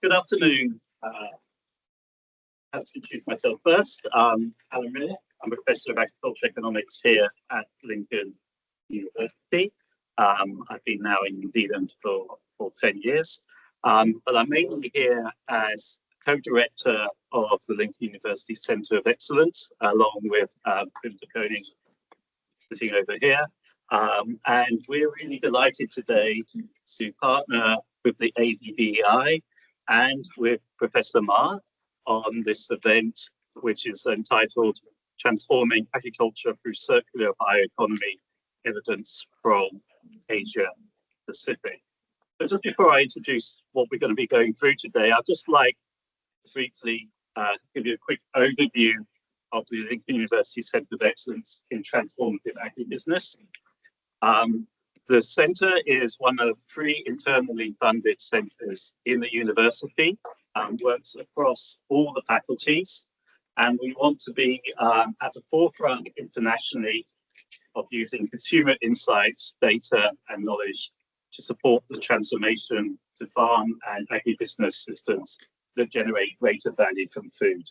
Good afternoon. I'll introduce myself first. Alan Riddick. I'm a professor of agriculture economics here at Lincoln University. I've been now in New Zealand for 10 years, but I'm mainly here as co-director of the Lincoln University Centre of Excellence, along with Kunta Koning sitting over here. And we're really delighted today to partner with the ADBEI and with Professor Ma on this event, which is entitled Transforming Agriculture Through Circular Bioeconomy Evidence from Asia Pacific. But just before I introduce what we're going to be going through today, I'd just like to briefly give you a quick overview of the Lincoln University Centre of Excellence in Transformative Agribusiness. The centre is one of 3 internally funded centres in the university, works across all the faculties, and we want to be at the forefront internationally of using consumer insights, data and knowledge to support the transformation to farm and agribusiness systems that generate greater value from food.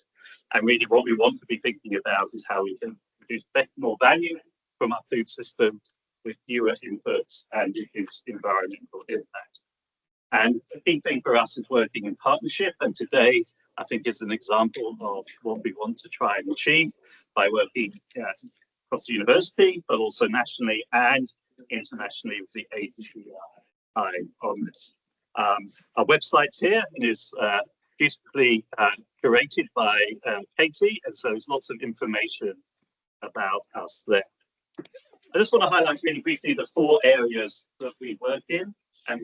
And really what we want to be thinking about is how we can produce more value from our food system with fewer inputs and reduce environmental impact. And the key thing for us is working in partnership, and today I think is an example of what we want to try and achieve by working across the university, but also nationally and internationally with the ADBEI on this. Our website's here and is beautifully curated by Katie, and so there's lots of information about us there. I just want to highlight really briefly the 4 areas that we work in, and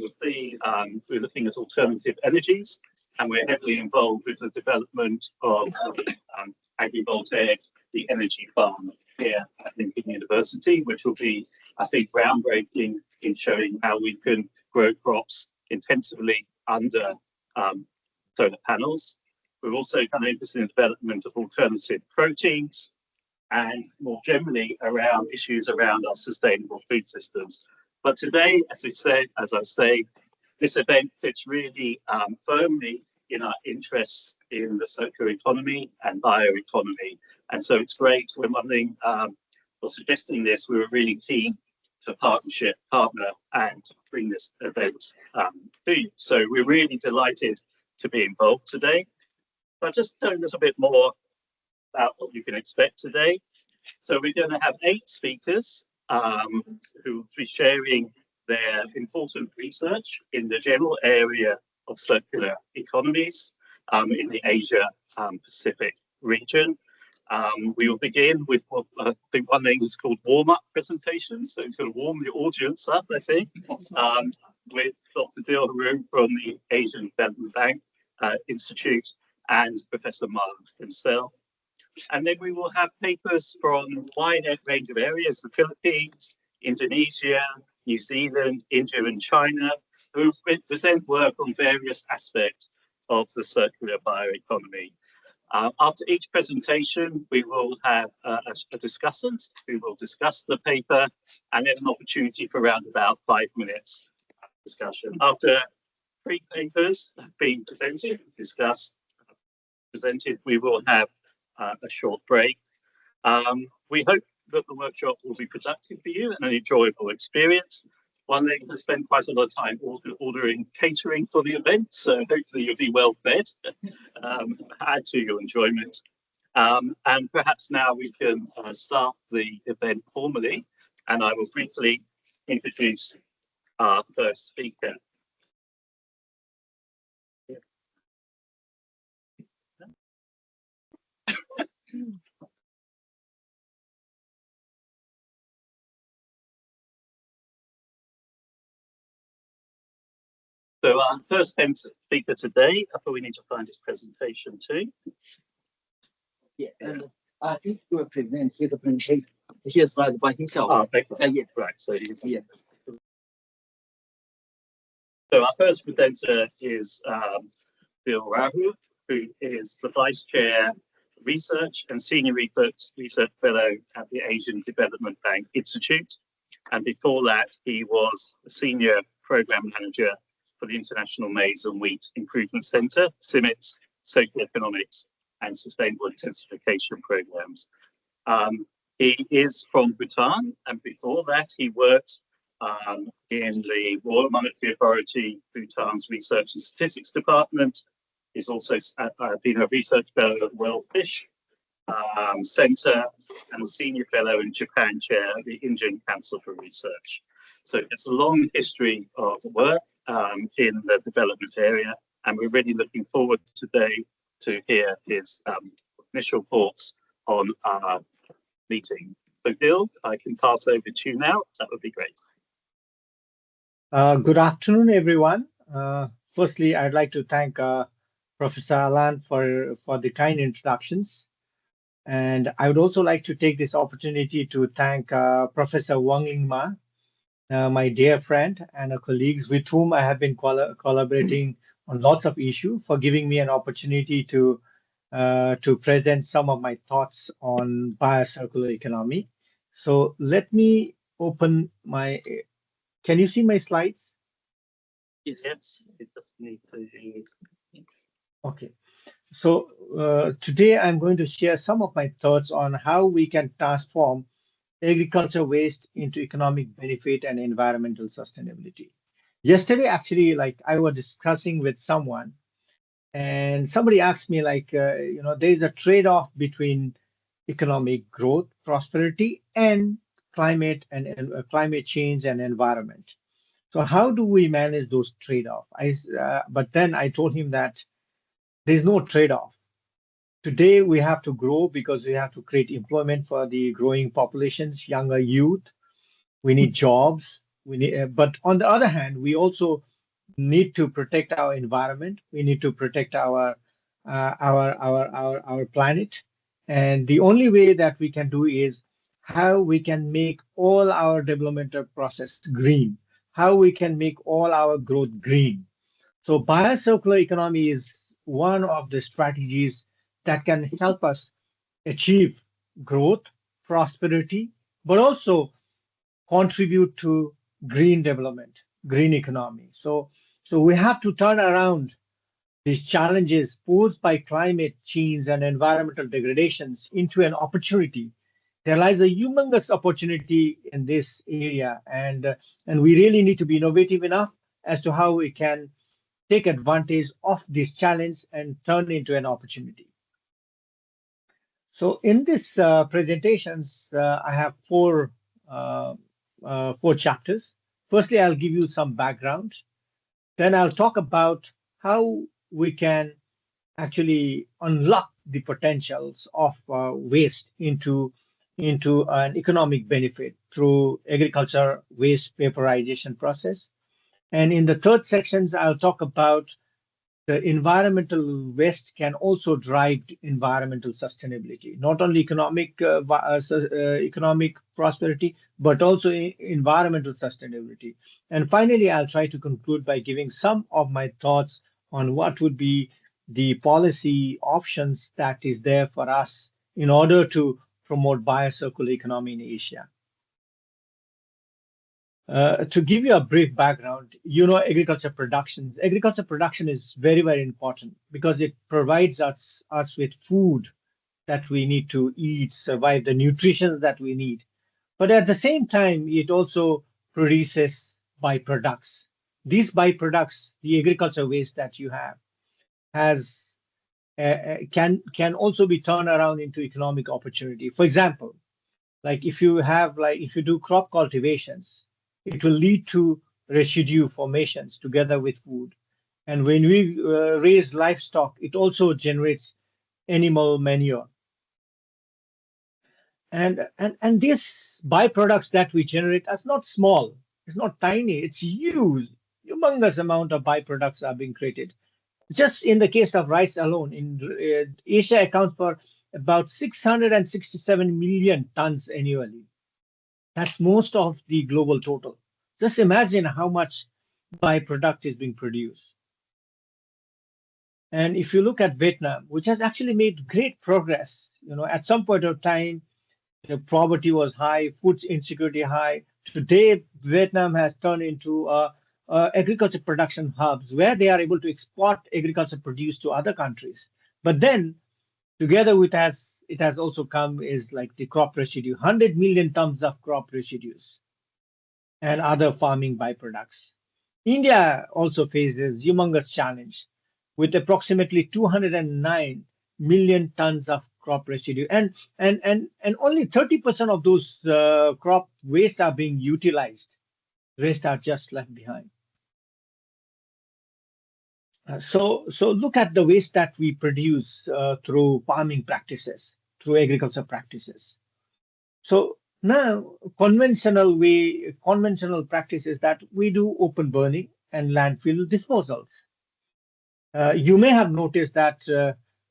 we're looking at alternative energies, and we're heavily involved with the development of agrivoltaic, the energy farm here at Lincoln University, which will be, I think, groundbreaking in showing how we can grow crops intensively under solar panels. We're also kind of interested in the development of alternative proteins, and more generally around issues around our sustainable food systems. But today, as I say, this event fits really firmly in our interests in the circular economy and bioeconomy. And so it's great when for suggesting this, we were really keen to partner and bring this event to you. So we're really delighted to be involved today. But just a little bit more about what you can expect today. So we're going to have 8 speakers who will be sharing their important research in the general area of circular economies in the Asia Pacific region. We will begin with what I think one thing is called warm-up presentations. So it's going to warm the audience up, I think, with Dr. Dil Haroon from the Asian Development Bank Institute and Professor Ma himself. And then we will have papers from a wide range of areas, the Philippines, Indonesia, New Zealand, India and China, who present work on various aspects of the circular bioeconomy. After each presentation, we will have a discussant who will discuss the paper, and then an opportunity for around about 5 minutes discussion. After 3 papers have been presented, we will have a short break. We hope that the workshop will be productive for you and an enjoyable experience. One thing to spend quite a lot of time ordering catering for the event, so hopefully you'll be well fed, add to your enjoyment. And perhaps now we can start the event formally, and I will briefly introduce our first speaker. So our first speaker today, I thought we need to find his presentation too. Yeah, and I think he will present his presentation, his slide by himself. Oh, okay. Yeah. Right, so he's Yeah. So our first presenter is Dil Haroon, who is the Vice Chair Research and Senior Research Fellow at the Asian Development Bank Institute. And before that, he was a Senior Program Manager for the International Maize and Wheat Improvement Centre, CIMMYT's Circular Economics and Sustainable Intensification Programs. He is from Bhutan, and before that he worked in the Royal Monetary Authority, Bhutan's Research and Statistics Department. He's also been a research fellow at World Fish Centre and a senior fellow and Japan chair of the Indian Council for Research. So it's a long history of work in the development area, and we're really looking forward today to hear his initial thoughts on our meeting. So Bill, I can pass over to you now. That would be great. Good afternoon, everyone. Firstly, I'd like to thank Professor Alan for the kind introductions. And I would also like to take this opportunity to thank Professor Wang Lingma, my dear friend and colleagues with whom I have been collaborating on lots of issues, for giving me an opportunity to present some of my thoughts on biocircular economy. So let me open my. Can you see my slides? Yes. It just need to. Okay. So today I'm going to share some of my thoughts on how we can transform agriculture waste into economic benefit and environmental sustainability. Yesterday, actually, like I was discussing with someone, and somebody asked me, like, there's a trade-off between economic growth, prosperity, and climate climate change and environment. So how do we manage those trade-off? But then I told him that there's no trade-off. Today we have to grow because we have to create employment for the growing populations, younger youth. We need jobs. But on the other hand, we also need to protect our environment. We need to protect our planet. And the only way that we can do is how we can make all our developmental process green, how we can make all our growth green. So biocircular economy is one of the strategies that can help us achieve growth, prosperity, but also contribute to green development, green economy. So we have to turn around these challenges posed by climate change and environmental degradations into an opportunity. There lies a humongous opportunity in this area, and we really need to be innovative enough as to how we can take advantage of this challenge and turn it into an opportunity. So in this presentations, I have four chapters. Firstly, I'll give you some background. Then I'll talk about how we can actually unlock the potentials of waste into an economic benefit through agriculture waste vaporization process. And in the third sections, I'll talk about the environmental waste can also drive environmental sustainability, not only economic prosperity, but also environmental sustainability. And finally, I'll try to conclude by giving some of my thoughts on what would be the policy options that is there for us in order to promote biocircular economy in Asia. To give you a brief background, agriculture production. Agriculture production is very, very important because it provides us with food that we need to eat, survive, the nutrition that we need. But at the same time, it also produces byproducts. These byproducts, the agriculture waste that you have, can also be turned around into economic opportunity. For example, like if you do crop cultivations, it will lead to residue formations together with food. And when we raise livestock, it also generates animal manure. And these byproducts that we generate are not small. It's not tiny. It's huge. Humongous amount of byproducts are being created. Just in the case of rice alone, in Asia accounts for about 667 million tons annually. That's most of the global total. Just imagine how much byproduct is being produced. And if you look at Vietnam, which has actually made great progress, at some point of time, the poverty was high, food insecurity high. Today, Vietnam has turned into a agriculture production hubs where they are able to export agriculture produce to other countries. But then together with it has also come is like the crop residue, 100 million tons of crop residues and other farming byproducts. India also faces humongous challenge with approximately 209 million tons of crop residue, and only 30% of those crop waste are being utilized. Rest are just left behind. So look at the waste that we produce through farming practices, through agriculture practices. So now conventional practice is that we do open burning and landfill disposals. You may have noticed that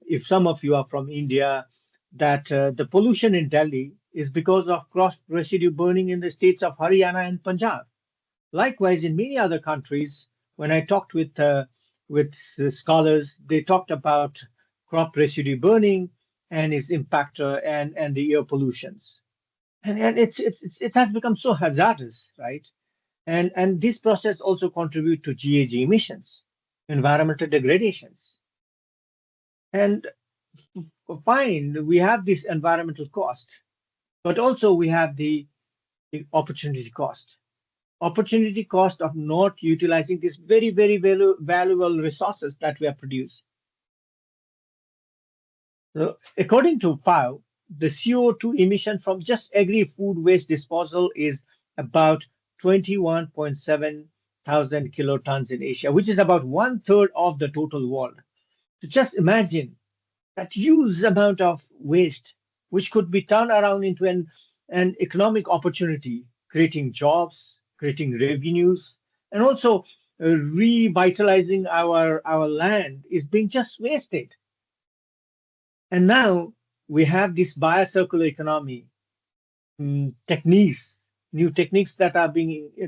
if some of you are from India, that the pollution in Delhi is because of cross residue burning in the states of Haryana and Punjab. Likewise, in many other countries, when I talked with scholars, they talked about crop residue burning and its impact and the air pollutions. And it has become so hazardous, right? And this process also contribute to GHG emissions, environmental degradations. And fine, we have this environmental cost, but also we have the opportunity cost. Opportunity cost of not utilizing these very valuable resources that we have produced. So according to FAO, the CO2 emission from just agri-food waste disposal is about 21.7 thousand kilotons in Asia, which is about 1/3 of the total world. So just imagine that huge amount of waste, which could be turned around into an economic opportunity, creating jobs, creating revenues, and also revitalizing our land is being just wasted. And now we have this biocircular economy techniques, new techniques that are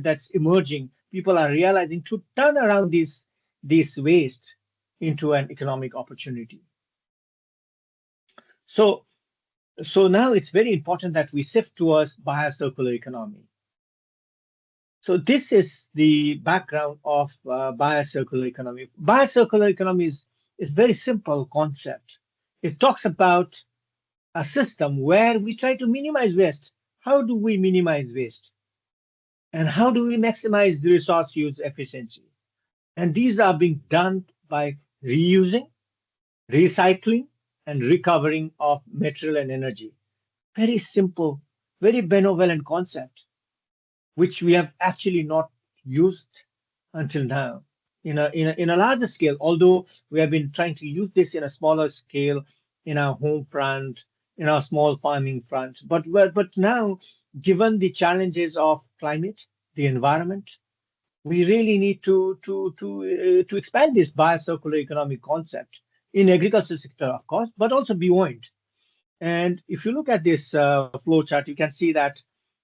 that's emerging. People are realizing to turn around this waste into an economic opportunity. So now it's very important that we shift towards biocircular economy. So this is the background of biocircular economy. Biocircular economy is very simple concept. It talks about a system where we try to minimize waste. How do we minimize waste? And how do we maximize the resource use efficiency? And these are being done by reusing, recycling, and recovering of material and energy. Very simple, very benevolent concept, which we have actually not used until now in a larger scale, although we have been trying to use this in a smaller scale in our home front, in our small farming front. But now, given the challenges of climate, the environment, we really need to expand this biocircular economic concept in agriculture sector, of course, but also beyond. And if you look at this flow chart, you can see that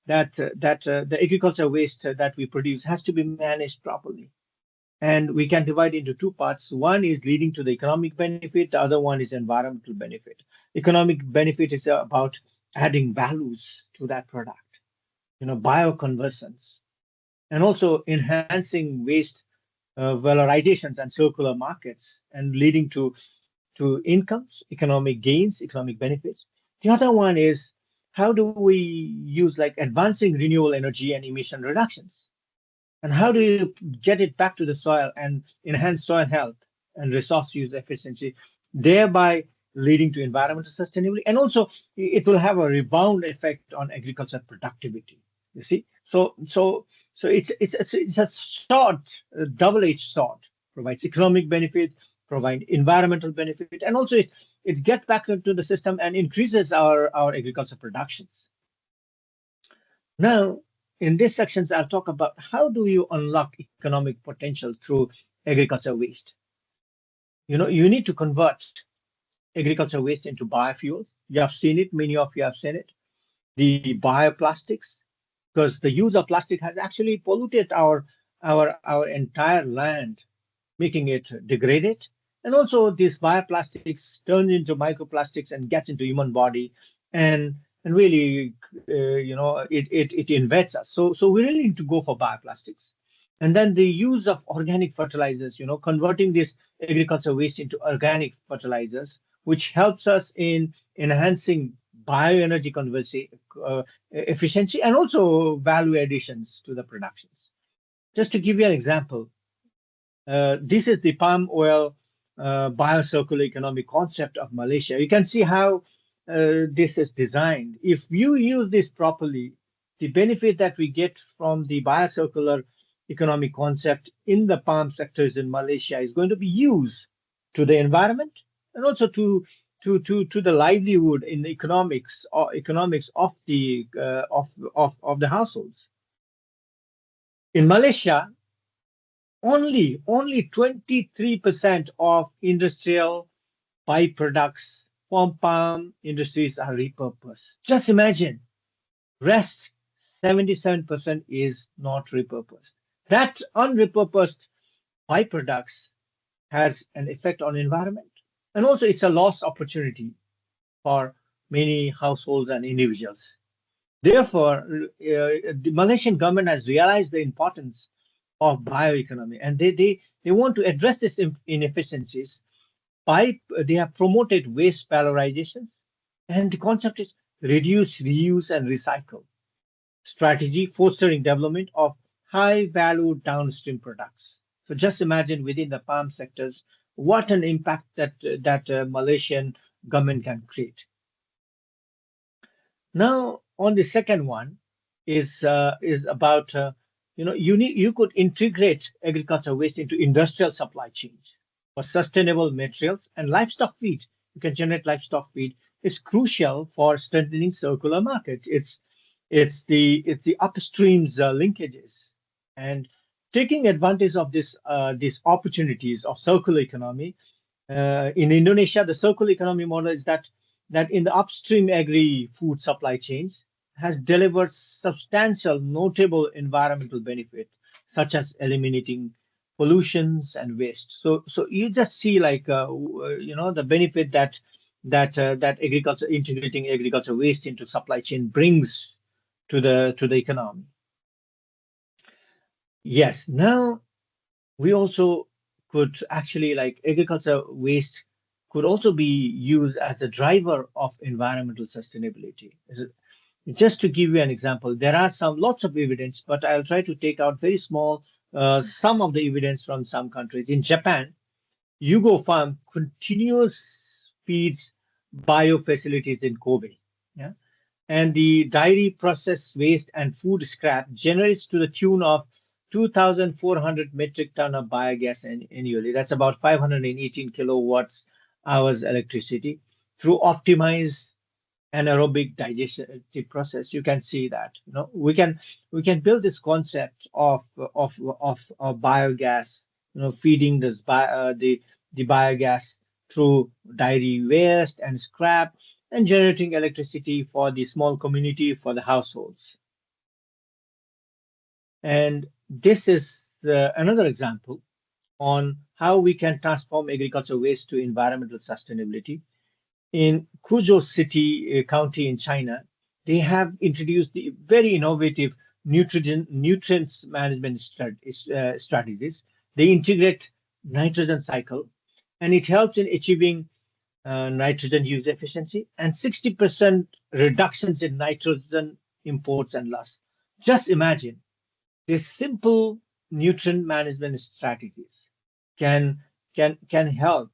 the agriculture waste that we produce has to be managed properly. And we can divide into two parts. One is leading to the economic benefit. The other one is environmental benefit. Economic benefit is about adding values to that product, bioconversions, and also enhancing waste valorizations and circular markets and leading to incomes, economic gains, economic benefits. The other one is how do we use like advancing renewable energy and emission reductions? And how do you get it back to the soil and enhance soil health and resource use efficiency, thereby leading to environmental sustainability? And also it will have a rebound effect on agricultural productivity. You see, so it's a short, double-edged sword. Provides economic benefit, provide environmental benefit, and also it gets back into the system and increases our agricultural productions. Now, in these sections, I'll talk about how do you unlock economic potential through agriculture waste. You need to convert agriculture waste into biofuels. You have seen it, many of you have seen it. The bioplastics, because the use of plastic has actually polluted our entire land, making it degraded. And also these bioplastics turn into microplastics and gets into human body and really, it invades us. So we really need to go for bioplastics. And then the use of organic fertilizers, converting this agriculture waste into organic fertilizers, which helps us in enhancing bioenergy efficiency and also value additions to the productions. Just to give you an example, this is the palm oil biocircular economy concept of Malaysia. You can see how this is designed. If you use this properly, the benefit that we get from the biocircular economic concept in the palm sectors in Malaysia is going to be used to the environment and also to the livelihood in the economics or economics of the of the households. In Malaysia, only 23% of industrial byproducts from palm industries are repurposed. Just imagine, rest 77% is not repurposed. That unrepurposed byproducts has an effect on environment. And also it's a lost opportunity for many households and individuals. Therefore, the Malaysian government has realized the importance of bioeconomy, and they want to address this inefficiencies by they have promoted waste valorizations, and the concept is reduce, reuse, and recycle strategy, fostering development of high value downstream products. So just imagine within the palm sectors what an impact that Malaysian government can create. Now, on the second one is about you could integrate agricultural waste into industrial supply chains for sustainable materials and livestock feed. You can generate livestock feed. Is crucial for strengthening circular markets. It's the upstreams linkages and taking advantage of these opportunities of circular economy. In Indonesia, the circular economy model is that in the upstream agri-food supply chains has delivered substantial, notable environmental benefit, such as eliminating pollutions and waste. So you just see like the benefit that agriculture integrating agriculture waste into supply chain brings to the economy. Yes, now we also could actually like agriculture waste could also be used as a driver of environmental sustainability. Just to give you an example, there are lots of evidence, but I'll try to take out very small some of the evidence from some countries. In Japan, Yugo Farm continuous feeds biofacilities in Kobe. Yeah. And the dairy process waste and food scrap generates to the tune of 2,400 metric ton of biogas annually. That's about 518 kilowatts hours electricity through optimized anaerobic digestive process. You can see that we can build this concept of biogas, feeding the biogas through dairy waste and scrap and generating electricity for the small community, for the households. And this is another example on how we can transform agricultural waste to environmental sustainability. In Kuzhou City County in China, they have introduced the very innovative nutrients management strategies. They integrate nitrogen cycle, and it helps in achieving nitrogen use efficiency and 60% reductions in nitrogen imports and loss. Just imagine these simple nutrient management strategies can help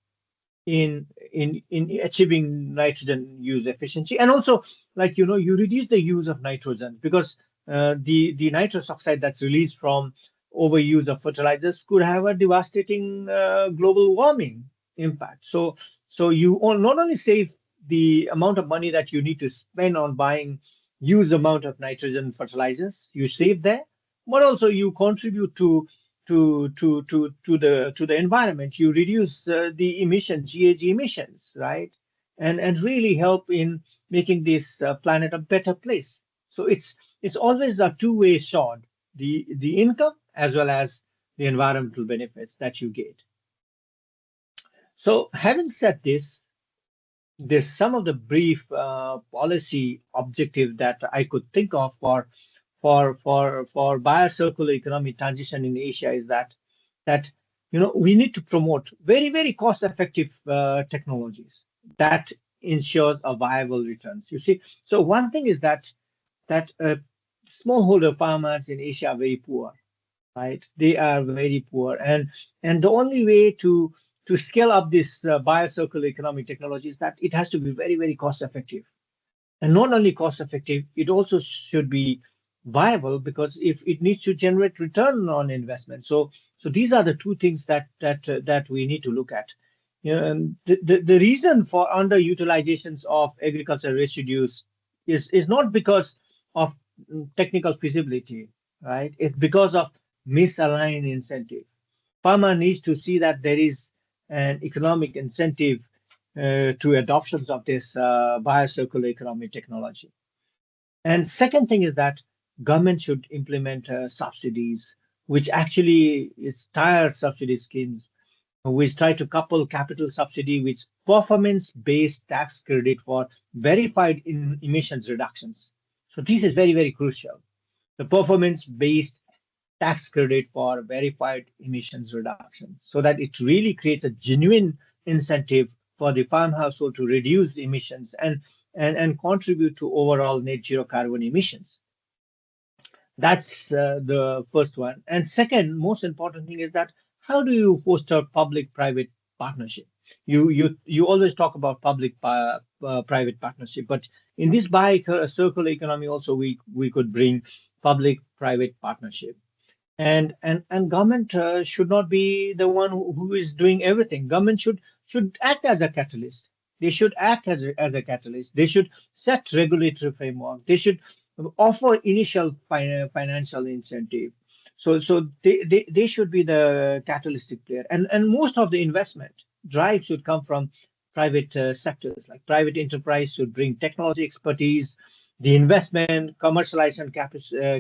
in achieving nitrogen use efficiency, and also you reduce the use of nitrogen because the nitrous oxide that's released from overuse of fertilizers could have a devastating global warming impact. So you not only save the amount of money that you need to spend on buying huge amount of nitrogen fertilizers, you save there, but also you contribute to the environment. You reduce the emissions, GHG emissions, right? And really help in making this planet a better place. So it's always a two-way sword, the income as well as the environmental benefits that you get. So having said this, there's some of the brief policy objective that I could think of for for biocircular economy transition in Asia is that we need to promote very cost effective technologies that ensures a viable returns. You see, so one thing is that smallholder farmers in Asia are very poor, right? They are very poor, and the only way to scale up this biocircular economic technology is that it has to be very cost effective, and not only cost effective, it also should be viable because if it needs to generate return on investment. So these are the two things that we need to look at. And the reason for underutilizations of agricultural residues is not because of technical feasibility, right? It's because of misaligned incentive. Farmer needs to see that there is an economic incentive to adoptions of this biocircular economy technology. And second thing is that government should implement subsidies, which actually is tire subsidy schemes, which try to couple capital subsidy with performance-based tax credit for verified emissions reductions. So this is very crucial. The performance-based tax credit for verified emissions reduction, so that it really creates a genuine incentive for the farm household to reduce emissions and contribute to overall net zero carbon emissions. That's the first one. And second, most important thing is that how do you foster public-private partnership? You always talk about public-private partnership, but in this circular economy also we could bring public-private partnership. And government should not be the one who is doing everything. Government should act as a catalyst. They should act as a catalyst. They should set regulatory framework. They should offer initial financial incentive. So they should be the catalytic player. And most of the investment drive should come from private sectors. Like private enterprise should bring technology expertise, the investment, commercialization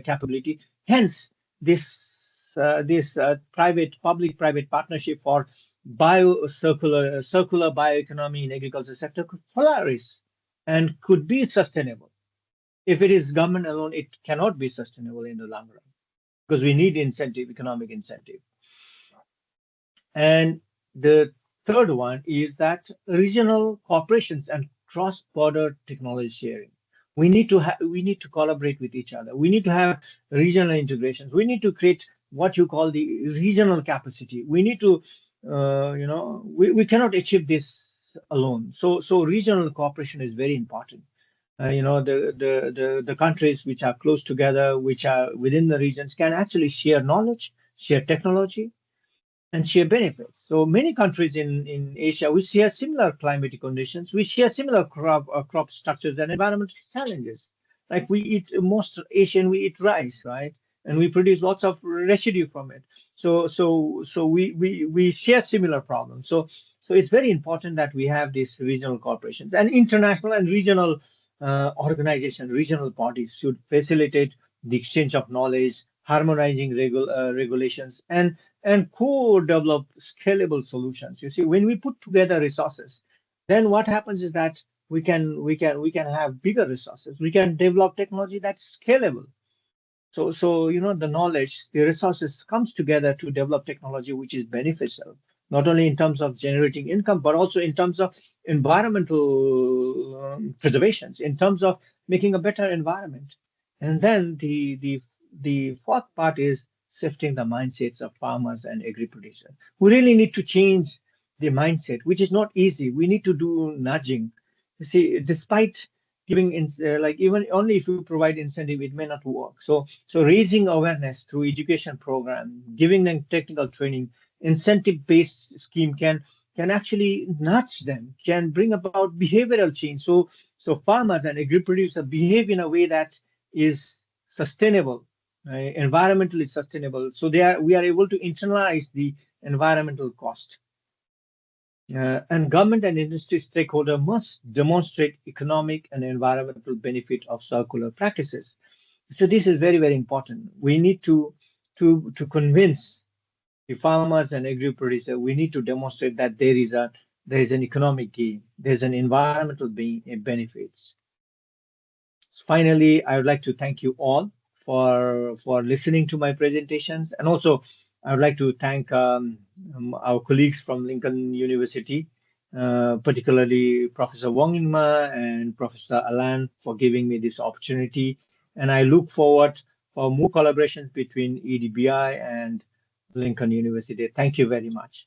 capability. Hence, this public-private partnership for circular bioeconomy in agriculture sector could flourish and could be sustainable. If it is government alone, it cannot be sustainable in the long run because we need incentive, economic incentive. And the third one is that regional cooperations and cross-border technology sharing. We need to collaborate with each other. We need to have regional integrations. We need to create what you call the regional capacity. We need to, we cannot achieve this alone. So regional cooperation is very important. The countries which are close together, which are within the regions, can actually share knowledge, share technology, and share benefits. So many countries in Asia, we share similar climatic conditions, we share similar crop structures and environmental challenges. Like most Asian, we eat rice, right? And we produce lots of residue from it. So we share similar problems. So it's very important that we have these regional corporations and international and regional organizations, regional bodies should facilitate the exchange of knowledge, harmonizing regulations, and co-develop scalable solutions. You see, when we put together resources, then what happens is that we can have bigger resources. We can develop technology that's scalable. So the knowledge, the resources comes together to develop technology which is beneficial, not only in terms of generating income, but also in terms of environmental preservations, in terms of making a better environment. And then the fourth part is shifting the mindsets of farmers and agri-producers. We really need to change the mindset, which is not easy. We need to do nudging. You see, despite giving even only if you provide incentive, it may not work. So raising awareness through education program, giving them technical training, incentive-based scheme can actually nudge them, can bring about behavioral change. So farmers and agri-producers behave in a way that is sustainable, environmentally sustainable. So we are able to internalize the environmental cost. And government and industry stakeholder must demonstrate economic and environmental benefit of circular practices. So this is very important. We need to convince the farmers and agri-producers. We need to demonstrate that there is an economic gain, there's an environmental benefits. Finally, I would like to thank you all for listening to my presentations. And also, I would like to thank our colleagues from Lincoln University, particularly Professor Wong Inma and Professor Alan for giving me this opportunity. And I look forward for more collaborations between EDBI and Lincoln University. Thank you very much.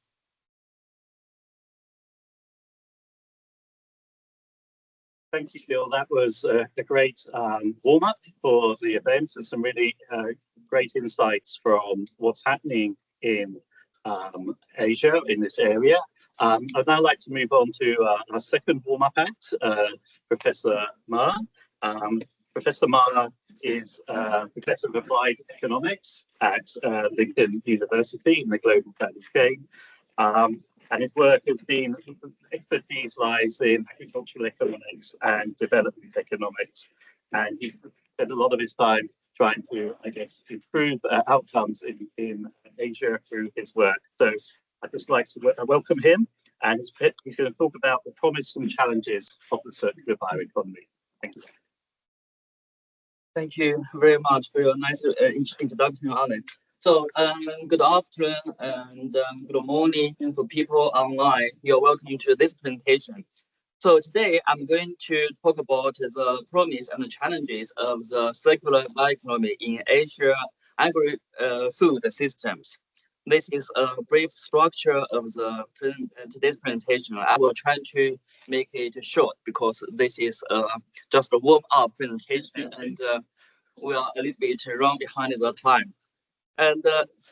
Thank you, Phil. That was a great warm-up for the event and some really great insights from what's happening in Asia, in this area. I'd now like to move on to our second warm-up act, Professor Ma. Professor Ma is Professor of Applied Economics at Lincoln University in the global value chain. And his work has been, expertise lies in agricultural economics and development economics. And he's spent a lot of his time trying to, I guess, improve outcomes in Asia through his work. So I'd just like to welcome him, and he's going to talk about the promise and challenges of the circular bioeconomy. Thank you. Thank you very much for your nice introduction, Alan. So good afternoon and good morning for people online. You're welcome to this presentation. So today I'm going to talk about the promise and the challenges of the circular bioeconomy in Asia agri-food systems. This is a brief structure of the today's presentation. I will try to make it short because this is just a warm-up presentation, and we are a little bit run behind the time. And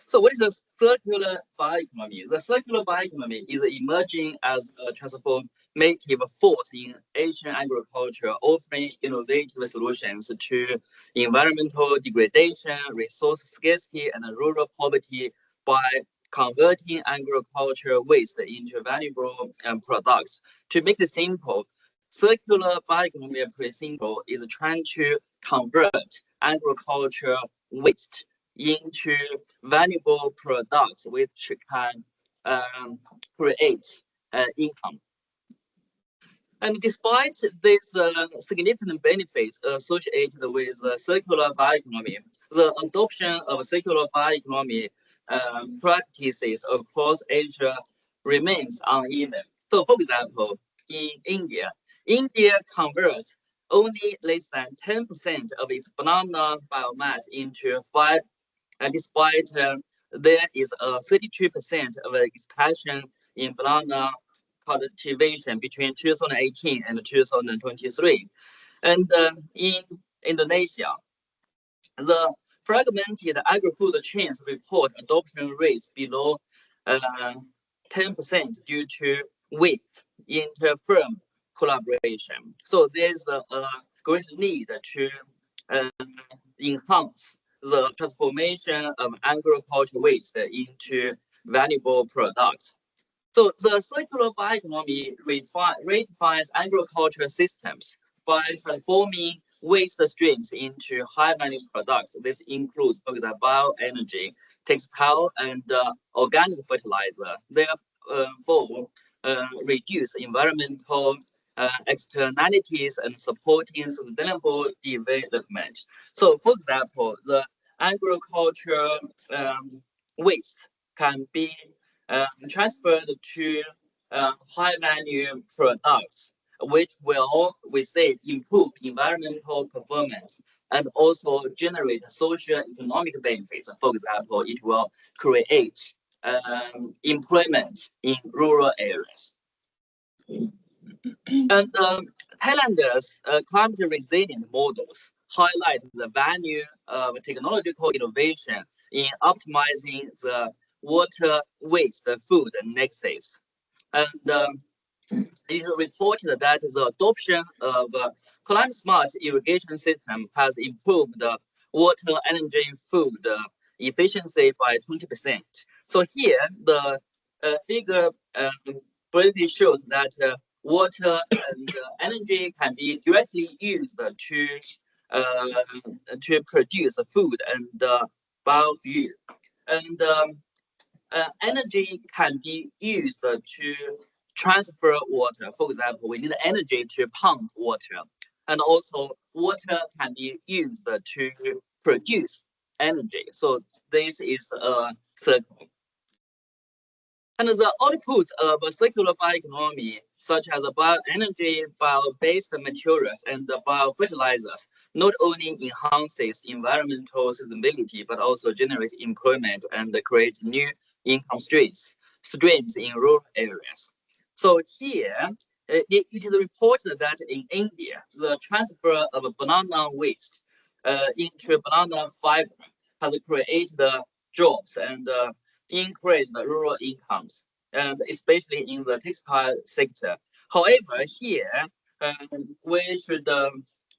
so what is the circular bioeconomy? The circular bioeconomy is emerging as a transformative force in Asian agriculture, offering innovative solutions to environmental degradation, resource scarcity, and rural poverty by converting agricultural waste into valuable products. To make it simple, circular bioeconomy principle is trying to convert agricultural waste into valuable products which can create income. And despite these significant benefits associated with circular bioeconomy, the adoption of circular bioeconomy practices across Asia remains uneven. So, for example, in India converts only less than 10% of its banana biomass into fiber. And despite there is a 32% of expansion in banana cultivation between 2018 and 2023. And in Indonesia, the fragmented agri-food chains report adoption rates below 10% due to weak inter-firm collaboration. So there's a great need to enhance the transformation of agricultural waste into valuable products. So the circular bioeconomy redefines agricultural systems by transforming waste streams into high-value products. This includes, for example, bioenergy, textile, and organic fertilizer. Therefore, reduce environmental externalities and supporting sustainable development. So, for example, the agricultural waste can be transferred to high-value products, which will, we say, improve environmental performance and also generate social economic benefits. For example, it will create employment in rural areas. And Thailand's climate resilient models highlight the value of technological innovation in optimizing the water waste food nexus. And it is reported that the adoption of climate-smart irrigation system has improved the water, energy, food efficiency by 20%. So here, the figure briefly shows that water and energy can be directly used to produce food and biofuel. And energy can be used to transfer water. For example, we need energy to pump water. And also water can be used to produce energy. So this is a circle. And the output of a circular bioeconomy, such as bioenergy, bio-based materials, and biofertilizers, not only enhances environmental sustainability, but also generates employment and create new income streams in rural areas. So here, it is reported that in India, the transfer of banana waste into banana fiber has created jobs and increased rural incomes, and especially in the textile sector. However, here we should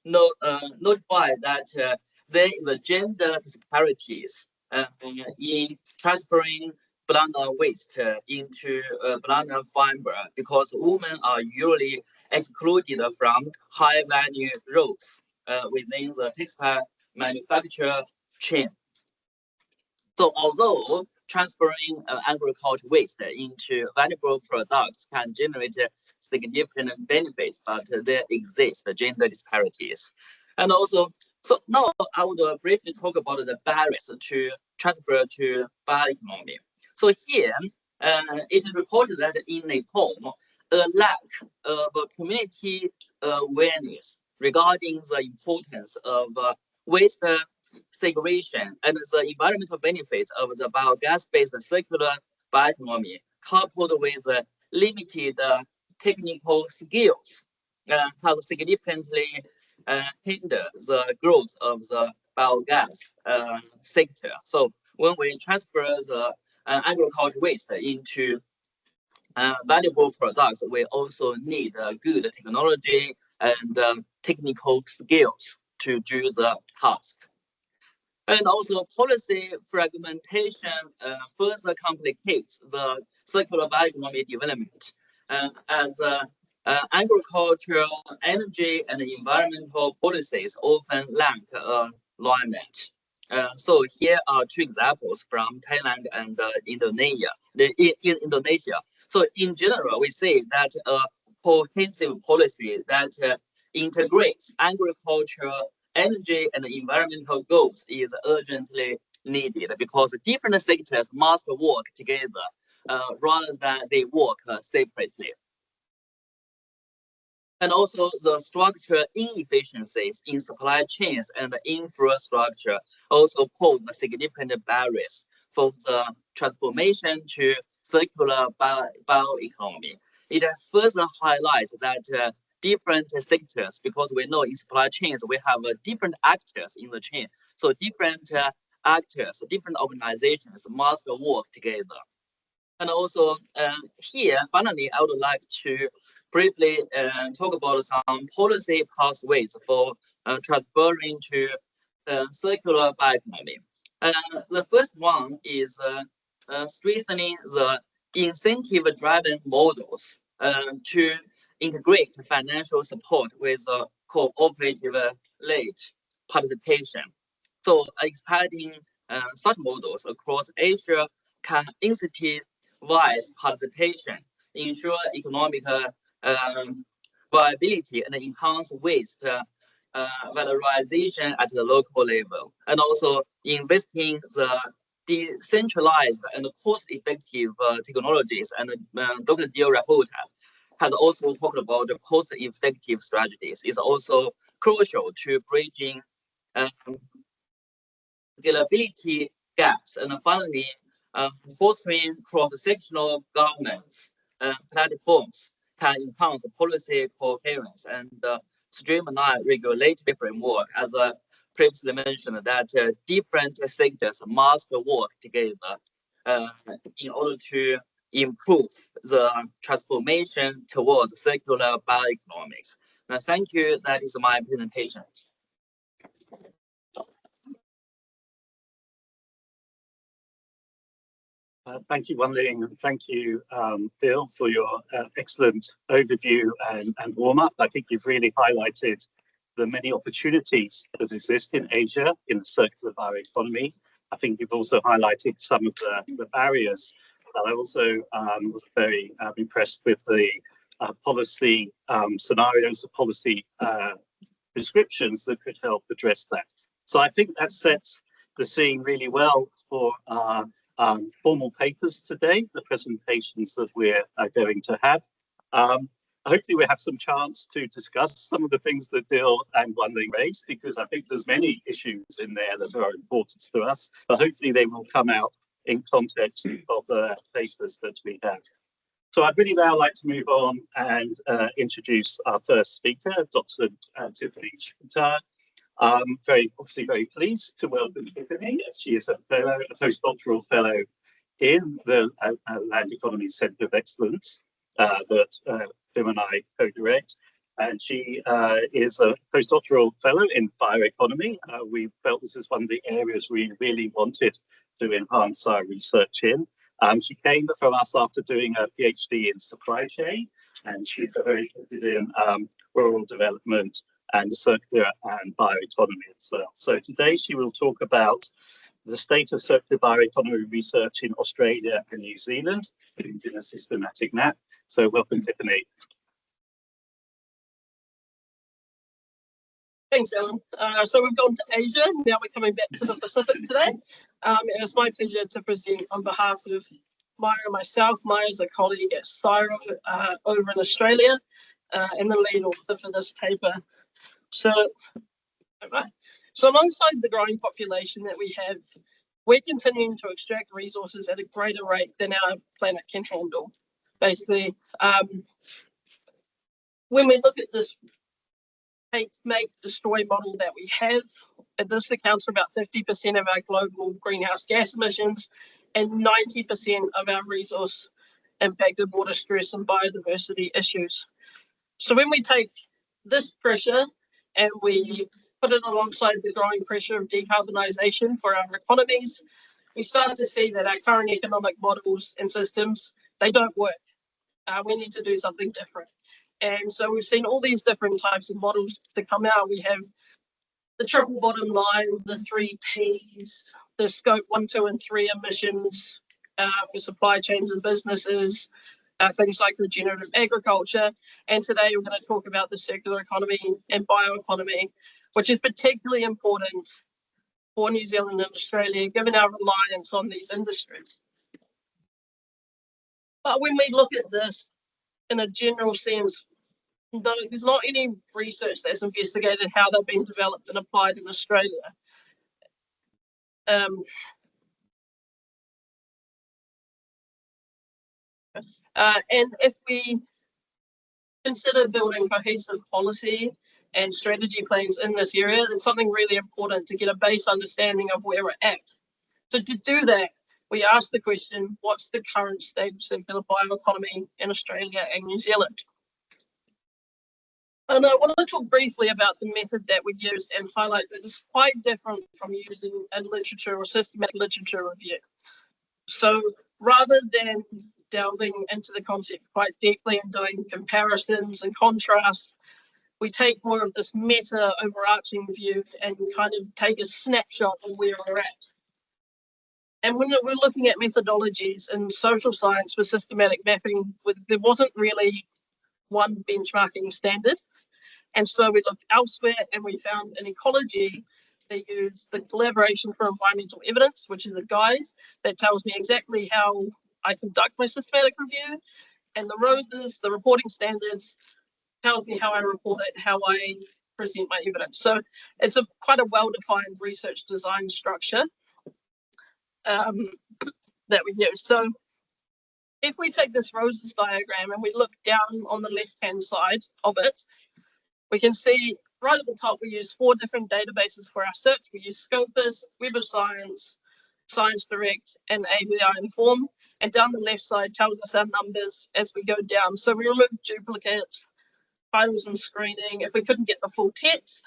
notify that there is a gender disparities in transferring banana waste into banana fiber, because women are usually excluded from high value roles within the textile manufacture chain. So although transferring agriculture waste into valuable products can generate significant benefits, but there exist gender disparities. And also, so now I would briefly talk about the barriers to transfer to bioeconomy. So here, it is reported that in Nepal, a lack of community awareness regarding the importance of waste segregation and the environmental benefits of the biogas-based circular bioeconomy, coupled with limited technical skills, has significantly hindered the growth of the biogas sector. So when we transfer the agricultural waste into valuable products, we also need good technology and technical skills to do the task. And also, policy fragmentation further complicates the circular bioeconomy development, as agricultural, energy, and environmental policies often lack alignment. So here are two examples from Thailand and Indonesia. In Indonesia, so in general, we say that a cohesive policy that integrates agricultural, energy, and environmental goals is urgently needed, because different sectors must work together rather than they work separately. And also, the structural inefficiencies in supply chains and infrastructure also pose significant barriers for the transformation to circular bioeconomy. It further highlights that different sectors, because we know in supply chains we have different actors in the chain. So different actors, different organizations must work together. And also here, finally, I would like to briefly talk about some policy pathways for transferring to circular bioeconomy. The first one is strengthening the incentive-driven models to integrate financial support with cooperative-led participation. So expanding such models across Asia can incentivize participation, ensure economic viability, and enhance waste valorization at the local level. And also investing the decentralized and cost-effective technologies. And Dr. Dio Rahota has also talked about the cost-effective strategies. Is also crucial to bridging scalability gaps. And finally, fostering cross-sectional governments platforms can enhance policy coherence and streamline regulatory framework. As previously mentioned, that different sectors must work together in order to improve the transformation towards circular bioeconomics. Now, thank you. That is my presentation. Thank you, Wan Ling, and thank you, Dil, for your excellent overview and warm-up. I think you've really highlighted the many opportunities that exist in Asia in the circular bioeconomy. I think you've also highlighted some of the barriers. I also was very impressed with the policy scenarios, the policy prescriptions that could help address that. So I think that sets the scene really well for our formal papers today, the presentations that we're going to have. Hopefully we have some chance to discuss some of the things that Dill and Wanling raised, because I think there's many issues in there that are important to us, but hopefully they will come out in context of the papers that we have. So I'd really now like to move on and introduce our first speaker, Dr. Tiffany Chickentire. Obviously very pleased to welcome Tiffany, as she is a postdoctoral fellow in the Land Economy Centre of Excellence that Tim and I co-direct. And she is a postdoctoral fellow in bioeconomy. We felt this is one of the areas we really wanted to enhance our research in. She came from us after doing a PhD in supply chain, and she's very interested in rural development and circular and bioeconomy as well. So today she will talk about the state of circular bioeconomy research in Australia and New Zealand in a systematic map. So welcome, Tiffany. Thanks, Alan. So we've gone to Asia, now we're coming back to the Pacific today. And it's my pleasure to present on behalf of Maya and myself. Maya's a colleague at CSIRO over in Australia and the lead author for this paper. So alongside the growing population that we have, we're continuing to extract resources at a greater rate than our planet can handle. Basically, when we look at this take, make, destroy model that we have, this accounts for about 50% of our global greenhouse gas emissions and 90% of our resource impacted water stress and biodiversity issues. So when we take this pressure and we put it alongside the growing pressure of decarbonisation for our economies, we start to see that our current economic models and systems, they don't work. We need to do something different. And so we've seen all these different types of models to come out. We have the triple bottom line, the 3 Ps, the scope 1, 2, and 3 emissions for supply chains and businesses, things like regenerative agriculture. And today we're going to talk about the circular economy and bioeconomy, which is particularly important for New Zealand and Australia, given our reliance on these industries. But when we look at this in a general sense, there's not any research that's investigated how they've been developed and applied in Australia. And if we consider building cohesive policy and strategy plans in this area, it's something really important to get a base understanding of where we're at. So to do that, we ask the question, what's the current state of circular bioeconomy in Australia and New Zealand? And I want to talk briefly about the method that we used and highlight that it's quite different from using a literature or systematic literature review. So rather than delving into the concept quite deeply and doing comparisons and contrasts, we take more of this meta overarching view and kind of take a snapshot of where we're at. And when we're looking at methodologies in social science for systematic mapping, there wasn't really one benchmarking standard. And so we looked elsewhere and we found in ecology, they used the Collaboration for Environmental Evidence, which is a guide that tells me exactly how I conduct my systematic review. And the ROSES, the reporting standards, tells me how I report it, how I present my evidence. So it's quite a well-defined research design structure that we use. So if we take this ROSES diagram and we look down on the left-hand side of it, we can see right at the top, we use 4 different databases for our search. We use Scopus, Web of Science, Science Direct, and ABI Inform. And down the left side tells us our numbers as we go down. So we remove duplicates, titles and screening, if we couldn't get the full text,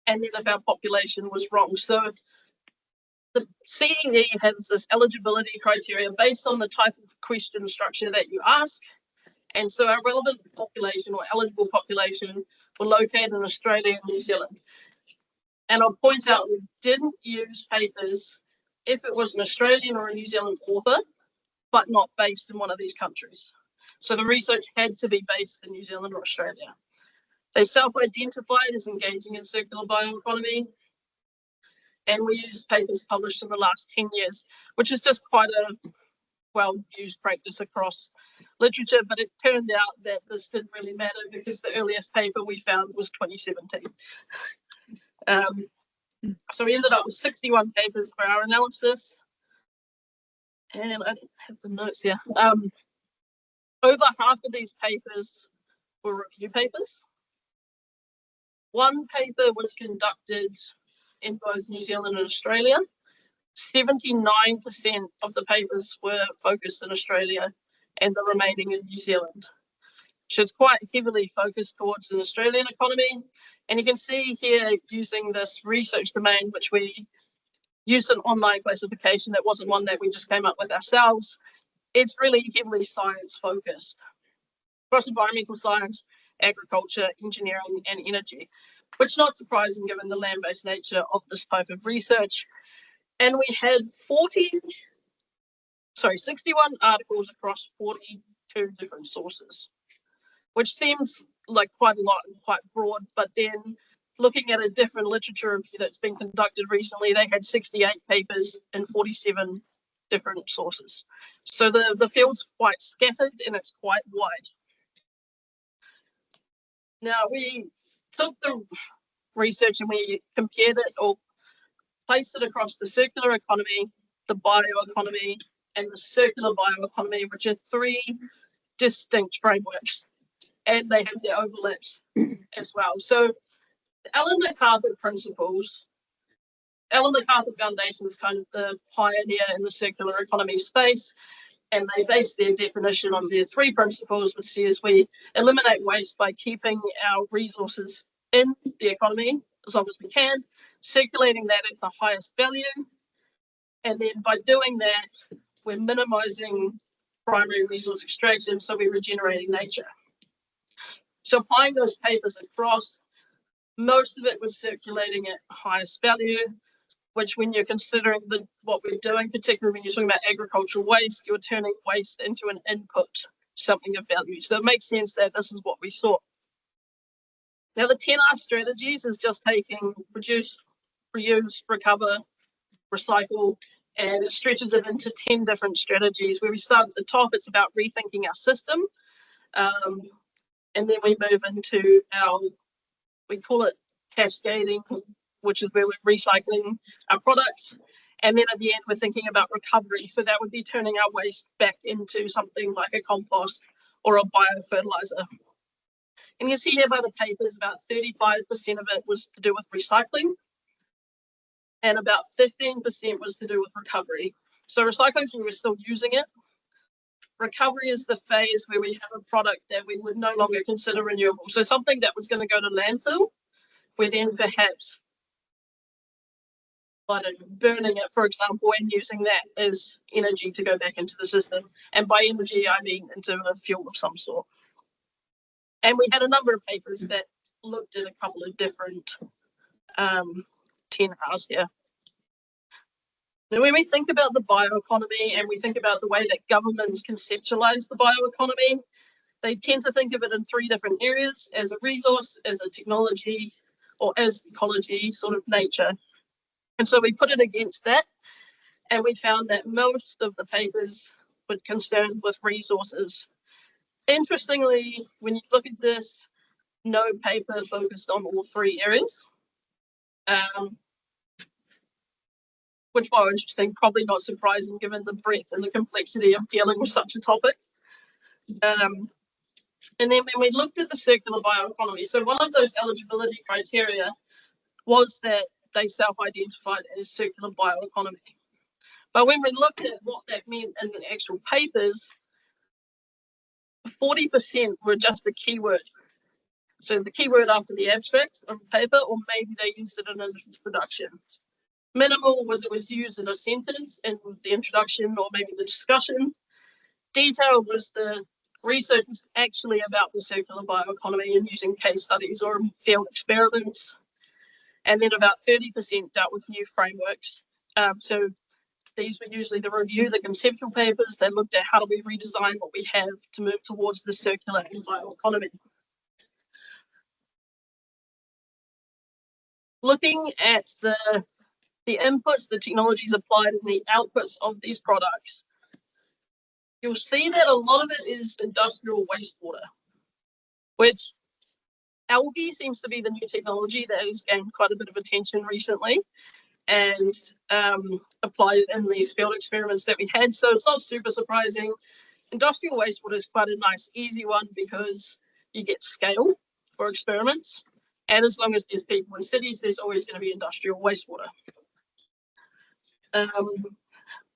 and then if our population was wrong. So if the CEE has this eligibility criteria based on the type of question structure that you ask. And so our relevant population or eligible population were located in Australia and New Zealand. And I'll point out we didn't use papers if it was an Australian or a New Zealand author, but not based in one of these countries. So the research had to be based in New Zealand or Australia. They self-identified as engaging in circular bioeconomy. and we use papers published in the last 10 years, which is just quite a well-used practice across literature, but it turned out that this didn't really matter because the earliest paper we found was 2017. So we ended up with 61 papers for our analysis, and I don't have the notes here. Over half of these papers were review papers. One paper was conducted in both New Zealand and Australia. 79% of the papers were focused in Australia and the remaining in New Zealand. So it's quite heavily focused towards an Australian economy. And you can see here using this research domain, which we used an online classification, that wasn't one that we just came up with ourselves. It's really heavily science focused across environmental science, agriculture, engineering, and energy, which is not surprising given the land-based nature of this type of research. And we had 61 articles across 42 different sources, which seems like quite a lot and quite broad, but then looking at a different literature review that's been conducted recently, they had 68 papers and 47 different sources. So the field's quite scattered and it's quite wide. Now we took the research and we compared it or placed it across the circular economy, the bioeconomy, and the circular bioeconomy, which are three distinct frameworks, and they have their overlaps as well. So the Ellen MacArthur principles, Ellen MacArthur Foundation is kind of the pioneer in the circular economy space, and they base their definition on their three principles, which says we eliminate waste by keeping our resources in the economy as long as we can, circulating that at the highest value, and then by doing that, we're minimizing primary resource extraction, so we're regenerating nature. So applying those papers across, most of it was circulating at highest value, which when you're considering what we're doing, particularly when you're talking about agricultural waste, you're turning waste into an input, something of value. So it makes sense that this is what we saw. Now the 10R strategies is just taking produce, reuse, recover, recycle, and it stretches it into 10 different strategies. Where we start at the top, it's about rethinking our system. And then we move into we call it cascading, which is where we're recycling our products. And then at the end, we're thinking about recovery. So that would be turning our waste back into something like a compost or a biofertilizer. And you see here by the papers, about 35% of it was to do with recycling, and about 15% was to do with recovery. So recycling is when we're still using it. Recovery is the phase where we have a product that we would no longer consider renewable. So something that was going to go to landfill, we're then perhaps burning it, for example, and using that as energy to go back into the system. And by energy, I mean into a fuel of some sort. And we had a number of papers that looked at a couple of different 10Rs here. Now, when we think about the bioeconomy and we think about the way that governments conceptualize the bioeconomy, they tend to think of it in three different areas: as a resource, as a technology, or as ecology, sort of nature. And so we put it against that, and we found that most of the papers were concerned with resources. Interestingly, when you look at this, no paper focused on all three areas. Which, while interesting, probably not surprising given the breadth and the complexity of dealing with such a topic. And then when we looked at the circular bioeconomy, so one of those eligibility criteria was that they self-identified as circular bioeconomy. But when we looked at what that meant in the actual papers, 40% were just a keyword. So the keyword after the abstract of the paper, or maybe they used it in an introduction. Minimal was it was used in a sentence in the introduction or maybe the discussion. Detailed was the research was actually about the circular bioeconomy and using case studies or field experiments. And then about 30% dealt with new frameworks. So these were usually the review, the conceptual papers. They looked at how do we redesign what we have to move towards the circular and bioeconomy. Looking at the the inputs, the technologies applied, and the outputs of these products, you'll see that a lot of it is industrial wastewater, which algae seems to be the new technology that has gained quite a bit of attention recently and applied in these field experiments that we had. So it's not super surprising. Industrial wastewater is quite a nice, easy one because you get scale for experiments. And as long as there's people in cities, there's always going to be industrial wastewater.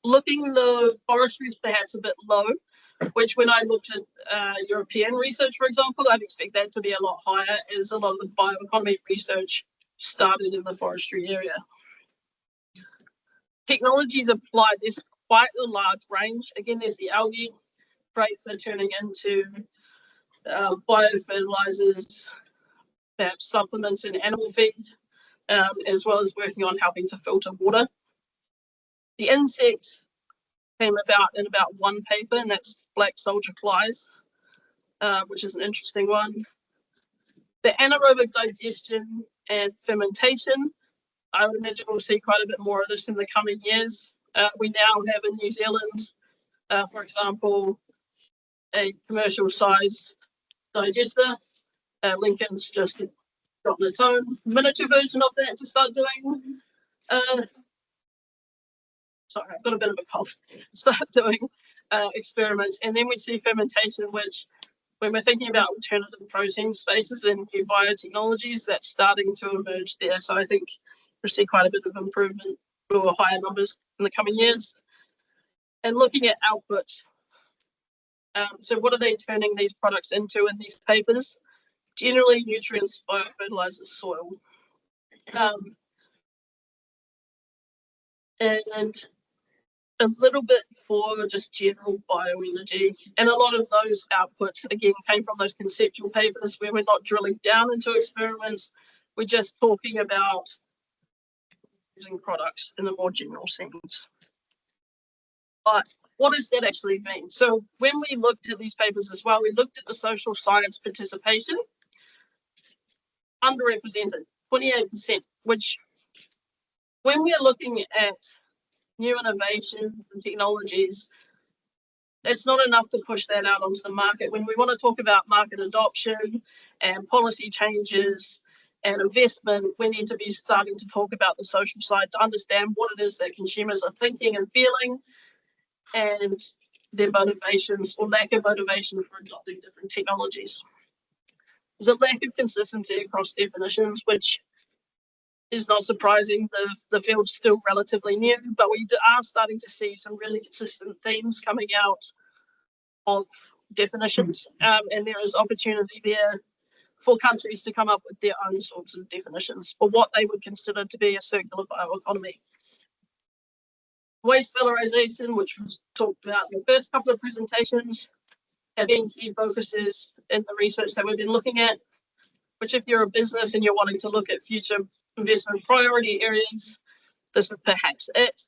Looking the forestry is perhaps a bit low, which when I looked at European research, for example, I'd expect that to be a lot higher, as a lot of the bioeconomy research started in the forestry area. Technologies applied, there's quite a large range. Again, there's the algae, great for turning into biofertilizers, perhaps supplements in animal feed, as well as working on helping to filter water. The insects came about in about one paper, and that's black soldier flies, which is an interesting one. The anaerobic digestion and fermentation, I would imagine we'll see quite a bit more of this in the coming years. We now have in New Zealand, for example, a commercial sized digester. Lincoln's just gotten its own miniature version of that to start doing. Sorry, I've got a bit of a cough. Start doing experiments, and then we see fermentation, which, when we're thinking about alternative protein spaces and new biotechnologies, that's starting to emerge there. So I think we'll see quite a bit of improvement or higher numbers in the coming years. And looking at outputs. So what are they turning these products into in these papers? Generally, nutrients, biofertilizers, soil. And a little bit for just general bioenergy. And a lot of those outputs, again, came from those conceptual papers where we're not drilling down into experiments. We're just talking about using products in a more general sense. But what does that actually mean? So when we looked at these papers as well, we looked at the social science participation, underrepresented, 28%, which when we're looking at new innovations and technologies, it's not enough to push that out onto the market. When we want to talk about market adoption and policy changes and investment, we need to be starting to talk about the social side to understand what it is that consumers are thinking and feeling and their motivations or lack of motivation for adopting different technologies. There's a lack of consistency across definitions, which is not surprising. The field's still relatively new, but we are starting to see some really consistent themes coming out of definitions, and there is opportunity there for countries to come up with their own sorts of definitions for what they would consider to be a circular bioeconomy. Waste valorization, which was talked about in the first couple of presentations, have been key focuses in the research that we've been looking at, which if you're a business and you're wanting to look at future investment priority areas, this is perhaps it.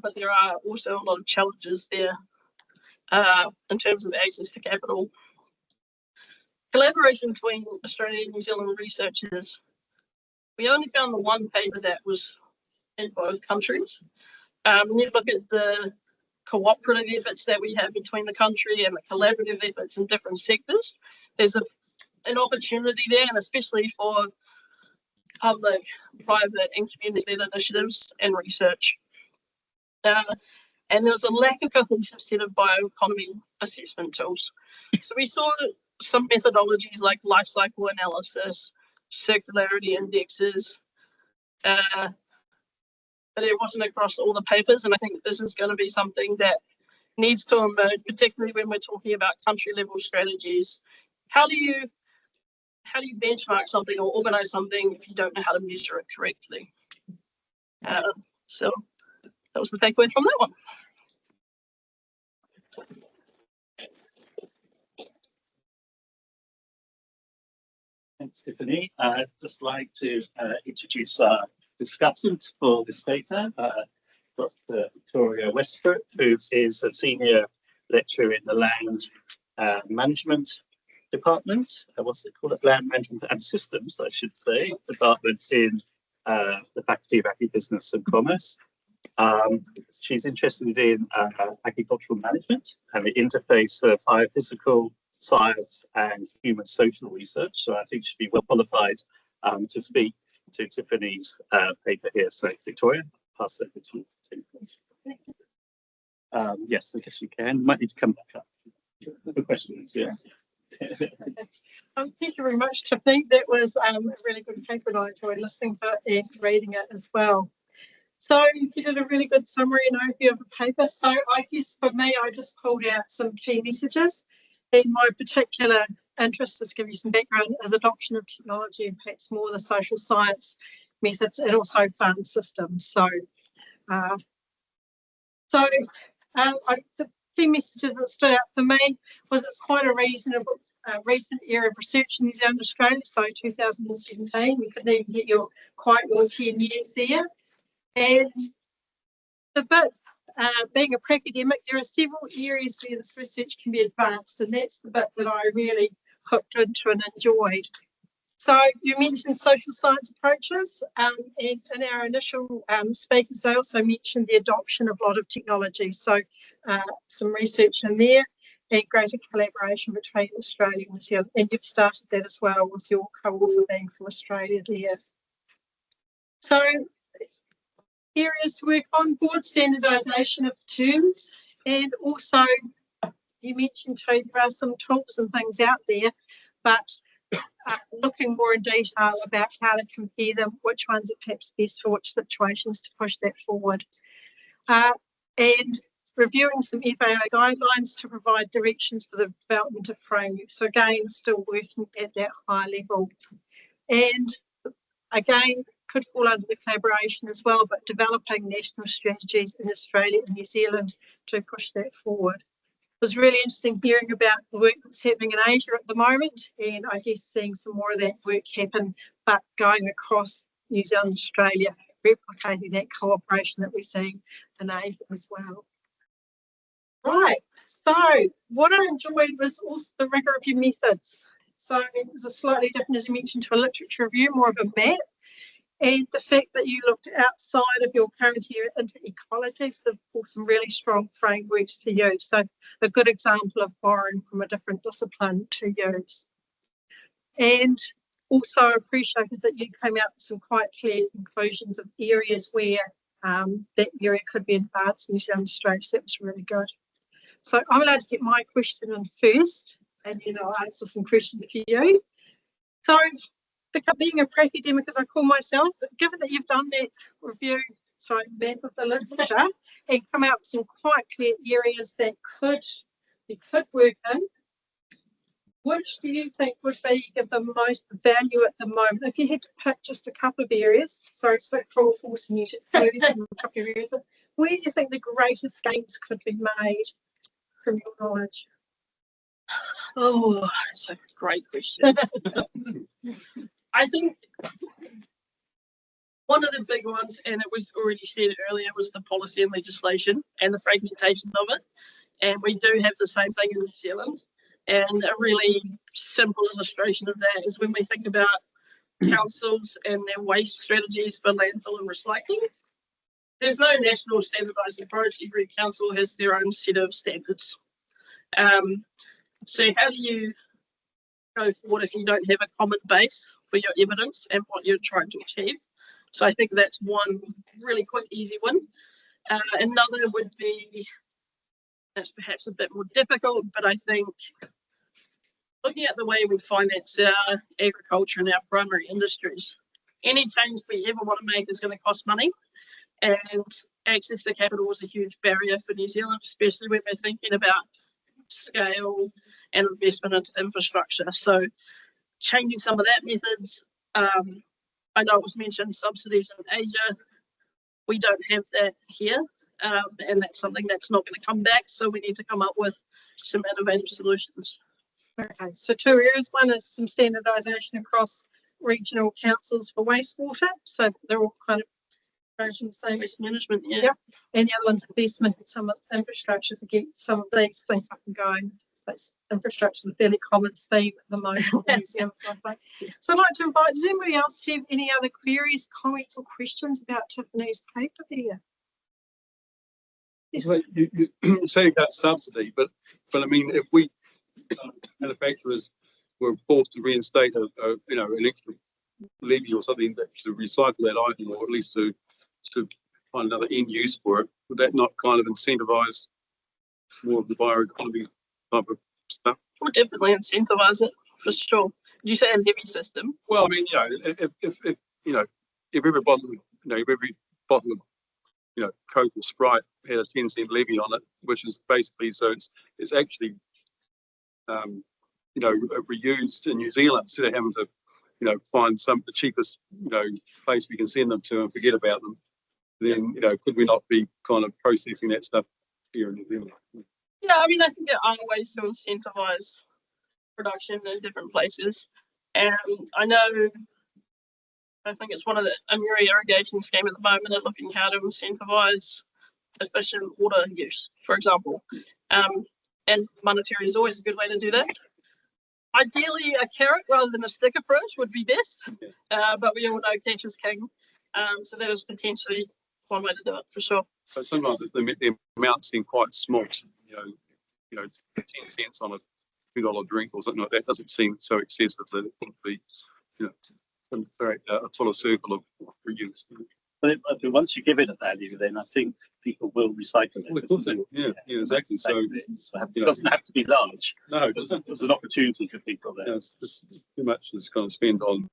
But there are also a lot of challenges there in terms of access to capital. Collaboration between Australia and New Zealand researchers. We only found the one paper that was in both countries. When you look at the cooperative efforts that we have between the country and the collaborative efforts in different sectors, there's an opportunity there, and especially for public, private and community-led initiatives and research. And there was a lack of cohesive set of bioeconomy assessment tools. So we saw some methodologies like life cycle analysis, circularity indexes, but it wasn't across all the papers. And I think this is going to be something that needs to emerge, particularly when we're talking about country-level strategies. How do you benchmark something or organize something if you don't know how to measure it correctly? So that was the takeaway from that one. Thanks, Tiffany. I'd just like to introduce our discussant for this paper, Dr. Victoria Westbrook, who is a senior lecturer in the Land Management Department. What's it called? Land Management and Systems, I should say, department in the Faculty of Agribusiness and Commerce. She's interested in agricultural management and the interface of biophysical science and human social research. So I think she'd be well qualified to speak to Tiffany's paper here. So Victoria, pass over to you, please. Yes, I guess you can. Might need to come back up for questions. Yeah. Thank you very much, Tiffany. That was a really good paper, and I enjoyed listening to it and reading it as well. So you did a really good summary and overview of the paper. So I guess for me, I just pulled out some key messages. And my particular interest, just to give you some background, is adoption of technology and perhaps more the social science methods and also farm systems. So, the key messages that stood out for me was it's quite a reasonable recent area of research in New Zealand, Australia. So 2017, we couldn't even get quite your 10 years there. And the bit, being a academic, there are several areas where this research can be advanced, and that's the bit that I really hooked into and enjoyed. So you mentioned social science approaches, and in our initial speakers, they also mentioned the adoption of a lot of technology. So some research in there and greater collaboration between Australia and New Zealand. And you've started that as well with your co-author being from Australia there. So areas to work on, broad standardisation of terms, and also you mentioned too there are some tools and things out there, but looking more in detail about how to compare them, which ones are perhaps best for which situations to push that forward. And reviewing some FAO guidelines to provide directions for the development of frameworks. So again, still working at that high level. And again, could fall under the collaboration as well, but developing national strategies in Australia and New Zealand to push that forward. It was really interesting hearing about the work that's happening in Asia at the moment, and I guess seeing some more of that work happen, but going across New Zealand and Australia, replicating that cooperation that we're seeing in Asia as well. Right, so what I enjoyed was also the rigour of your methods. So it was a slightly different, as you mentioned, to a literature review, more of a map. And the fact that you looked outside of your current area into ecology, so some really strong frameworks to use. So a good example of borrowing from a different discipline to use. And also appreciated that you came out with some quite clear conclusions of areas where that area could be advanced in New Zealand, Australia. So that was really good. So I'm allowed to get my question in first, and then I'll answer some questions for you. So, being a academic as I call myself, given that you've done that review, map of the literature, and come out with some quite clear areas that you could work in, which do you think would be of the most value at the moment? If you had to pick just a couple of areas, sorry, it's a bit cruel forcing you to choose a couple of areas, but where do you think the greatest gains could be made from your knowledge? Oh, that's a great question. I think one of the big ones, and it was already said earlier, was the policy and legislation and the fragmentation of it. And we do have the same thing in New Zealand. And a really simple illustration of that is when we think about councils and their waste strategies for landfill and recycling. There's no national standardised approach. Every council has their own set of standards. So how do you go forward if you don't have a common base for your evidence and what you're trying to achieve? So I think that's one really quick, easy one. Another would be, that's perhaps a bit more difficult, but I think looking at the way we finance our agriculture and our primary industries, any change we ever want to make is going to cost money, and access to capital is a huge barrier for New Zealand, especially when we're thinking about scale and investment into infrastructure. So changing some of that methods. I know it was mentioned subsidies in Asia. We don't have that here, and that's something that's not going to come back. So we need to come up with some innovative solutions. Okay, so two areas. One is some standardisation across regional councils for wastewater. So they're all kind of approaching the same waste management. Yeah. Yep. And the other one's investment in some of the infrastructure to get some of these things up and going. That's infrastructure is a fairly common theme at the moment. So I'd like to invite, does anybody else have any other queries, comments or questions about Tiffany's paper there? So you say about subsidy, but I mean, if we manufacturers were forced to reinstate an extra levy or something to recycle that item, or at least to find another end use for it, would that not kind of incentivize more of the bioeconomy type of stuff? We'll definitely incentivize it for sure. Did you say a levy system? Well, I mean, if every bottle, of Coke or Sprite had a 10-cent levy on it, which is basically, so it's actually reused in New Zealand instead of having to find the cheapest place we can send them to and forget about them. Then could we not be kind of processing that stuff here in New Zealand? Yeah, I mean, I think there are ways to incentivize production in different places. And I think it's one of the Amiri irrigation scheme at the moment. They're looking how to incentivize efficient water use, for example. And monetary is always a good way to do that. Ideally, a carrot rather than a stick approach would be best. But we all know cash is king. So that is potentially one way to do it for sure. But sometimes the amounts seem quite small. 10 cents on a $2 drink or something like that doesn't seem so excessive that it wouldn't be, a fuller circle of reuse. But once you give it a value, then I think people will recycle it. Well, of course, yeah, exactly. So it doesn't have to be large. No, there's an opportunity for people there. It's just too much is kind of spent on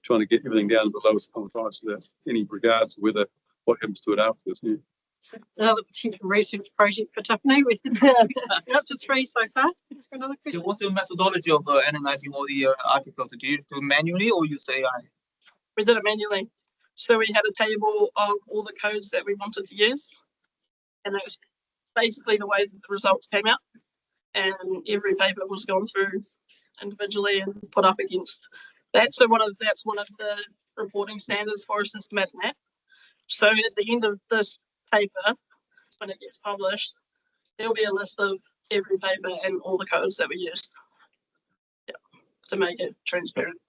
trying to get everything down to the lowest common price without any regard to what happens to it afterwards. Yeah. Another potential research project for Tiffany. We're up to 3 so far. Let's go another question. So what's your methodology of analyzing all the articles? Do you do manually or use AI? We did it manually. So we had a table of all the codes that we wanted to use. And that was basically the way that the results came out. And every paper was gone through individually and put up against that. So that's one of the reporting standards for a systematic map. So at the end of this paper, when it gets published, there'll be a list of every paper and all the codes that we used to make it transparent.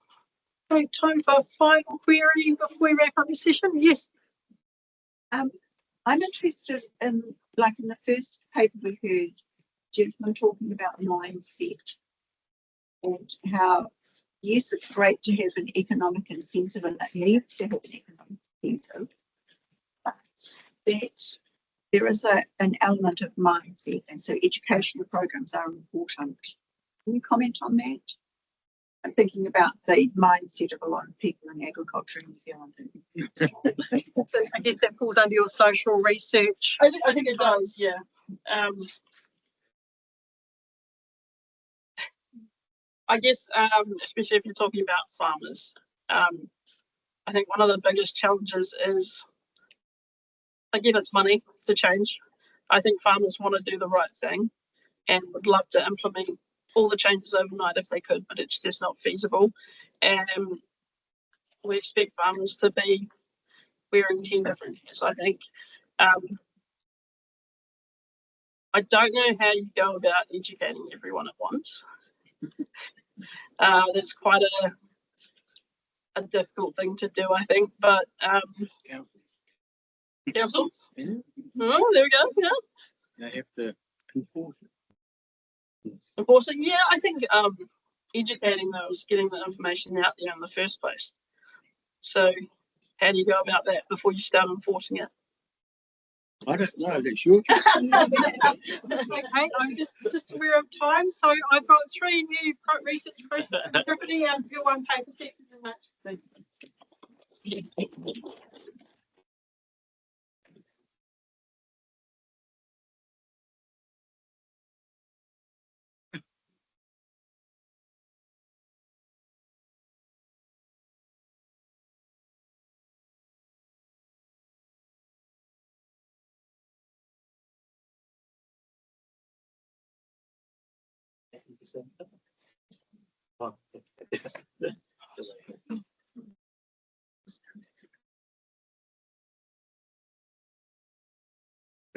Great, time for a final query before we wrap up the session. Yes. I'm interested in, like in the first paper we heard, gentlemen talking about mindset and how, yes, it's great to have an economic incentive and it needs to have an economic incentive, but that there is an element of mindset, and so educational programs are important. Can you comment on that? I'm thinking about the mindset of a lot of people in agriculture in New Zealand. So I guess that falls under your social research. I think it does, yeah. I guess, especially if you're talking about farmers, I think one of the biggest challenges is, again, it's money to change. I think farmers want to do the right thing and would love to implement all the changes overnight if they could, but it's just not feasible. And we expect farmers to be wearing 10 different hats, I think. I don't know how you go about educating everyone at once. That's quite a difficult thing to do, I think, but councils? Yeah. Oh, there we go, yeah. They have to enforce it. Enforcing, yeah, I think educating those, getting the information out there in the first place. So how do you go about that before you start enforcing it? I don't know, that's your Okay, I'm just aware of time, so I've got 3 new research questions for Tiffany and your one paper. Thank you very much. Thank you.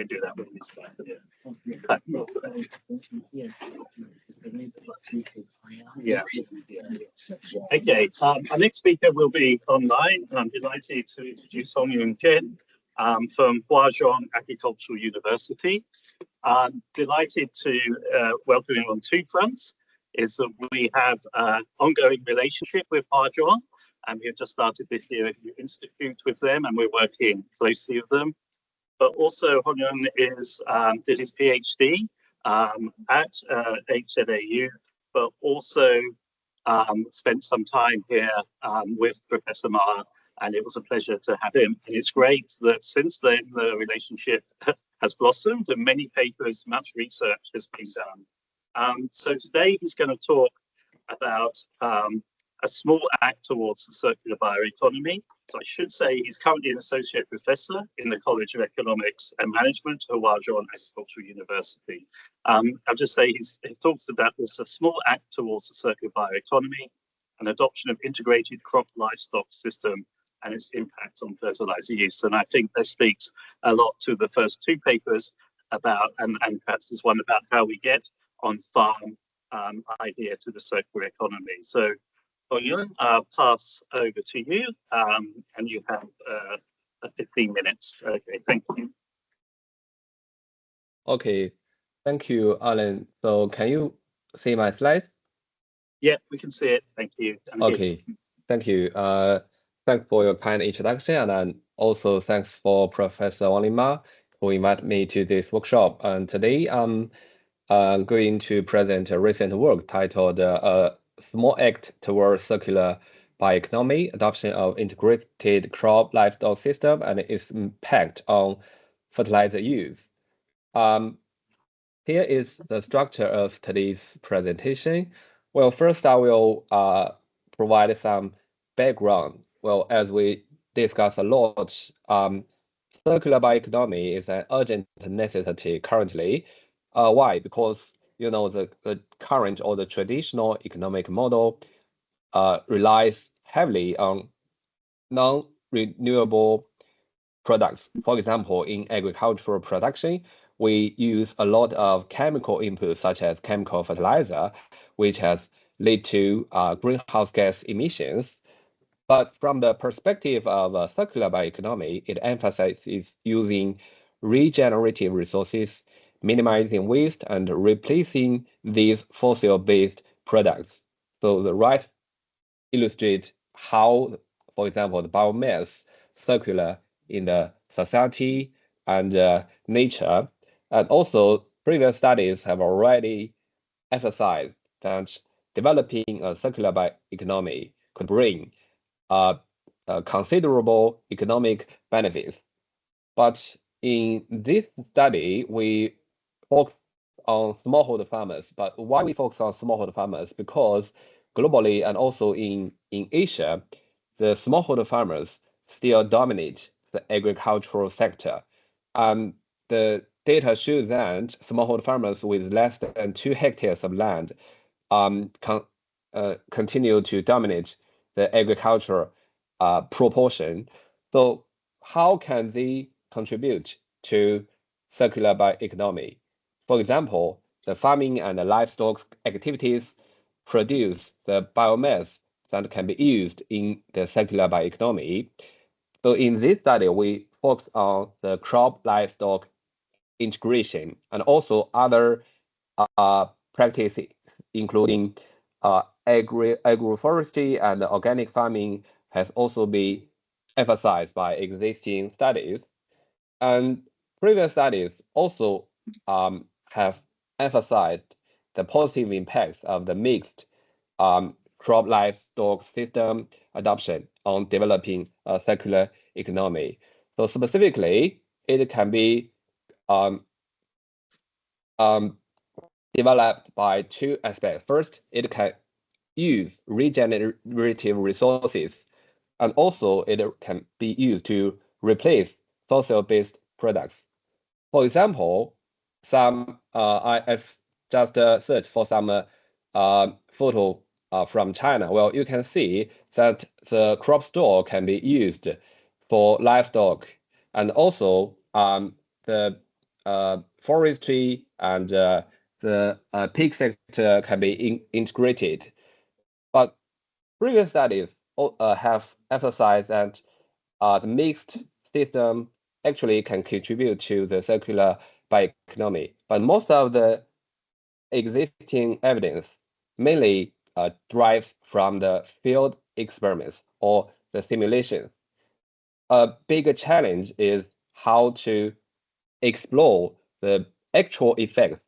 we do that with this slide. Yeah. Okay, our next speaker will be online. I'm delighted to introduce Hong Yun Chen from Huazhong Agricultural University. I'm delighted to welcome him on two fronts. Is that we have an ongoing relationship with Huazhong, and we've just started this year a new institute with them, and we're working closely with them. But also, Hong Yun did his PhD at HZAU, but also spent some time here with Professor Ma, and it was a pleasure to have him. And it's great that since then the relationship has blossomed and many papers, much research has been done. So today he's going to talk about a small act towards the circular bioeconomy. So I should say he's currently an associate professor in the College of Economics and Management at Huazhong Agricultural University. I'll just say he talks about this, a small act towards the circular bioeconomy, an adoption of integrated crop-livestock system and its impact on fertilizer use. And I think that speaks a lot to the first two papers about, and perhaps there's one about how we get on farm idea to the circular economy. So Hong Yun, I'll pass over to you, and you have 15 minutes. Okay, thank you. Okay, thank you, Alan. So can you see my slide? Yeah, we can see it. Thank you. Okay, thank you. Thanks for your kind introduction, and then also thanks for Professor Wang Ma who invited me to this workshop. And today I'm going to present a recent work titled Small Act Towards Circular Bioeconomy, Adoption of Integrated Crop-Livestock System and its Impact on Fertilizer Use. Here is the structure of today's presentation. Well, first I will provide some background. Well, as we discuss a lot, circular bioeconomy is an urgent necessity currently. Why? Because the current or the traditional economic model relies heavily on non-renewable products. For example, in agricultural production, we use a lot of chemical inputs such as chemical fertilizer, which has led to greenhouse gas emissions. But from the perspective of circular bioeconomy, it emphasizes using regenerative resources, minimizing waste, and replacing these fossil-based products. So the right illustrates how, for example, the biomass circular in the society and nature. And also, previous studies have already emphasized that developing a circular bioeconomy could bring considerable economic benefits. But in this study, we focus on smallholder farmers. But why we focus on smallholder farmers? Because globally and also in Asia, the smallholder farmers still dominate the agricultural sector. The data shows that smallholder farmers with less than 2 hectares of land continue to dominate the agriculture proportion. So how can they contribute to circular bioeconomy? For example, the farming and the livestock activities produce the biomass that can be used in the circular bioeconomy. So in this study, we focus on the crop-livestock integration and also other practices, including agroforestry and organic farming has also been emphasized by existing studies. And previous studies also have emphasized the positive impacts of the mixed crop livestock system adoption on developing a circular economy. So specifically, it can be developed by 2 aspects. First, it can use regenerative resources, and also it can be used to replace fossil-based products. For example, I've just searched for some photo from China. Well, you can see that the crop store can be used for livestock, and also the forestry and the pig sector can be integrated. But previous studies have emphasized that the mixed system actually can contribute to the circular bioeconomy. But most of the existing evidence mainly derives from the field experiments or the simulations. A bigger challenge is how to explore the actual effects.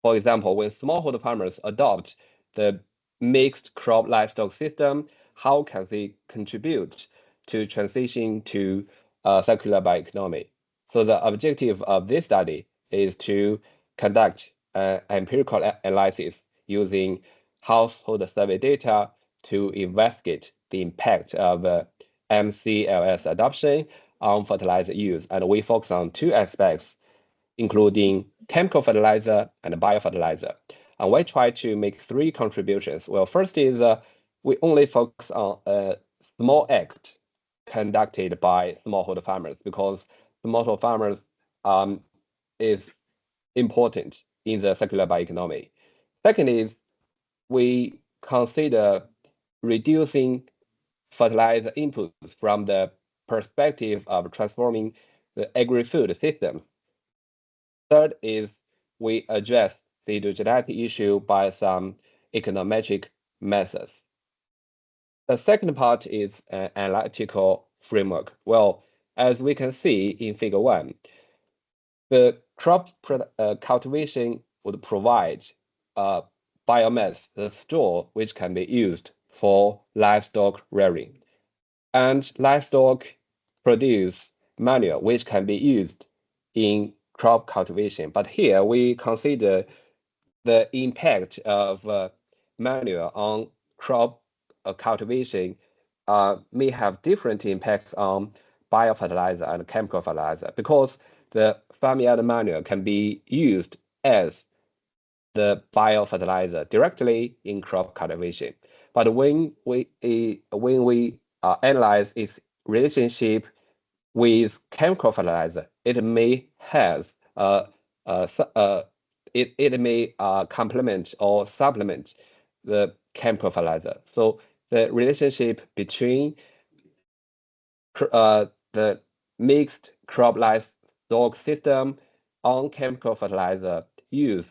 For example, when smallholder farmers adopt the mixed crop livestock system, how can they contribute to transition to circular bioeconomy? So the objective of this study is to conduct empirical analysis using household survey data to investigate the impact of MCLS adoption on fertilizer use. And we focus on two aspects, including chemical fertilizer and biofertilizer. And we try to make three contributions. Well, first is we only focus on a small act conducted by smallholder farmers, because smallholder farmers is important in the circular bioeconomy. Second is we consider reducing fertilizer inputs from the perspective of transforming the agri-food system. Third is we address the heterogeneity issue by some econometric methods. The second part is an analytical framework. Well, as we can see in figure 1, the crop cultivation would provide biomass, the straw, which can be used for livestock rearing. And livestock produce manure, which can be used in crop cultivation. But here we consider the impact of manure on crop cultivation may have different impacts on biofertilizer and chemical fertilizer, because the farmyard manure can be used as the biofertilizer directly in crop cultivation. But when we analyze its relationship with chemical fertilizer, it may have it may complement or supplement the chemical fertilizer. So the relationship between the mixed crop livestock system on chemical fertilizer use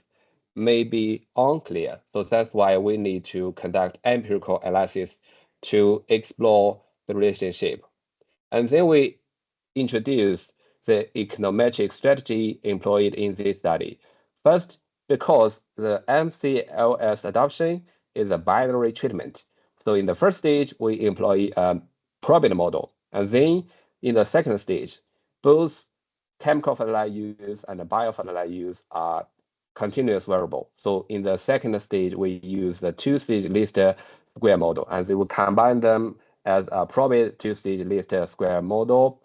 may be unclear. So that's why we need to conduct empirical analysis to explore the relationship. And then we introduce the econometric strategy employed in this study. First, because the MCLS adoption is a binary treatment. So in the first stage, we employ a probit model. And then in the second stage, both chemical fertilizer use and biofertilizer use are continuous variable. So in the second stage, we use the two-stage least square model, and they will combine them as a probit two-stage least square model.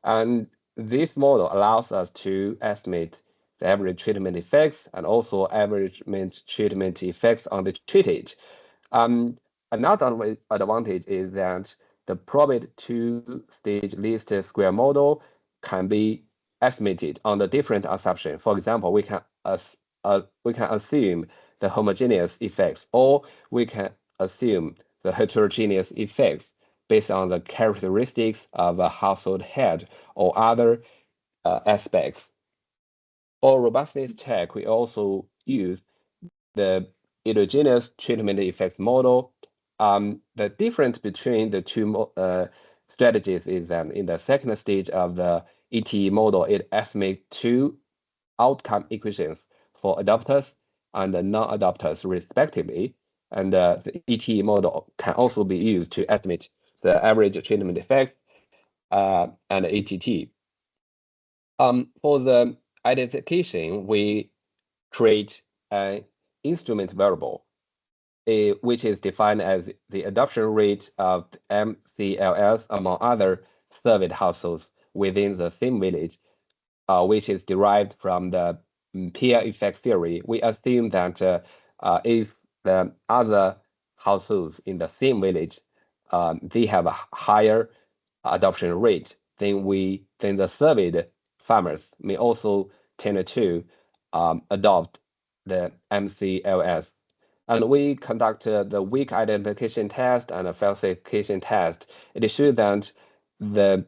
And this model allows us to estimate the average treatment effects and also average treatment effects on the treated. Another advantage is that the probit two-stage least square model can be estimated on the different assumption. For example, we can assume the homogeneous effects, or we can assume the heterogeneous effects based on the characteristics of a household head or other aspects. For robustness check, we also use the heterogeneous treatment effect model. The difference between the two strategies is that in the second stage of the ETE model, it estimates two outcome equations for adopters and non-adopters respectively. And the ETE model can also be used to estimate the average treatment effect and ATT. For the identification, we create an instrument variable, which is defined as the adoption rate of MCLS among other surveyed households within the same village, which is derived from the peer effect theory. We assume that if the other households in the same village, they have a higher adoption rate than the surveyed farmers may also tend to adopt the MCLS. And we conducted the weak identification test and a falsification test. It showed that the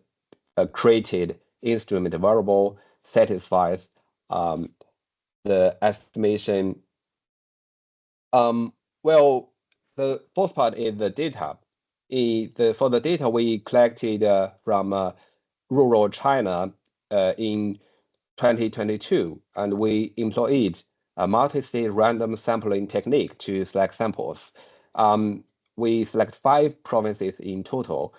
created instrument variable satisfies the estimation. Well, the first part is the data. For the data we collected from rural China in 2022, and we employed a multi-stage random sampling technique to select samples. We select 5 provinces in total,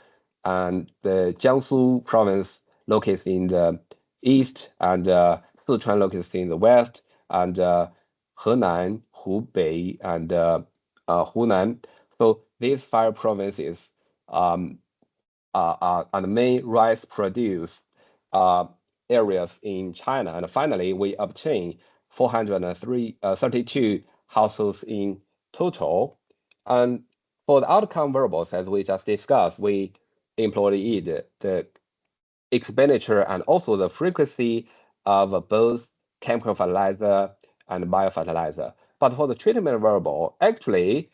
and the Jiangsu province located in the east, and Sichuan located in the west, and Henan, Hubei, and Hunan. So these 5 provinces are the main rice produce areas in China. And finally, we obtained 432 households in total. And for the outcome variables, as we just discussed, we employed the expenditure and also the frequency of both chemical fertilizer and biofertilizer. But for the treatment variable, actually,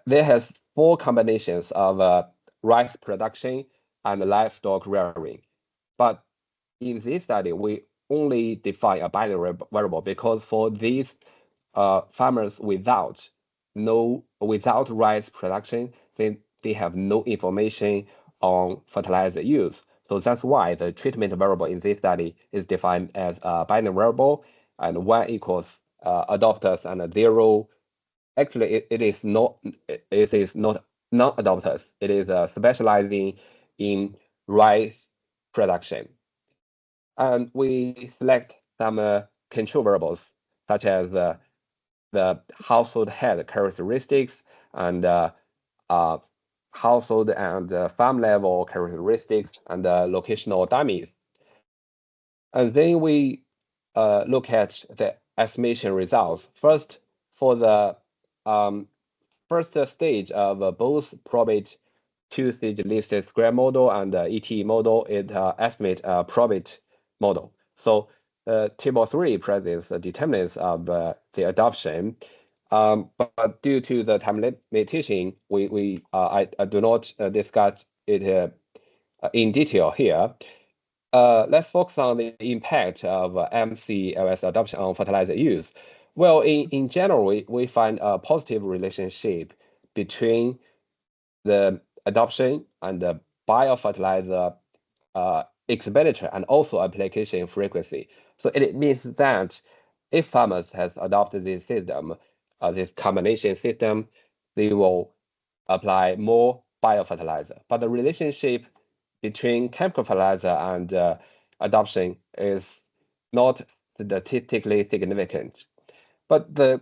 there has 4 combinations of rice production and livestock rearing. But in this study, we only define a binary variable because for these farmers without rice production, they have no information on fertilizer use. So that's why the treatment variable in this study is defined as a binary variable, and 1 equals adopters and 0. Actually, it is not non-adopters. It is specializing in rice production. And we select some control variables such as the household head characteristics and household and farm level characteristics and locational dummies. And then we look at the estimation results. First, for the first stage of both probate 2-stage listed square model and ET model, it estimate a probate model. So table 3 presents the determinants of the adoption. But due to the time limitation, I do not discuss it in detail here. Let's focus on the impact of MCLS adoption on fertilizer use. Well, in general, we find a positive relationship between the adoption and the biofertilizer expenditure and also application frequency. So it means that if farmers have adopted this system, this combination system, they will apply more biofertilizer. But the relationship between chemical fertilizer and adoption is not statistically significant. But the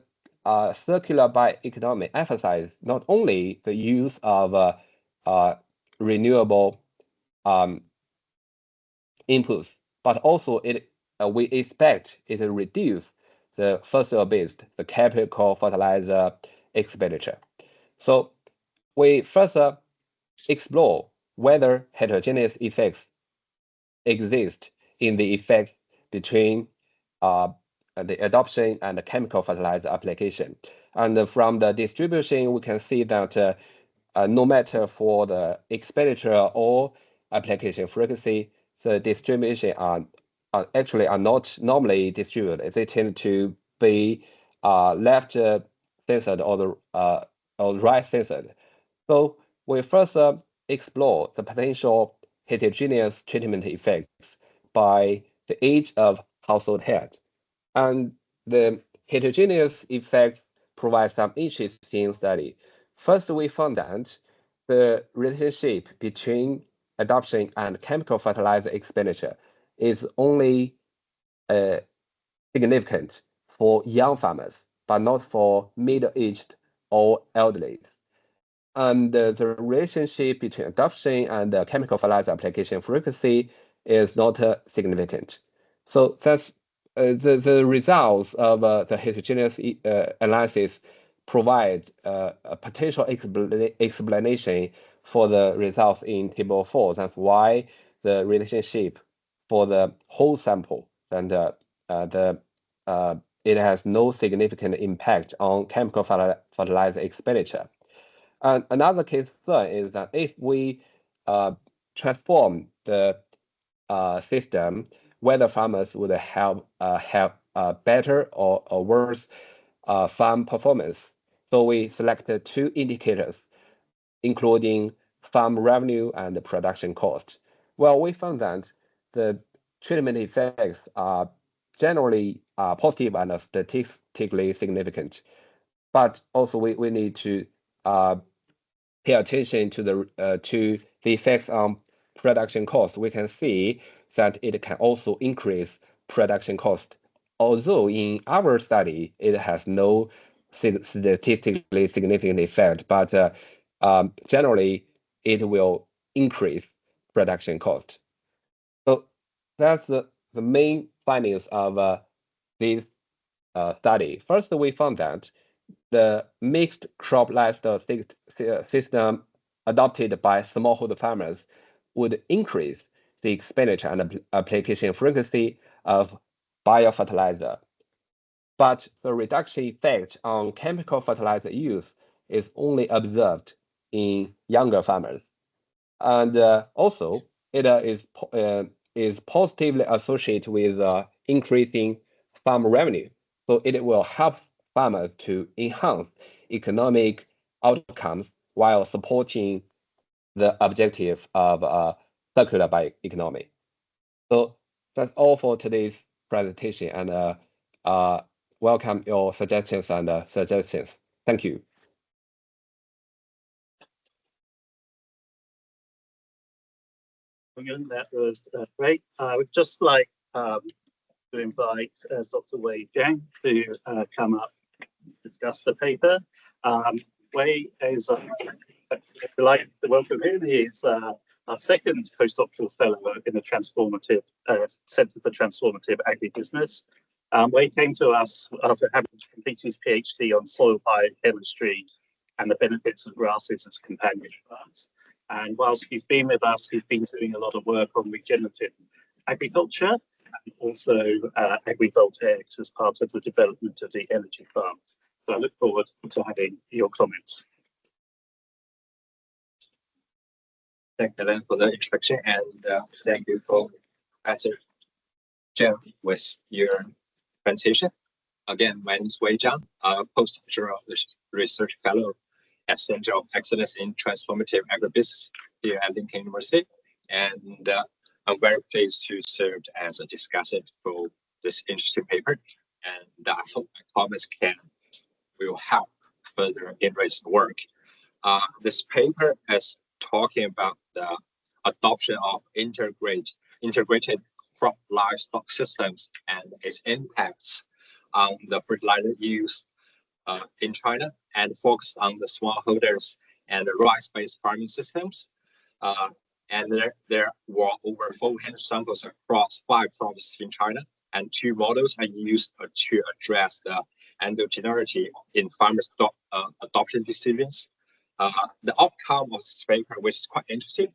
circular bioeconomy emphasizes not only the use of renewable inputs, but also we expect it to reduce the fossil-based, the chemical fertilizer expenditure. So we first explore whether heterogeneous effects exist in the effect between the adoption and the chemical fertilizer application. And from the distribution, we can see that no matter for the expenditure or application frequency, the distribution are not normally distributed. They tend to be left censored or right censored. So we first explore the potential heterogeneous treatment effects by the age of household head. And the heterogeneous effect provides some interesting study. First, we found that the relationship between adoption and chemical fertilizer expenditure is only significant for young farmers, but not for middle-aged or elderly. And the relationship between adoption and chemical fertilizer application frequency is not significant. So that's the results of the heterogeneous analysis provide a potential explanation for the result in table 4. That's why the relationship for the whole sample, and it has no significant impact on chemical fertilizer expenditure. And another case is that if we transform the system, whether farmers would have better or worse farm performance. So we selected 2 indicators, including farm revenue and production cost. Well, we found that the treatment effects are generally positive and statistically significant. But also we need to pay attention to the effects on production cost. We can see that it can also increase production cost. Although in our study, it has no statistically significant effect, but generally it will increase production cost. So that's the main findings of this study. First, we found that the mixed crop livestock system adopted by smallholder farmers would increase the expenditure and application frequency of biofertilizer. But the reduction effect on chemical fertilizer use is only observed in younger farmers. And also, it is positively associated with increasing farm revenue. So it will help farmers to enhance economic outcomes while supporting the objectives of circular bioeconomy. So that's all for today's presentation, and welcome your suggestions and suggestions. Thank you. That was great. I would just like to invite Dr. Wei Jiang to come up and discuss the paper. Wei is delighted to welcome him. He's our second postdoctoral fellow in the transformative Centre for Transformative Agribusiness. Wei came to us after having completed his PhD on soil biochemistry and the benefits of grasses as companion plants. And whilst he's been with us, he's been doing a lot of work on regenerative agriculture and also agrivoltaics as part of the development of the energy farm. So I look forward to having your comments. Thank you, Helen, for the introduction, and thank you for Jeff with your presentation. Again, my name is Wei Jiang, a postdoctoral research fellow at Center of Excellence in Transformative Agribusiness here at Lincoln University, and I'm very pleased to serve as a discussant for this interesting paper, and I hope my comments will help further enrich the work. This paper is talking about the adoption of integrated crop livestock systems and its impacts on the fertilizer use in China, and focused on the smallholders and the rice-based farming systems. And there were over 400 samples across 5 provinces in China, and 2 models are used to address the endogeneity in farmers' adoption decisions. The outcome of this paper, which is quite interesting,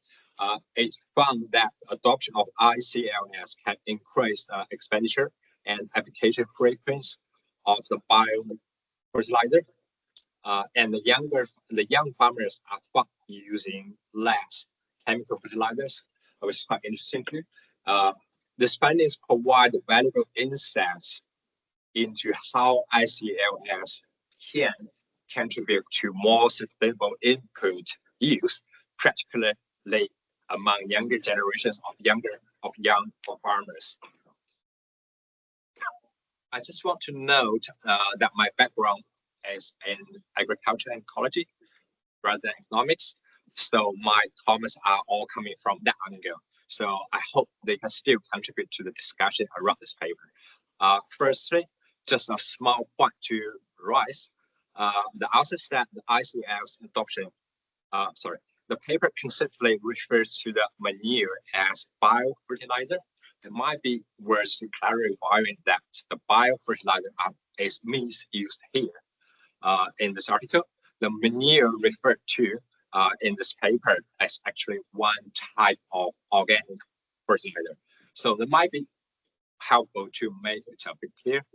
it found that adoption of ICLS can increase expenditure and application frequency of the biofertilizer, and the young farmers are using less chemical fertilizers, which is quite interesting too. These findings provide valuable insights into how ICLS can contribute to more sustainable input use, particularly among younger generations of young farmers. I just want to note that my background is in agriculture and ecology rather than economics, so my comments are all coming from that angle. So I hope they can still contribute to the discussion around this paper. Firstly, just a small point to raise. The author said the ICLS adoption, the paper consistently refers to the manure as biofertilizer. It might be worth clarifying that the biofertilizer is misused here. In this article, the manure referred to in this paper is actually one type of organic fertilizer. So that might be helpful to make it a bit clear.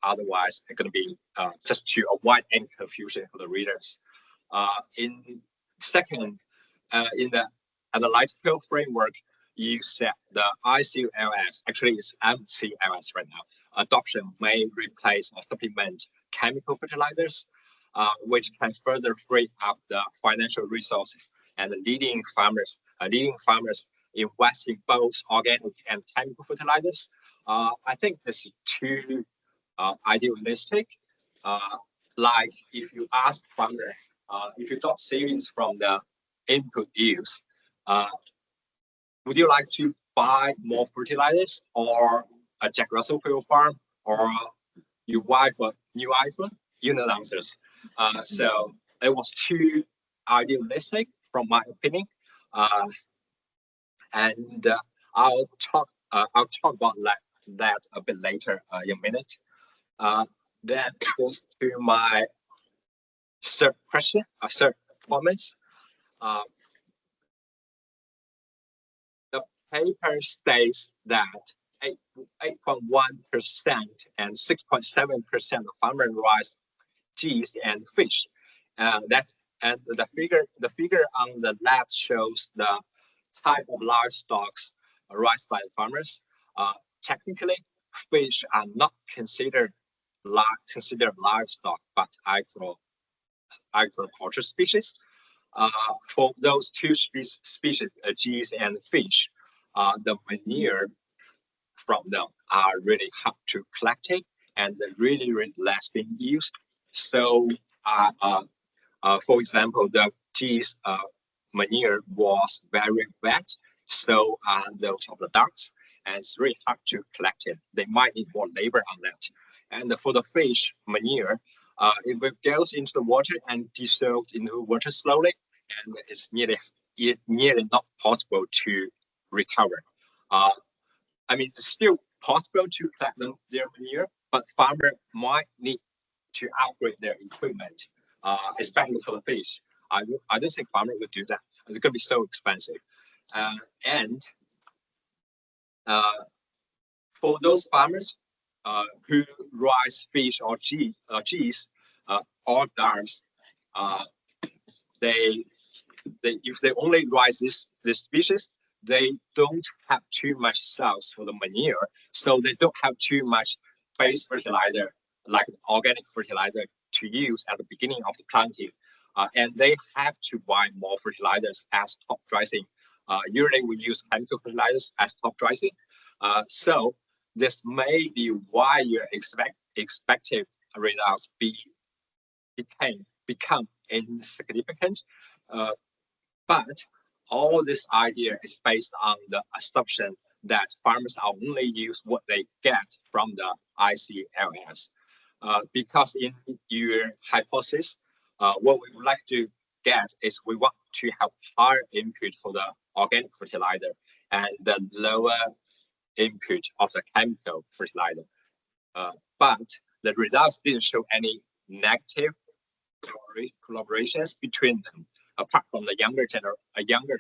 Otherwise, it's going to be just to avoid any confusion for the readers. In second, in the analytical framework, you said the ICLS, actually it's MCLS right now, adoption may replace or supplement chemical fertilizers, which can further free up the financial resources and leading farmers invest in both organic and chemical fertilizers. I think this is too idealistic. Like if you ask farmer, if you got savings from the input use, would you like to buy more fertilizers or a Jack Russell for your farm, or you buy a new iPhone? You know the answers. So it was too idealistic from my opinion. And I'll talk about that a bit later in a minute. Then goes to my third question, third comments. The paper states that 8.1% and 6.7% of farmer rice, cheese, and fish. And the figure on the left shows the type of livestock raised by farmers. Technically, fish are not considered livestock, but agriculture species. For those two species, geese and fish, the manure from them are really hard to collect it and really less being used. So, for example, the geese manure was very wet, so are those of the ducks, and it's really hard to collect it. They might need more labor on that. And for the fish manure, it goes into the water and dissolved into water slowly, and it's nearly not possible to recover. I mean, it's still possible to collect their manure, but farmer might need to upgrade their equipment, especially for the fish. I don't think farmer would do that. It's going to be so expensive. And for those farmers who raise fish or geese or ducks, if they only raise this species, they don't have too much cells for the manure, so they don't have too much base fertilizer, like organic fertilizer, to use at the beginning of the planting. And they have to buy more fertilizers as top dressing. Usually we use chemical fertilizers as top dressing. So this may be why your expected results become insignificant. But all this idea is based on the assumption that farmers are only use what they get from the ICLS. Because in your hypothesis, what we would like to get is we want to have higher input for the organic fertilizer and the lower input of the chemical fertilizer. But the results didn't show any negative collaborations between them, apart from the younger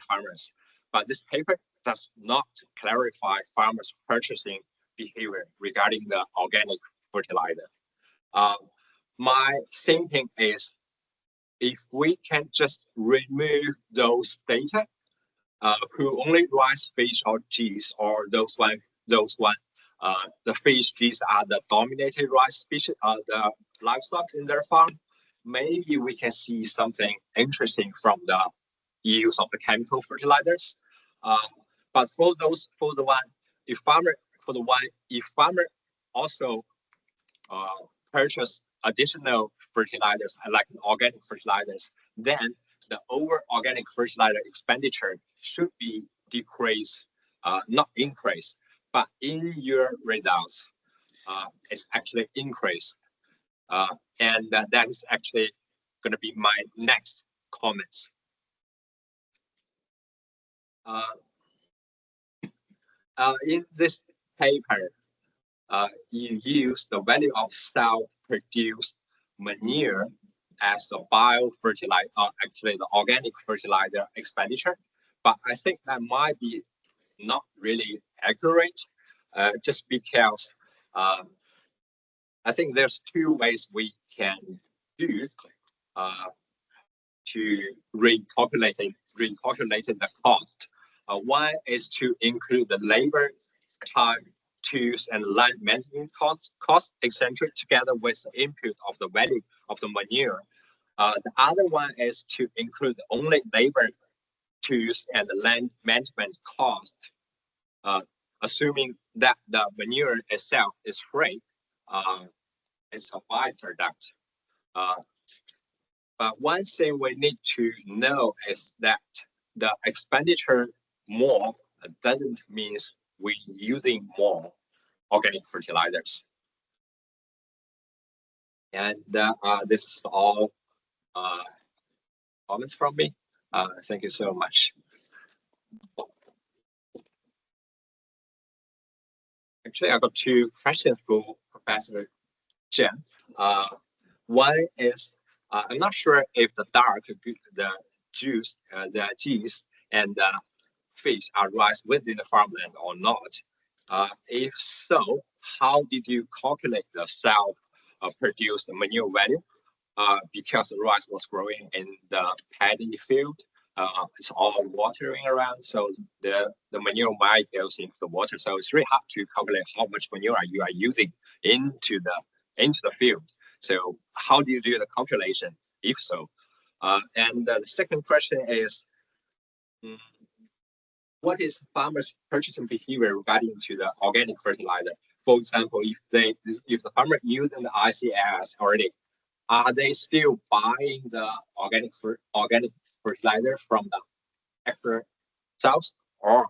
farmers. But this paper does not clarify farmers' purchasing behavior regarding the organic fertilizer. My thinking is, if we can just remove those data, who only raise fish or geese, or those one, the fish, geese are the dominated rice species, the livestock in their farm, maybe we can see something interesting from the use of the chemical fertilizers. But if farmer also purchase additional fertilizers like organic fertilizers, then the over organic fertilizer expenditure should be decreased, not increased. But in your results, it's actually increased. And that is actually going to be my next comments. In this paper, you use the value of self-produced manure as a biofertilizer, actually the organic fertilizer expenditure. But I think that might be not really accurate, just because I think there's two ways we can do to recalculate the cost. One is to include the labor, time, tools, and land management cost, etc., together with the input of the value of the manure. The other one is to include only labor, tools, and the land management cost, assuming that the manure itself is free. It's a byproduct. But one thing we need to know is that the expenditure more doesn't mean we're using more organic fertilizers. And this is all comments from me. Thank you so much. Actually, I got two questions for Professor Chen. One is, I'm not sure if the juice, the cheese, and the fish are raised within the farmland or not. If so, how did you calculate the self-produced manure value? Because the rice was growing in the paddy field, it's all watering around, so the manure might go into the water. So it's really hard to calculate how much manure you are using into the field. So how do you do the calculation, if so? And the second question is, what is farmers' purchasing behavior regarding to the organic fertilizer? For example, if the farmer using the ICS already, are they still buying the organic fertilizer from the extra south, or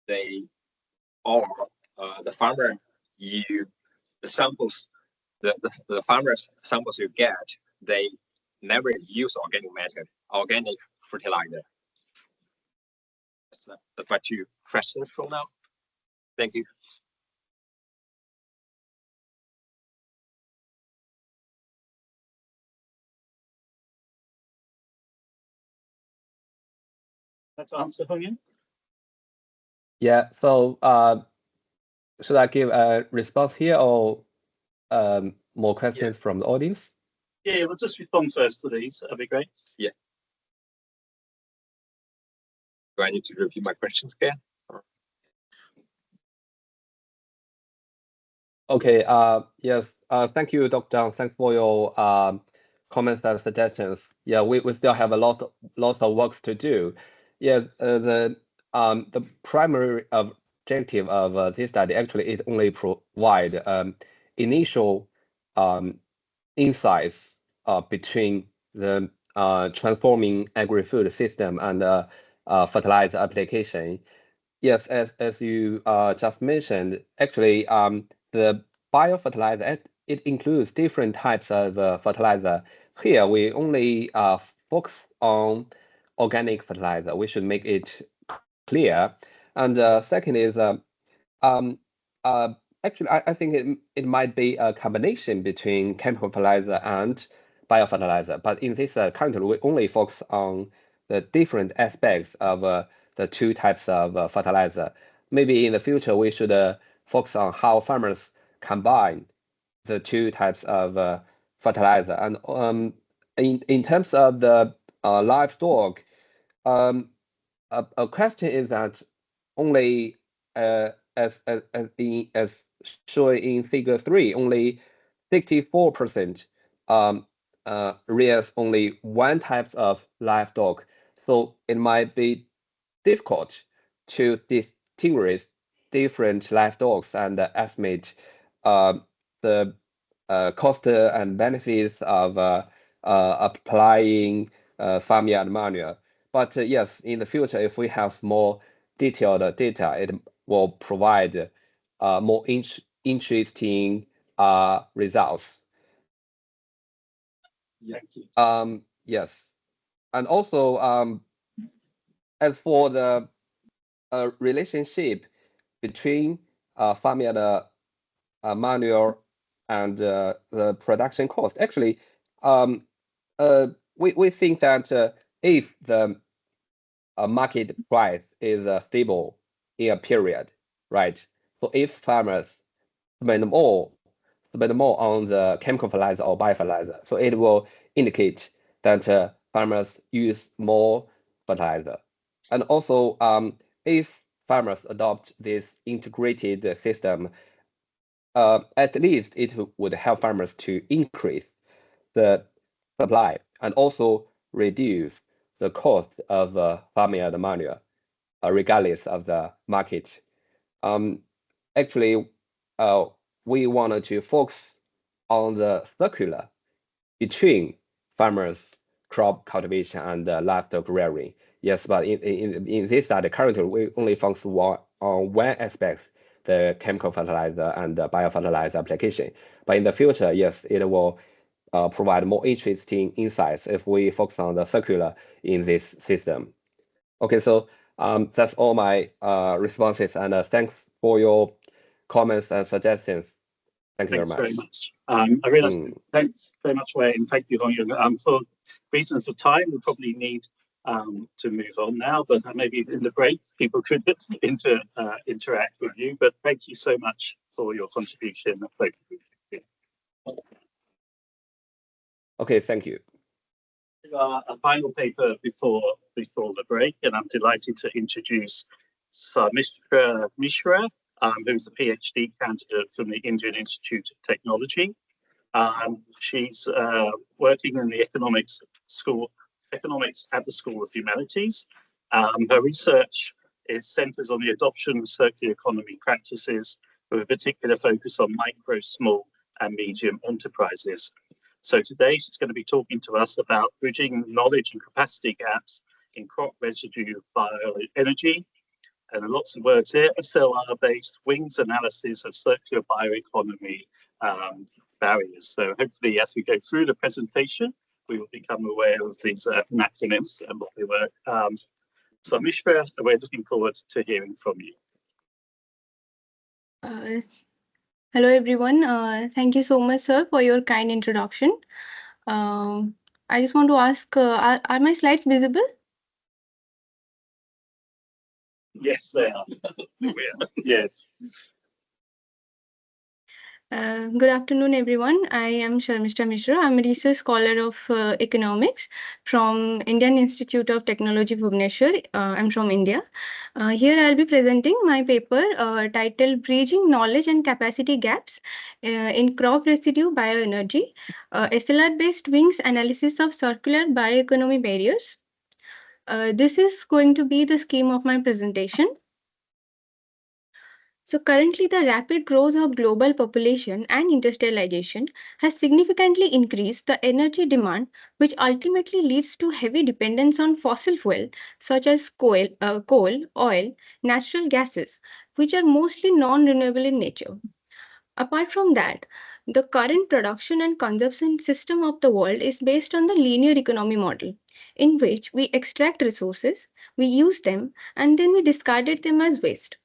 the farmer the samples the farmers samples you get, they never use organic fertilizer? That's my two questions for now. Thank you. Let's answer, Hong. Yeah, so should I give a response here or more questions from the audience? Yeah, we'll just respond first to these. That'd be great. Yeah. Do I need to repeat my questions again? Okay, yes, thank you, Dr. Zhang. Thanks for your comments and suggestions. Yeah, we still have a lot of work to do. Yes, the primary objective of this study actually is only provide initial insights between the transforming agri-food system and fertilizer application. Yes, as you just mentioned, actually, the biofertilizer, it includes different types of fertilizer. Here, we only focus on organic fertilizer. We should make it clear. And second is, actually, I think it might be a combination between chemical fertilizer and biofertilizer. But in this currently, we only focus on the different aspects of the two types of fertilizer. Maybe in the future, we should focus on how farmers combine the two types of fertilizer. And in terms of the livestock, a question is that only as shown in Figure 3, only 64% rears only one type of livestock. So it might be difficult to distinguish different livestock and estimate the cost and benefits of applying farmyard manure. But yes, in the future, if we have more detailed data, it will provide more interesting results. Yes, and also as for the relationship between farmyard manure and the production cost, actually, we think that if the market price is stable in a period, right? So if farmers spend more on the chemical fertilizer or biofertilizer, so it will indicate that farmers use more fertilizer. And also, if farmers adopt this integrated system, at least it would help farmers to increase the supply and also reduce the cost of farming the manure, regardless of the market. Actually, we wanted to focus on the circular between farmers, crop cultivation, and livestock rearing. Yes, but in this study, currently we only focus on one aspect, the chemical fertilizer and the biofertilizer application. But in the future, yes, it will provide more interesting insights if we focus on the circular in this system. Okay, so that's all my responses, and thanks for your comments and suggestions. Thank you Thanks very very much. much. I realise, thanks very much, Wei, and thank you, Hong. For reasons of time, we probably need to move on now, but maybe in the break, people could interact with you. But thank you so much for your contribution. Okay, thank you. A final paper before the break, and I'm delighted to introduce Samishra Mishra, who's a PhD candidate from the Indian Institute of Technology. She's working in the economics at the School of Humanities. Her research centres on the adoption of circular economy practices with a particular focus on micro, small and medium enterprises. So today she's going to be talking to us about bridging knowledge and capacity gaps in crop residue bioenergy, and lots of words here, SLR-based wings analysis of circular bioeconomy barriers. So hopefully as we go through the presentation, we will become aware of these acronyms and what they work. So Mishra, we're looking forward to hearing from you. Hello everyone. Thank you so much, sir, for your kind introduction. I just want to ask, are my slides visible? Yes, they are. Yes. Good afternoon, everyone. I am Sharmishta Mishra. I'm a research scholar of economics from Indian Institute of Technology, Bhubaneswar. I'm from India. Here I'll be presenting my paper titled Bridging Knowledge and Capacity Gaps in Crop Residue Bioenergy, SLR-based wings analysis of circular bioeconomy barriers. This is going to be the scheme of my presentation. So currently, the rapid growth of global population and industrialization has significantly increased the energy demand, which ultimately leads to heavy dependence on fossil fuel such as coal, oil, natural gases, which are mostly non-renewable in nature. Apart from that, the current production and consumption system of the world is based on the linear economy model, in which we extract resources, we use them, and then we discarded them as waste.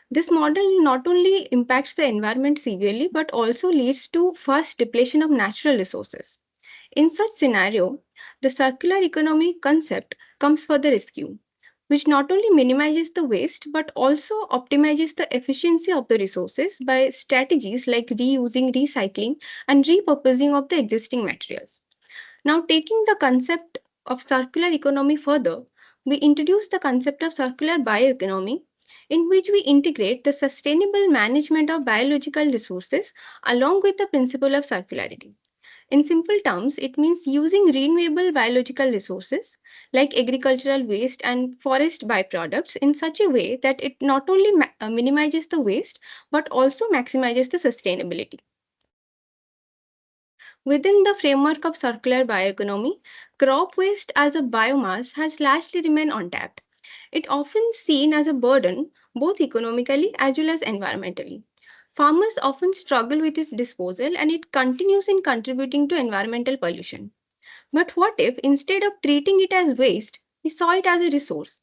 This model not only impacts the environment severely, but also leads to fast depletion of natural resources. In such scenario, the circular economy concept comes for the rescue, which not only minimizes the waste, but also optimizes the efficiency of the resources by strategies like reusing, recycling, and repurposing of the existing materials. Now, taking the concept of circular economy further, we introduce the concept of circular bioeconomy, in which we integrate the sustainable management of biological resources along with the principle of circularity. In simple terms, it means using renewable biological resources like agricultural waste and forest byproducts in such a way that it not only minimizes the waste but also maximizes the sustainability. Within the framework of circular bioeconomy, crop waste as a biomass has largely remained untapped. It often seen as a burden, both economically as well as environmentally. Farmers often struggle with its disposal and it continues in contributing to environmental pollution. But what if instead of treating it as waste, we saw it as a resource?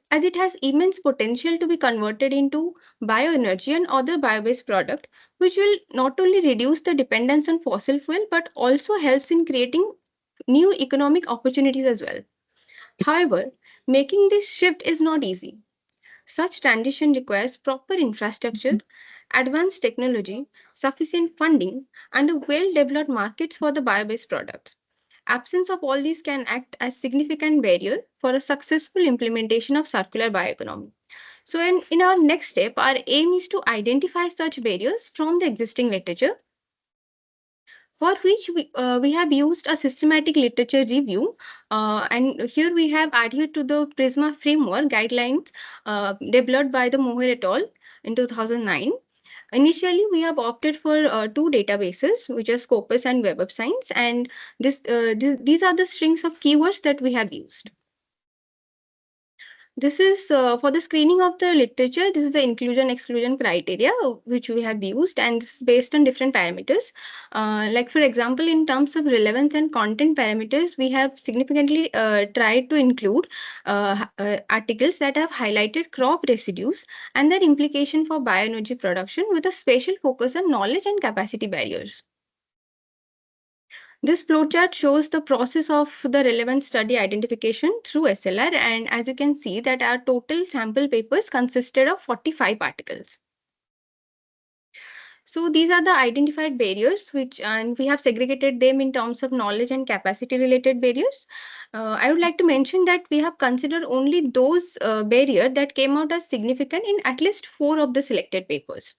As it has immense potential to be converted into bioenergy and other bio-based product, which will not only reduce the dependence on fossil fuel, but also helps in creating new economic opportunities as well. However, making this shift is not easy. Such transition requires proper infrastructure, advanced technology, sufficient funding, and well-developed markets for the bio-based products. Absence of all these can act as significant barrier for a successful implementation of circular bioeconomy. So in our next step, our aim is to identify such barriers from the existing literature, for which we have used a systematic literature review, and here we have adhered to the PRISMA framework guidelines developed by the Moher et al. In 2009. Initially, we have opted for two databases, which are Scopus and Web of Science, and these are the strings of keywords that we have used. This is for the screening of the literature. This is the inclusion-exclusion criteria which we have used, and this is based on different parameters. Like for example, in terms of relevance and content parameters, we have significantly tried to include articles that have highlighted crop residues and their implication for bioenergy production, with a special focus on knowledge and capacity barriers. This flowchart shows the process of the relevant study identification through SLR, and as you can see that our total sample papers consisted of 45 articles. So these are the identified barriers, and we have segregated them in terms of knowledge and capacity related barriers. I would like to mention that we have considered only those barriers that came out as significant in at least 4 of the selected papers.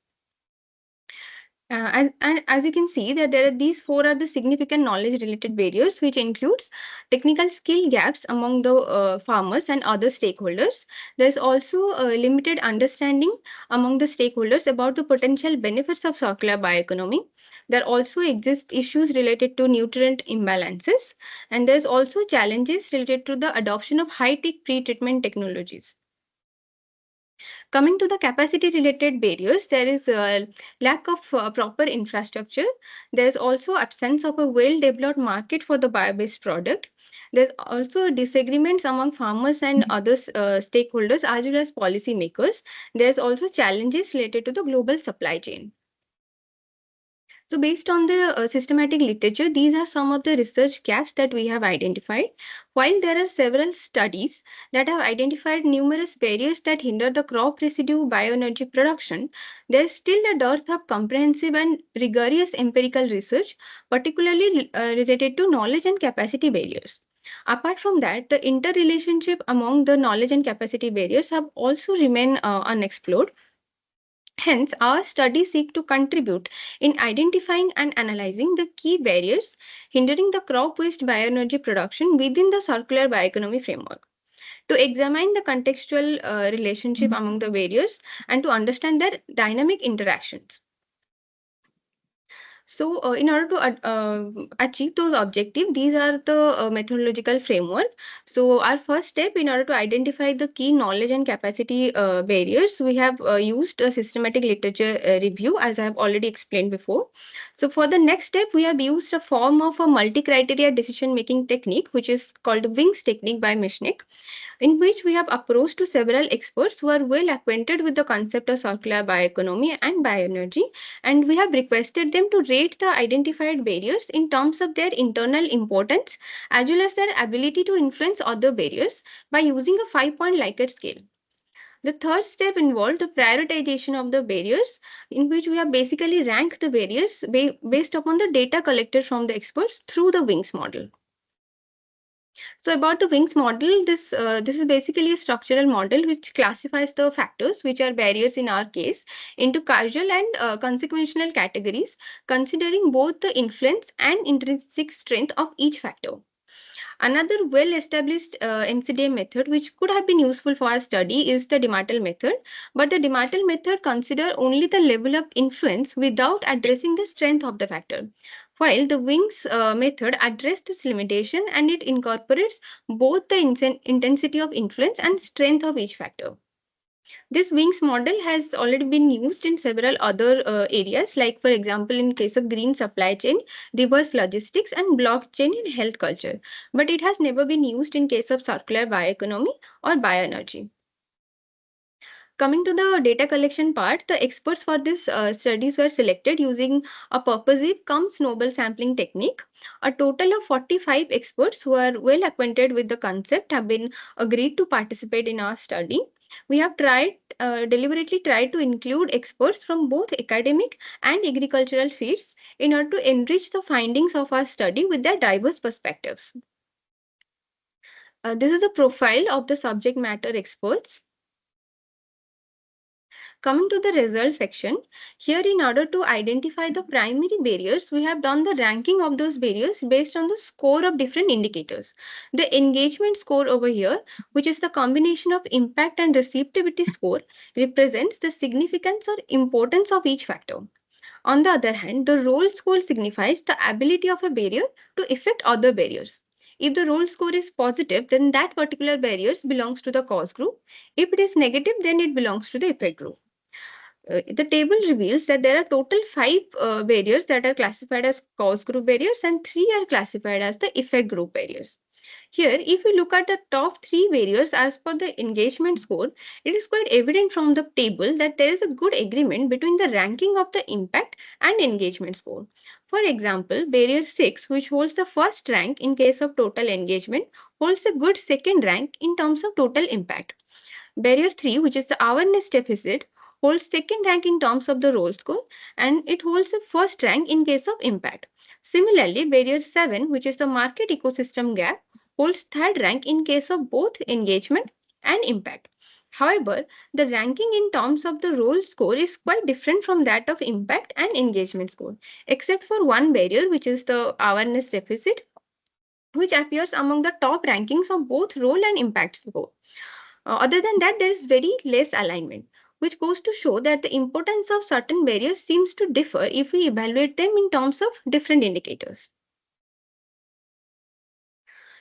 And as you can see that these 4 are the significant knowledge related barriers, which includes technical skill gaps among the farmers and other stakeholders. There's also a limited understanding among the stakeholders about the potential benefits of circular bioeconomy. There also exist issues related to nutrient imbalances, and there's also challenges related to the adoption of high-tech pre-treatment technologies. Coming to the capacity related barriers, there is a lack of proper infrastructure. There is also absence of a well developed market for the bio-based product. There's also disagreements among farmers and other stakeholders as well as policy makers. There's also challenges related to the global supply chain. So based on the systematic literature, these are some of the research gaps that we have identified. While there are several studies that have identified numerous barriers that hinder the crop residue bioenergy production, there is still a dearth of comprehensive and rigorous empirical research, particularly related to knowledge and capacity barriers. Apart from that, the interrelationship among the knowledge and capacity barriers have also remained unexplored. Hence, our studies seek to contribute in identifying and analyzing the key barriers hindering the crop-waste bioenergy production within the circular bioeconomy framework, to examine the contextual relationship among the barriers and to understand their dynamic interactions. So, in order to achieve those objectives, these are the methodological framework. So, our first step in order to identify the key knowledge and capacity barriers, we have used a systematic literature review, as I have already explained before. So, for the next step, we have used a form of a multi-criteria decision-making technique, which is called the WINGS technique by Michnik, in which we have approached to several experts who are well acquainted with the concept of circular bioeconomy and bioenergy, and we have requested them to rate the identified barriers in terms of their internal importance as well as their ability to influence other barriers by using a 5-point Likert scale. The third step involved the prioritization of the barriers, in which we have basically ranked the barriers based upon the data collected from the experts through the WINGS model. So about the WINGS model, this is basically a structural model which classifies the factors, which are barriers in our case, into causal and consequential categories, considering both the influence and intrinsic strength of each factor. Another well-established MCDA method which could have been useful for our study is the Demartel method, but the Demartel method considers only the level of influence without addressing the strength of the factor, while the WINGS method addresses this limitation and it incorporates both the intensity of influence and strength of each factor. This WINGS model has already been used in several other areas, like for example, in case of green supply chain, reverse logistics and blockchain in health culture, but it has never been used in case of circular bioeconomy or bioenergy. Coming to the data collection part, the experts for this studies were selected using a purposive cum snowball sampling technique. A total of 45 experts who are well acquainted with the concept have been agreed to participate in our study. We have deliberately tried to include experts from both academic and agricultural fields in order to enrich the findings of our study with their diverse perspectives. This is a profile of the subject matter experts. Coming to the results section, here in order to identify the primary barriers, we have done the ranking of those barriers based on the score of different indicators. The engagement score over here, which is the combination of impact and receptivity score, represents the significance or importance of each factor. On the other hand, the role score signifies the ability of a barrier to affect other barriers. If the role score is positive, then that particular barrier belongs to the cause group. If it is negative, then it belongs to the effect group. The table reveals that there are total 5 barriers that are classified as cause group barriers and 3 are classified as the effect group barriers. Here, if we look at the top 3 barriers as per the engagement score, it is quite evident from the table that there is a good agreement between the ranking of the impact and engagement score. For example, barrier 6, which holds the first rank in case of total engagement, holds a good second rank in terms of total impact. Barrier 3, which is the awareness deficit, holds second rank in terms of the role score and it holds a first rank in case of impact. Similarly, barrier 7, which is the market ecosystem gap, holds third rank in case of both engagement and impact. However, the ranking in terms of the role score is quite different from that of impact and engagement score, except for one barrier, which is the awareness deficit, which appears among the top rankings of both role and impact score. Other than that, there is very less alignment, which goes to show that the importance of certain barriers seems to differ if we evaluate them in terms of different indicators.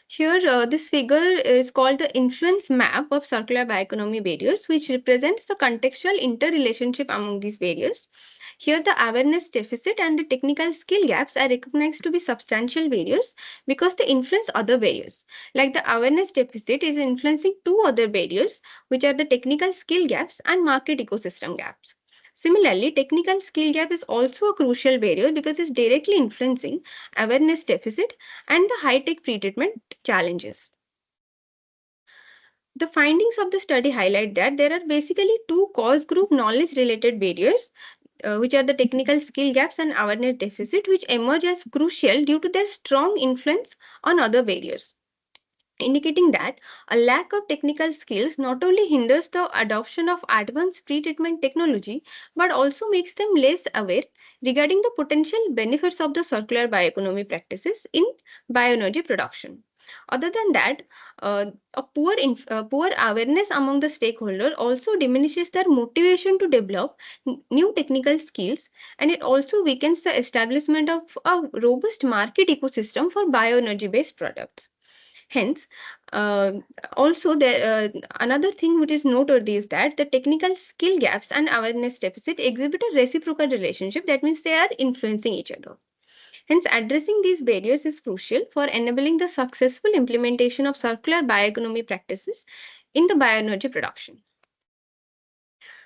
Here, this figure is called the influence map of circular bioeconomy barriers, which represents the contextual interrelationship among these barriers. Here, the awareness deficit and the technical skill gaps are recognized to be substantial barriers because they influence other barriers. Like the awareness deficit is influencing 2 other barriers, which are the technical skill gaps and market ecosystem gaps. Similarly, technical skill gap is also a crucial barrier because it's directly influencing awareness deficit and the high-tech pretreatment challenges. The findings of the study highlight that there are basically 2 cause group knowledge related barriers, which are the technical skill gaps and awareness deficit, which emerge as crucial due to their strong influence on other barriers, indicating that a lack of technical skills not only hinders the adoption of advanced pretreatment technology, but also makes them less aware regarding the potential benefits of the circular bioeconomy practices in bioenergy production. Other than that, a poor awareness among the stakeholders also diminishes their motivation to develop new technical skills, and it also weakens the establishment of a robust market ecosystem for bioenergy-based products. Hence, also another thing which is noteworthy is that the technical skill gaps and awareness deficit exhibit a reciprocal relationship. That means they are influencing each other. Hence, addressing these barriers is crucial for enabling the successful implementation of circular bioeconomy practices in the bioenergy production.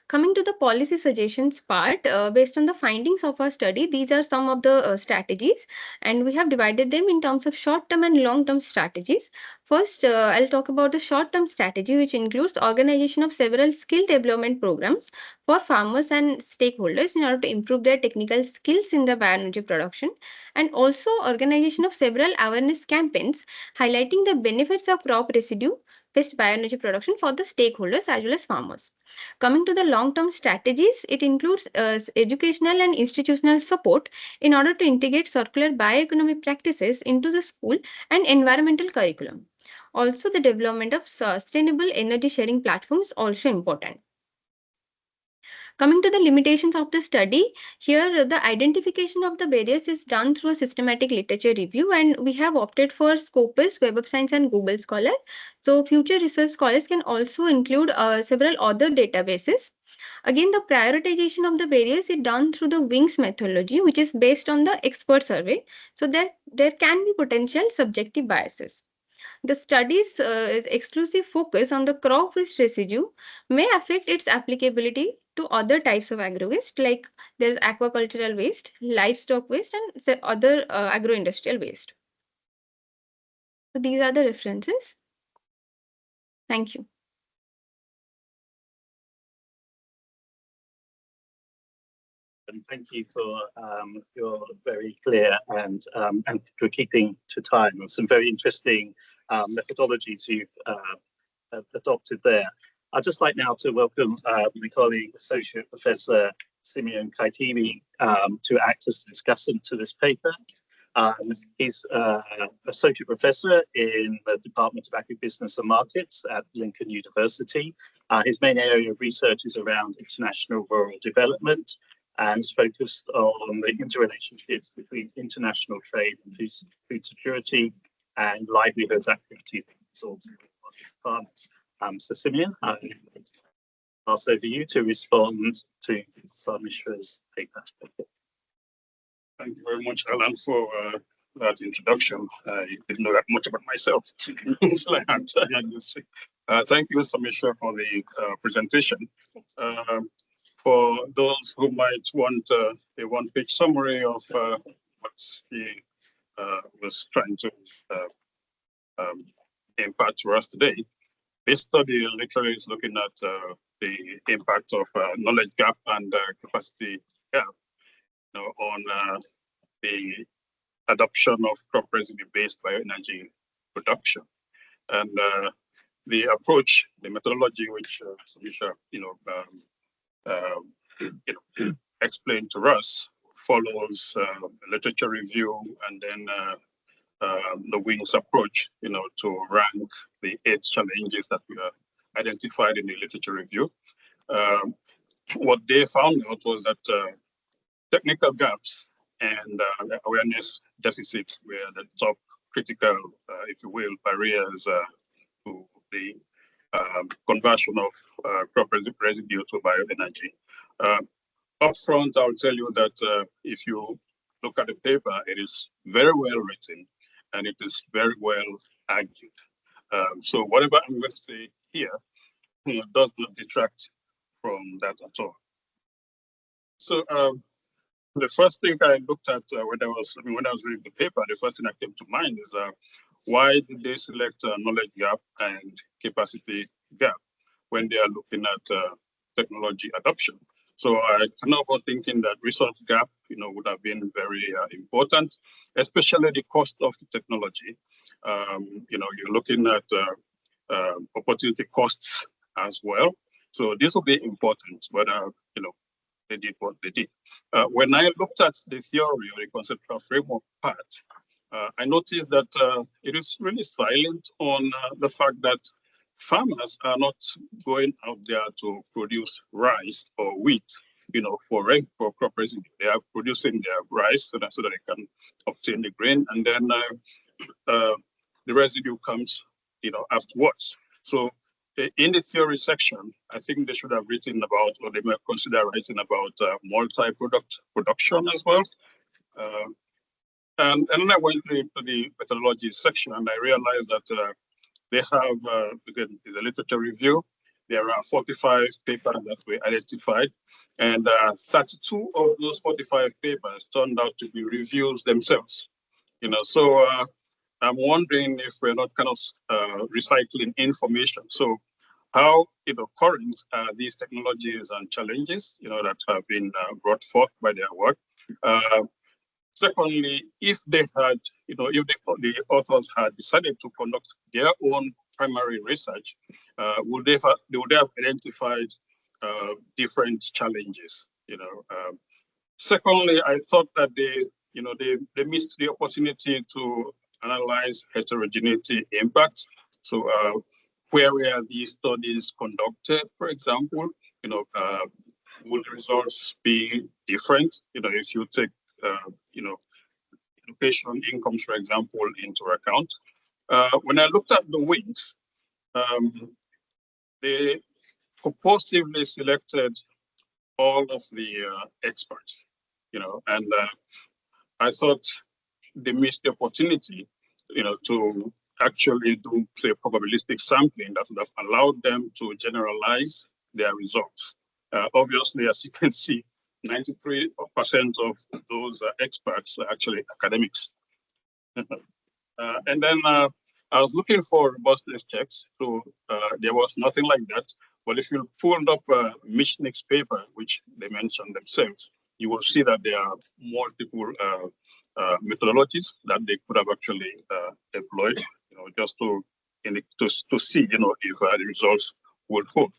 Coming to the policy suggestions part, based on the findings of our study, these are some of the strategies, and we have divided them in terms of short-term and long-term strategies. First, I'll talk about the short-term strategy, which includes organization of several skill development programs for farmers and stakeholders in order to improve their technical skills in the bioenergy production, and also organization of several awareness campaigns highlighting the benefits of crop residue-based bioenergy production for the stakeholders as well as farmers. Coming to the long-term strategies, it includes educational and institutional support in order to integrate circular bioeconomy practices into the school and environmental curriculum. Also, the development of sustainable energy sharing platforms is also important. Coming to the limitations of the study, here the identification of the barriers is done through a systematic literature review, and we have opted for Scopus, Web of Science and Google Scholar. So future research scholars can also include several other databases. Again, the prioritization of the barriers is done through the WINGS methodology, which is based on the expert survey. So there can be potential subjective biases. The study's exclusive focus on the crop waste residue may affect its applicability to other types of agro-waste, like there's aquacultural waste, livestock waste, and other agro-industrial waste. So these are the references. Thank you. And thank you for your very clear and for keeping to time. Some very interesting methodologies you've adopted there. I'd just like now to welcome my colleague, Associate Professor Simeon Kaitibi, to act as discussant to this paper. He's Associate Professor in the Department of Agribusiness and Markets at Lincoln University. His main area of research is around international rural development, and is focused on the interrelationships between international trade and food security and livelihoods activities of farmers. So Simeon, I'll pass over you to respond to Mishra's paper. Thank you very much, Alan, for that introduction. I didn't know that much about myself. Thank you, Mishra, for the presentation. For those who might want a one-page summary of what he was trying to impart to us today, this study literally is looking at the impact of knowledge gap and capacity gap, on the adoption of crop residue-based bioenergy production, and the approach, the methodology, which Samisha, explained to us, follows literature review and then the WINGS approach, to rank the 8 challenges that we identified in the literature review. What they found out was that technical gaps and awareness deficits were the top critical, if you will, barriers to the conversion of crop residue to bioenergy. Up front, I'll tell you that if you look at the paper, it is very well written and it is very well argued. So whatever I'm going to say here, does not detract from that at all. So the first thing I looked at when I was reading the paper, the first thing that came to mind is why did they select knowledge gap and capacity gap when they are looking at technology adoption? So I kind of was thinking that resource gap, would have been very important, especially the cost of the technology. You're looking at opportunity costs as well. So this will be important, whether they did what they did. When I looked at the theory or the conceptual framework part, I noticed that it is really silent on the fact that farmers are not going out there to produce rice or wheat, for crop residue. They are producing their rice so that they can obtain the grain, and then the residue comes, afterwards. So in the theory section, I think they should have written about, or they might consider writing about multi-product production as well. And then I went to the methodology section and I realized that they have, again, is a literature review. There are 45 papers that were identified, and 32 of those 45 papers turned out to be reviews themselves. So I'm wondering if we're not kind of recycling information. So how current are these technologies and challenges that have been brought forth by their work? Secondly, if they had, if the authors had decided to conduct their own primary research, would they have identified different challenges? Secondly, I thought that they missed the opportunity to analyze heterogeneity impacts. So where were these studies conducted, for example? Would the results be different? If you take education incomes, for example, into account. When I looked at the WINGS, they purposively selected all of the experts, and I thought they missed the opportunity, to actually do, say, probabilistic sampling that would have allowed them to generalize their results. Obviously, as you can see, 93% of those experts are actually academics. And then I was looking for robustness checks, so there was nothing like that. But if you pulled up Michnik's paper, which they mentioned themselves, you will see that there are multiple methodologies that they could have actually employed, just to see, if the results would hold.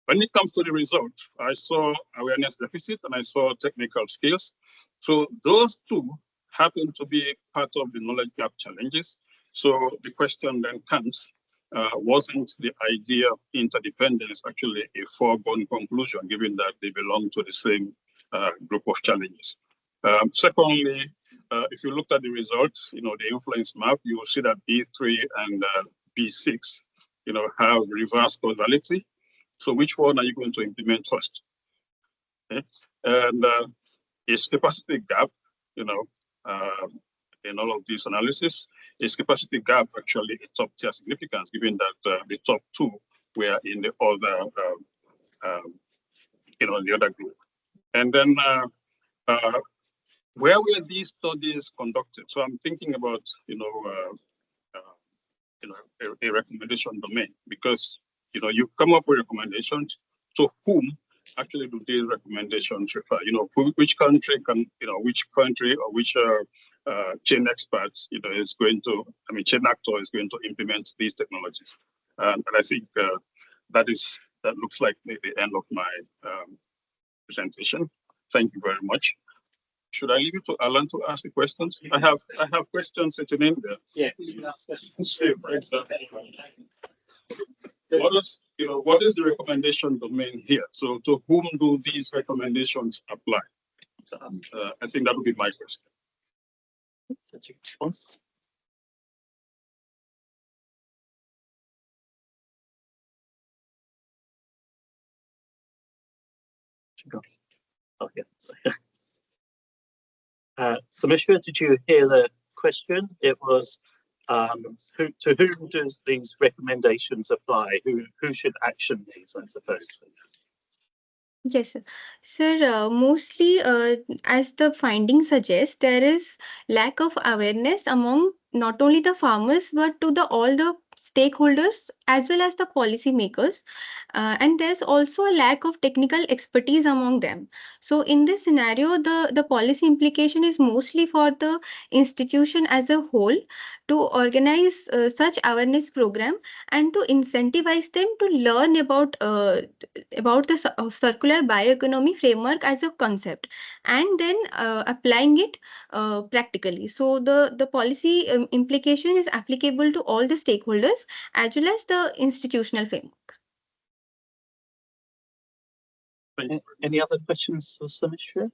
When it comes to the result, I saw awareness deficit and I saw technical skills. So those two happen to be part of the knowledge gap challenges. So the question then comes, wasn't the idea of interdependence actually a foregone conclusion, given that they belong to the same group of challenges? Secondly, if you looked at the results, the influence map, you will see that B3 and B6, have reverse causality. So which one are you going to implement first? Okay. And is capacity gap, in all of this analysis, is capacity gap actually a top tier significance, given that the top two were in the other, the other group. And then where were these studies conducted? So I'm thinking about, a recommendation domain, because you come up with recommendations. To whom actually do these recommendations refer? Which country can, which country or which chain experts, is going to, chain actor is going to implement these technologies. And I think that looks like the end of my presentation. Thank you very much. Should I leave it to Alan to ask the questions? I have questions sitting in there. Yeah, you can ask questions. What is the recommendation domain here? So to whom do these recommendations apply? I think that would be my question. That's a good one. Oh, yeah. Samishra, did you hear the question? It was, to whom does these recommendations apply? Who should action these, I suppose? Yes, sir. Sir, mostly, as the findings suggest, there is lack of awareness among not only the farmers but to all the stakeholders as well as the policymakers, and there's also a lack of technical expertise among them. So, in this scenario, the policy implication is mostly for the institution as a whole to organize such awareness program and to incentivize them to learn about the circular bioeconomy framework as a concept, and then applying it practically. So the policy implication is applicable to all the stakeholders as well as the institutional framework. Any other questions for Samishra?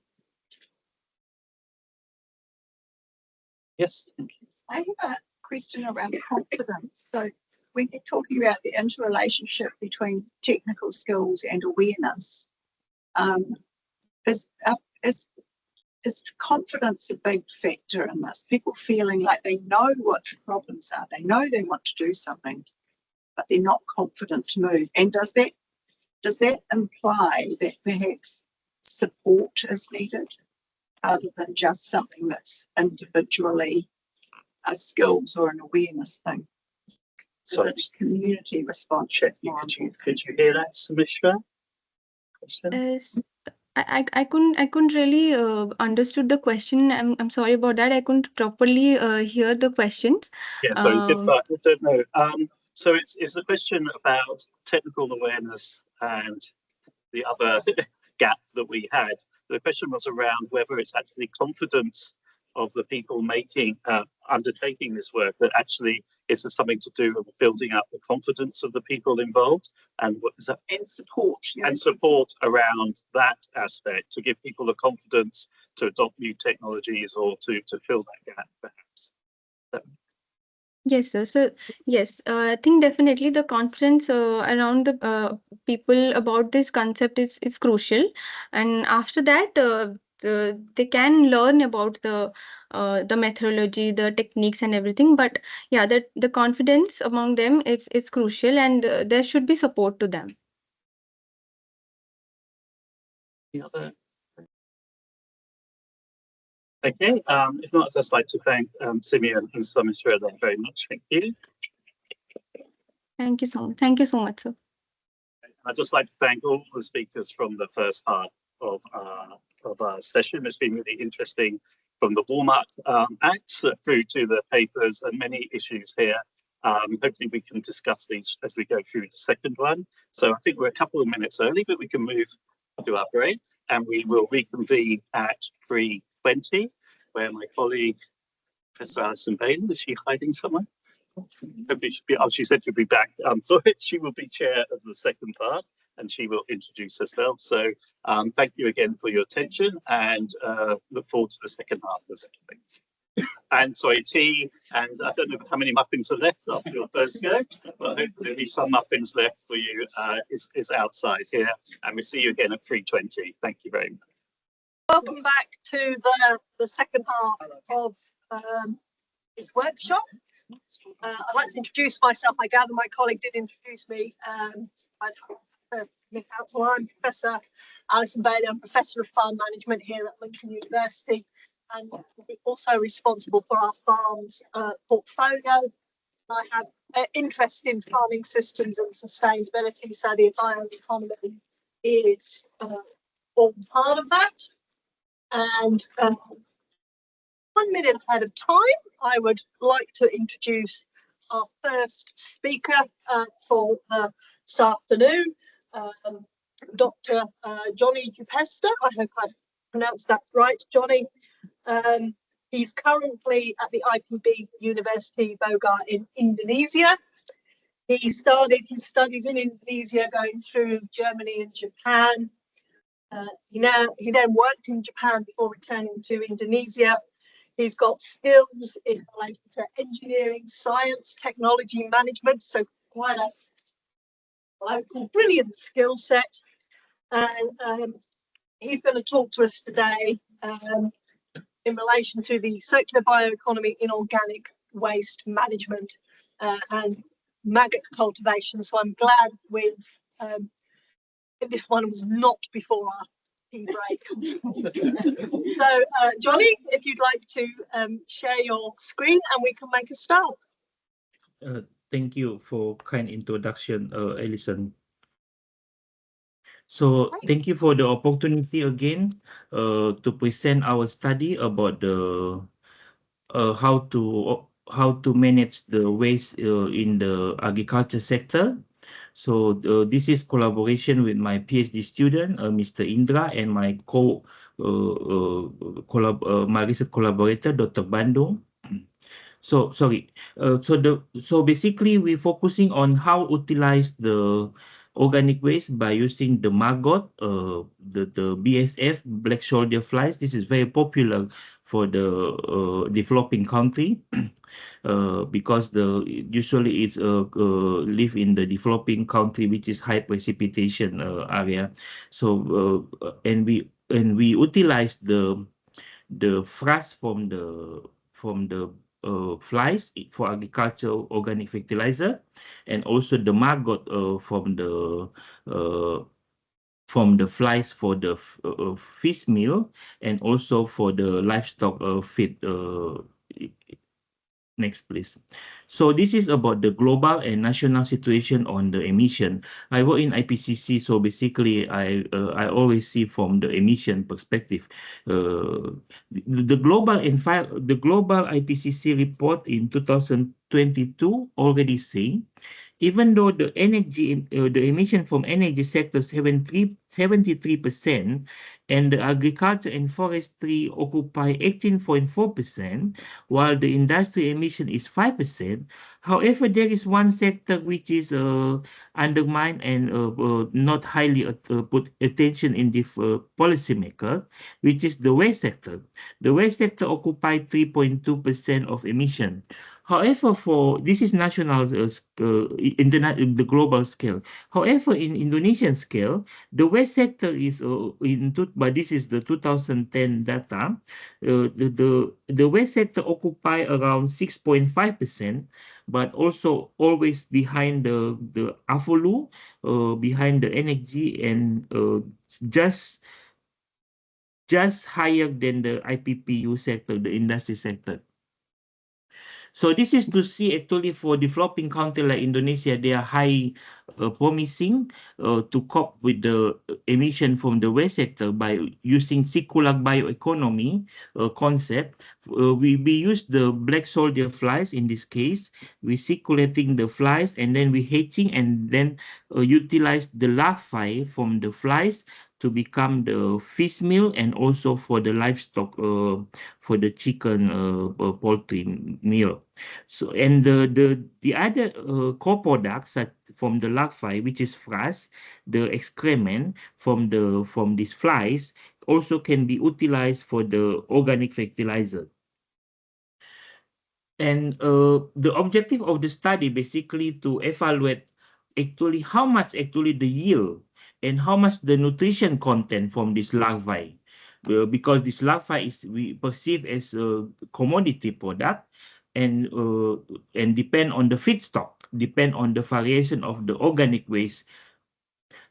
Yes. I have a question around confidence. So when you're talking about the interrelationship between technical skills and awareness, is confidence a big factor in this? People feeling like they know what the problems are, they know they want to do something, but they're not confident to move. And does that imply that perhaps support is needed other than just something that's individually a skills or an awareness thing? So it's community response. Could you hear that, Samishra? I couldn't really understood the question. I'm sorry about that. I couldn't properly hear the questions. Yeah, sorry, I don't know. So it's a question about technical awareness and the other gap that we had. The question was around whether it's actually confidence of the people undertaking this work that actually is something to do with building up the confidence of the people involved, and what is that? And support. And support around that aspect to give people the confidence to adopt new technologies or to fill that gap, perhaps. Yes, sir. So, yes, I think definitely the confidence around the people about this concept is crucial. And after that, they can learn about the methodology, the techniques and everything. But yeah, the confidence among them it's crucial, and there should be support to them. Any other? Okay, if not, I'd just like to thank Simeon and Somisrela very much. Thank you. Thank you so much. Thank you so much, sir. I'd just like to thank all the speakers from the first half of our session. It's been really interesting, from the warm-up acts through to the papers and many issues here. Hopefully we can discuss these as we go through the second one. So I think we're a couple of minutes early, but we can move to our break, and we will reconvene at 3:20, where my colleague, Professor Alison Bailey, is she hiding somewhere? Hopefully she'll be, oh, she said she'll be back for it. She will be chair of the second part, and she will introduce herself. So thank you again for your attention, and look forward to the second half of it. And sorry, tea, and I don't know how many muffins are left after your first go, but hopefully there'll be some muffins left for you. Is outside here, and we'll see you again at 3:20. Thank you very much. Welcome back to the second half of this workshop. I'd like to introduce myself. I gather my colleague did introduce me. I'm Professor Alison Bailey. I'm Professor of Farm Management here at Lincoln University, and also responsible for our farms portfolio. I have interest in farming systems and sustainability, so the bioeconomy is all part of that. And 1 minute ahead of time, I would like to introduce our first speaker for this afternoon, Dr. Johnny Dupesta. I hope I've pronounced that right, Johnny. He's currently at the IPB University Bogor in Indonesia. He started his studies in Indonesia, going through Germany and Japan. He then worked in Japan before returning to Indonesia. He's got skills in relation to engineering, science, technology, management, so quite a local, brilliant skill set. And he's going to talk to us today in relation to the circular bioeconomy in organic waste management and maggot cultivation. So I'm glad this one was not before our tea break. So Johnny, if you'd like to share your screen and we can make a start. Thank you for kind introduction, Alison. So thank you for the opportunity again to present our study about the how to manage the waste in the agriculture sector. So this is collaboration with my PhD student, Mr. Indra, and my my research collaborator, Dr. Bandung. So sorry. So basically, we're focusing on how utilize the organic waste by using the maggot, the BSF, black soldier flies. This is very popular for the developing country. Because usually it's live in the developing country, which is high precipitation area. So and we utilize the frass from the flies for agricultural organic fertilizer, and also the maggot from the flies for the fish meal, and also for the livestock feed. Next, please. So this is about the global and national situation on the emission. I work in IPCC, so basically I always see from the emission perspective. The global IPCC report in 2022 already saying, even though the emission from energy sectors 73%, and the agriculture and forestry occupy 18.4%, while the industry emission is 5%. However, there is one sector which is undermined and not highly put attention in the policymaker, which is the waste sector. The waste sector occupies 3.2% of emission. However, for this is national, internet, the global scale. However, in Indonesian scale, the waste sector is but this is the 2010 data. The waste sector occupy around 6.5%, but also always behind the AFOLU, behind the energy, and just higher than the IPPU sector, the industry sector. So this is to see actually for developing country like Indonesia, they are high promising to cope with the emission from the waste sector by using circular bioeconomy concept. We use the black soldier flies in this case. We circulating the flies and then we hatching and then utilize the larvae from the flies to become the fish meal and also for the livestock, for the chicken, poultry meal. So and the other co-products from the larvae, which is frass, the excrement from these flies, also can be utilized for the organic fertilizer. And the objective of the study basically to evaluate actually how much actually the yield and how much the nutrition content from this larvae, because this larvae is we perceive as a commodity product, and depend on the feedstock, depend on the variation of the organic waste.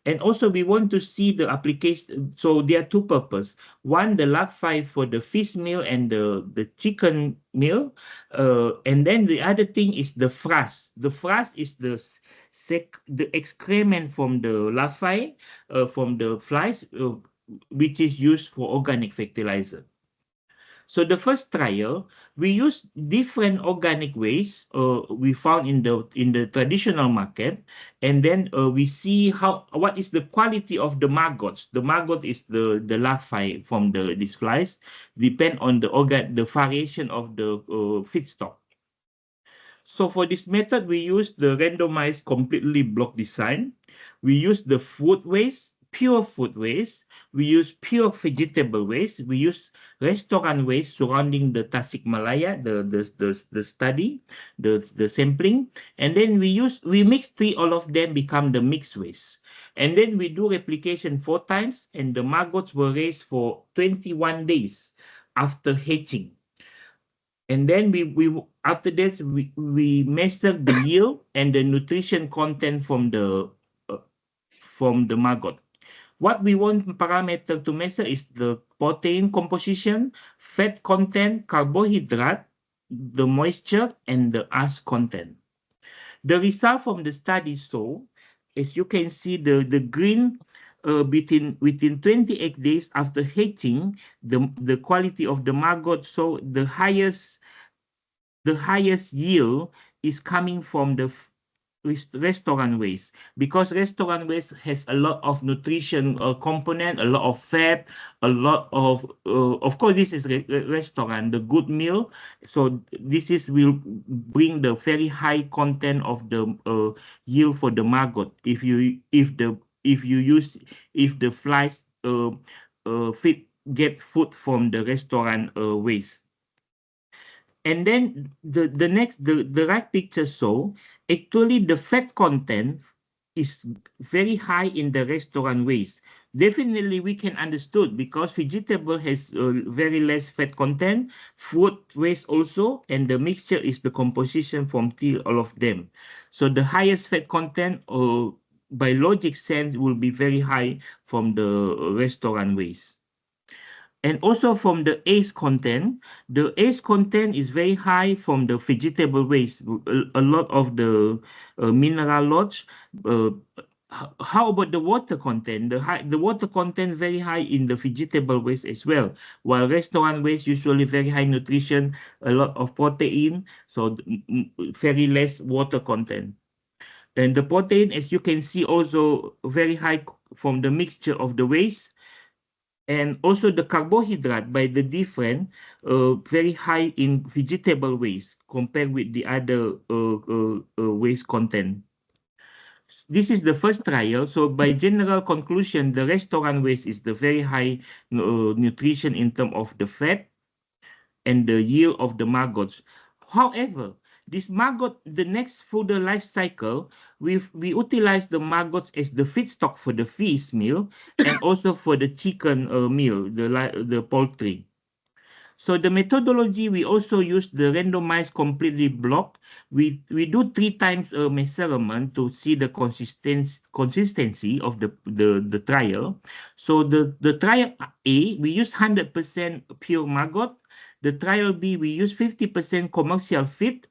And also we want to see the application. So there are two purposes. One, the larvae for the fish meal and the chicken meal. And then the other thing is the frass. The frass is the excrement from the larvae, from the flies, which is used for organic fertilizer. So the first trial, we used different organic waste we found in the traditional market, and then we see what is the quality of the maggots. The maggot is the larvae from these flies, depend on the variation of the feedstock. So for this method, we use the randomized completely block design. We use the food waste, pure food waste. We use pure vegetable waste. We use restaurant waste surrounding the Tasikmalaya, the study, the sampling. And then we mix all of them become the mixed waste. And then we do replication 4 times, and the maggots were raised for 21 days after hatching. And then after this we measure the yield and the nutrition content from the maggot. What we want parameter to measure is the protein composition, fat content, carbohydrate, the moisture, and the ash content. The result from the study show, as you can see, the green within 28 days after hatching, the quality of the maggot. So the highest yield is coming from the restaurant waste, because restaurant waste has a lot of nutrition component, a lot of fat, a lot of course this is restaurant, the good meal. So this will bring the very high content of the yield for the maggot if the flies get food from the restaurant waste. And then the right picture show actually the fat content is very high in the restaurant waste. Definitely we can understood because vegetable has very less fat content, food waste also, and the mixture is the composition from all of them. So the highest fat content by logic sense will be very high from the restaurant waste. And also from the ACE content, the ACE content is very high from the vegetable waste, a lot of the mineral lots. How about the water content? The water content very high in the vegetable waste as well, while restaurant waste usually very high nutrition, a lot of protein, so very less water content. And the protein, as you can see, also very high from the mixture of the waste. And also the carbohydrate by the different, very high in vegetable waste compared with the other waste content. This is the first trial. So by general conclusion, the restaurant waste is the very high nutrition in terms of the fat and the yield of the maggots. However, This maggot, the next further life cycle, we utilize the maggots as the feedstock for the fish meal and also for the chicken meal, the poultry. So the methodology, we also use the randomized completely block. We do 3 times measurement to see the consistency of the trial. So the trial A, we use 100% pure maggot. The trial B, we use 50% commercial feed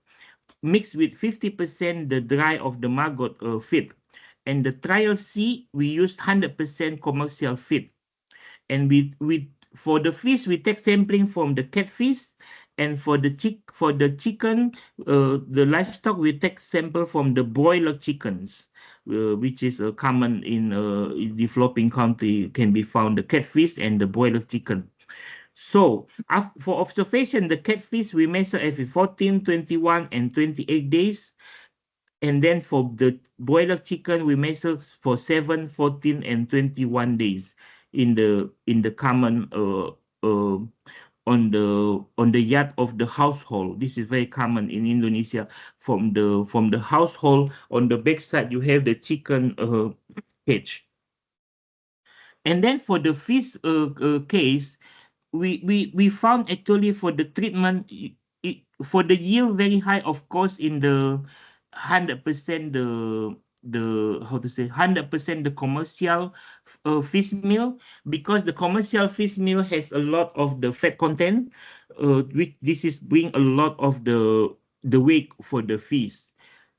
mixed with 50% the dry of the maggot feed. And the trial C, we used 100% commercial feed. And for the fish, we take sampling from the catfish, and for the chicken, the livestock, we take sample from the broiler chickens, which is common in developing country, can be found the catfish and the broiler chicken. So for observation, the catfish we measure every 14, 21, and 28 days. And then for the broiler chicken, we measure for 7, 14, and 21 days in the common on the yard of the household. This is very common in Indonesia. From the household, on the back side you have the chicken cage. And then for the fish case, we found actually for the treatment, for the yield very high, of course, in the 100% the how to say 100% the commercial fish meal, because the commercial fish meal has a lot of the fat content, which this is bring a lot of the weight for the fish.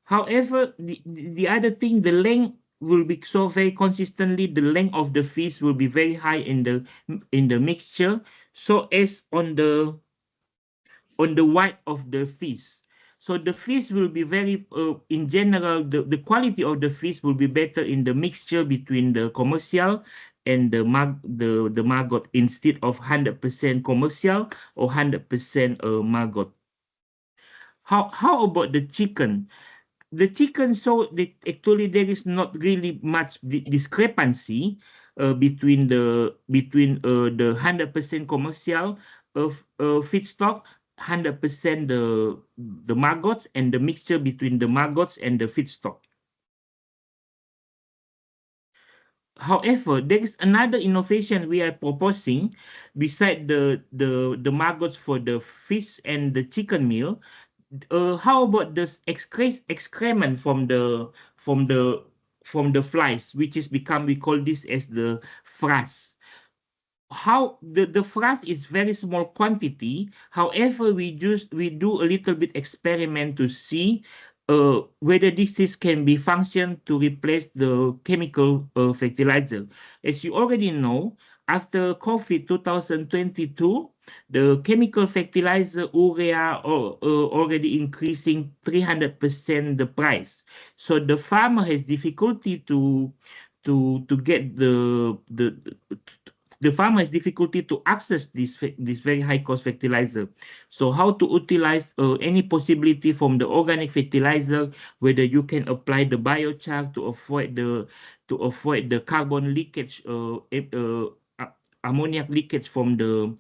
However, the other thing, the length will be so very consistently, the length of the fish will be very high in the mixture, so as on the white of the fish. So the fish will be very, in general, the quality of the fish will be better in the mixture between the commercial and the maggot, instead of 100% commercial or 100% maggot. How about the chicken? The chicken, so actually there is not really much discrepancy between the 100% commercial feedstock, 100% the maggots, and the mixture between the maggots and the feedstock. However, there is another innovation we are proposing beside the maggots for the fish and the chicken meal. How about the excrement from the flies, which is we call this as the frass. How the frass is very small quantity. However, we do a little bit experiment to see whether this can be functioned to replace the chemical fertilizer. As you already know, after COVID 2022, the chemical fertilizer urea already increasing 300% the price. So the farmer has difficulty to get the farmer has difficulty to access this very high cost fertilizer. So how to utilize any possibility from the organic fertilizer, whether you can apply the biochar to avoid the carbon leakage, ammoniac leakage from the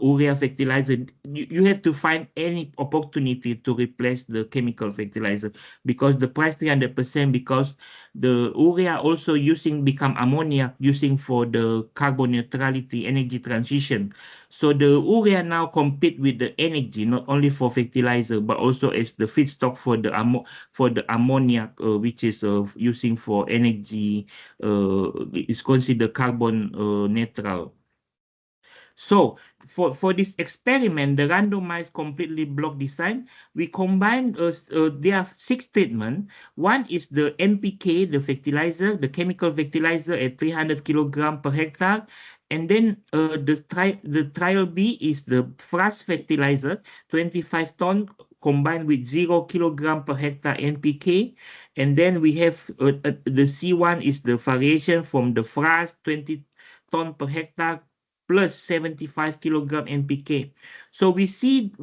urea fertilizer. You have to find any opportunity to replace the chemical fertilizer, because the price 300%, because the urea also become ammonia using for the carbon neutrality energy transition. So the urea now compete with the energy, not only for fertilizer, but also as the feedstock for the ammonia, which is using for energy, is considered carbon neutral. So for this experiment, the randomized completely block design, we combine, there are 6 treatments. One is the NPK, the fertilizer, the chemical fertilizer at 300 kilogram per hectare. And then the trial B is the frass fertilizer, 25 ton, combined with 0 kilogram per hectare NPK. And then we have the C1 is the variation from the frass, 20 ton per hectare, plus 75 kilogram NPK. So we see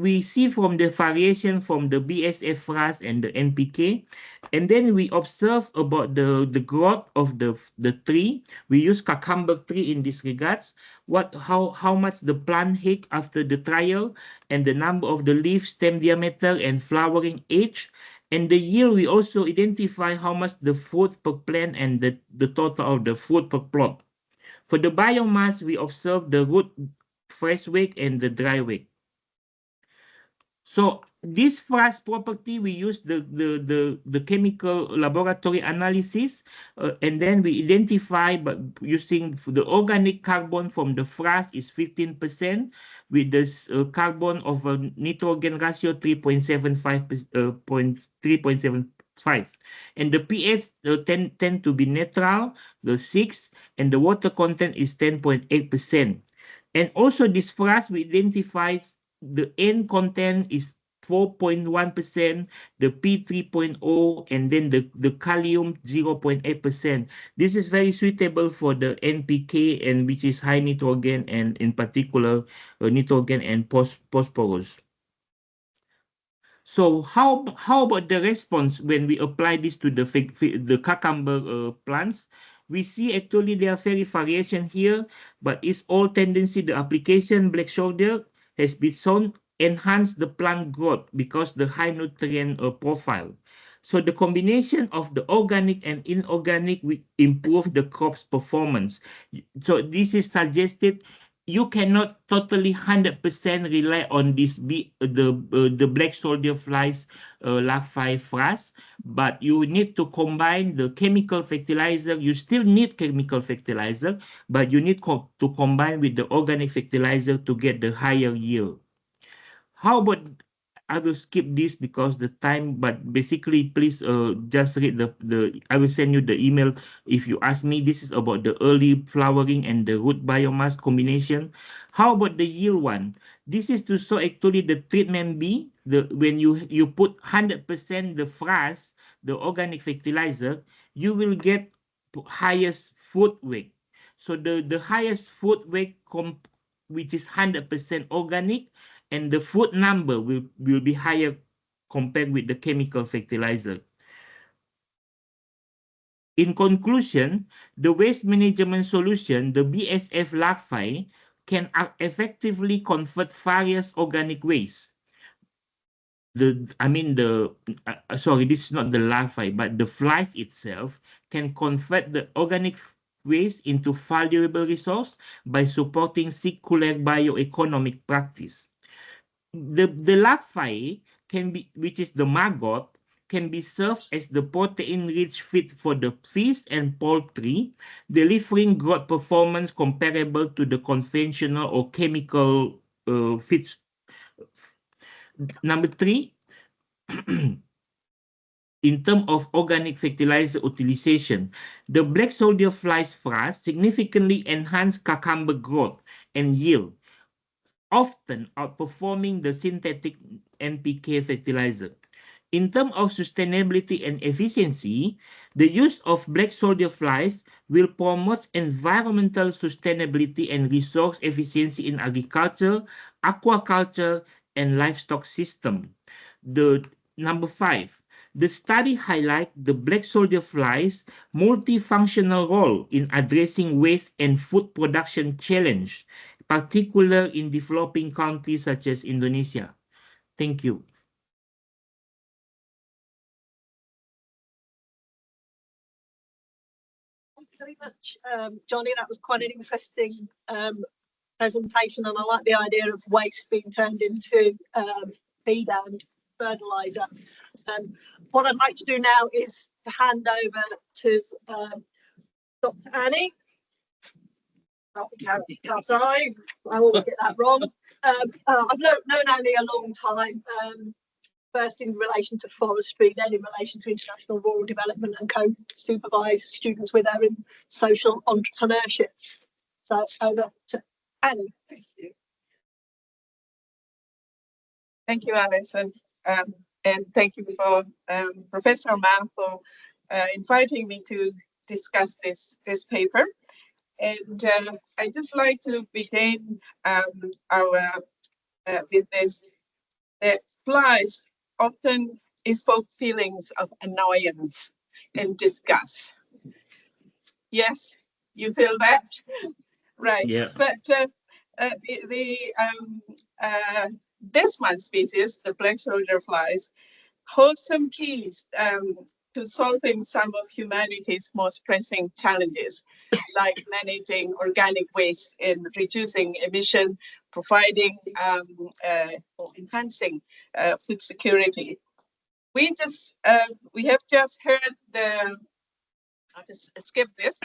from the variation from the BSF frass and the NPK, and then we observe about the growth of the tree. We use cucumber tree in this regards. How much the plant height after the trial, and the number of the leaf stem diameter and flowering age. And the yield, we also identify how much the fruit per plant and the total of the fruit per plot. For the biomass, we observe the root fresh weight and the dry weight. So this frass property, we use the chemical laboratory analysis, and then we identify, but using the organic carbon from the frass is 15%, with this carbon of a nitrogen ratio 3.75, and the pH tend to be neutral, the 6, and the water content is 10.8%. And also this frass, we identify the N content is 4.1%, the P 3.0, and then the kalium 0.8%. This is very suitable for the NPK, and which is high nitrogen, and in particular nitrogen and phosphorus. So how about the response when we apply this to the cucumber plants? We see actually there are very variation here, but it's all tendency the application black soldier has been shown enhance the plant growth because the high nutrient profile. So the combination of the organic and inorganic will improve the crop's performance. So this is suggested. You cannot totally 100% rely on this the black soldier flies larvae frass, but you need to combine the chemical fertilizer. You still need chemical fertilizer, but you need to combine with the organic fertilizer to get the higher yield. How about, I will skip this because the time, but basically please just read I will send you the email if you ask me. This is about the early flowering and the root biomass combination. How about the yield one? This is to show actually the treatment B, when you put 100% the frass, the organic fertilizer, you will get highest fruit weight. So the highest fruit weight which is 100% organic, and the fruit number will be higher compared with the chemical fertilizer. In conclusion, the waste management solution, the BSF larvae, can effectively convert various organic waste. Sorry, this is not the larvae, but the flies itself can convert the organic waste into valuable resource by supporting circular bioeconomic practice. The larvae can be, which is the maggot, can be served as the protein-rich feed for the fish and poultry, delivering growth performance comparable to the conventional or chemical feeds. Number 3, in terms of organic fertilizer utilization, the black soldier flies frass significantly enhance cucumber growth and yield, often outperforming the synthetic NPK fertilizer. In terms of sustainability and efficiency, the use of black soldier flies will promote environmental sustainability and resource efficiency in agriculture, aquaculture, and livestock system. Number 5, the study highlights the black soldier flies' multifunctional role in addressing waste and food production challenge, particularly in developing countries such as Indonesia. Thank you. Thank you very much, Johnny. That was quite an interesting presentation, and I like the idea of waste being turned into feed and fertilizer. What I'd like to do now is to hand over to Dr. Annie. Sorry, I always get that wrong. I've known Annie a long time, first in relation to forestry, then in relation to international rural development, and co-supervise students with her in social entrepreneurship. So over to Annie. Thank you. Thank you, Alison, and thank you for Professor Ma for inviting me to discuss this paper. And I just like to begin our with this, that flies often evoke feelings of annoyance and disgust. Yes, you feel that? Right. Yeah. But this one species, the black soldier flies, holds some keys to solving some of humanity's most pressing challenges, like managing organic waste and reducing emission, providing or enhancing food security. We have just heard the. I'll just skip this.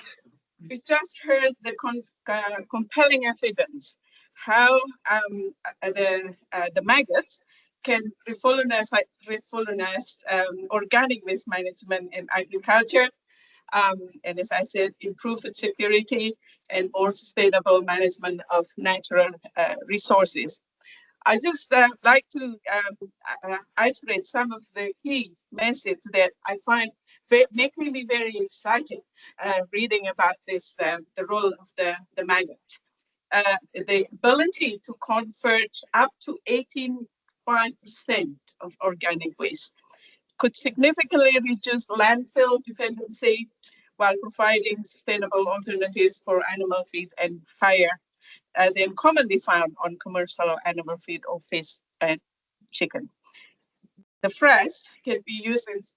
We just heard the compelling evidence how the maggots can revolutionize organic waste management in agriculture, and as I said, improve food security and more sustainable management of natural resources. I just like to iterate some of the key messages that I find making me very excited reading about this, the role of the maggot. The ability to convert up to 18.5% of organic waste could significantly reduce landfill dependency while providing sustainable alternatives for animal feed and higher than commonly found on commercial animal feed or fish and chicken. The fresh can be used as,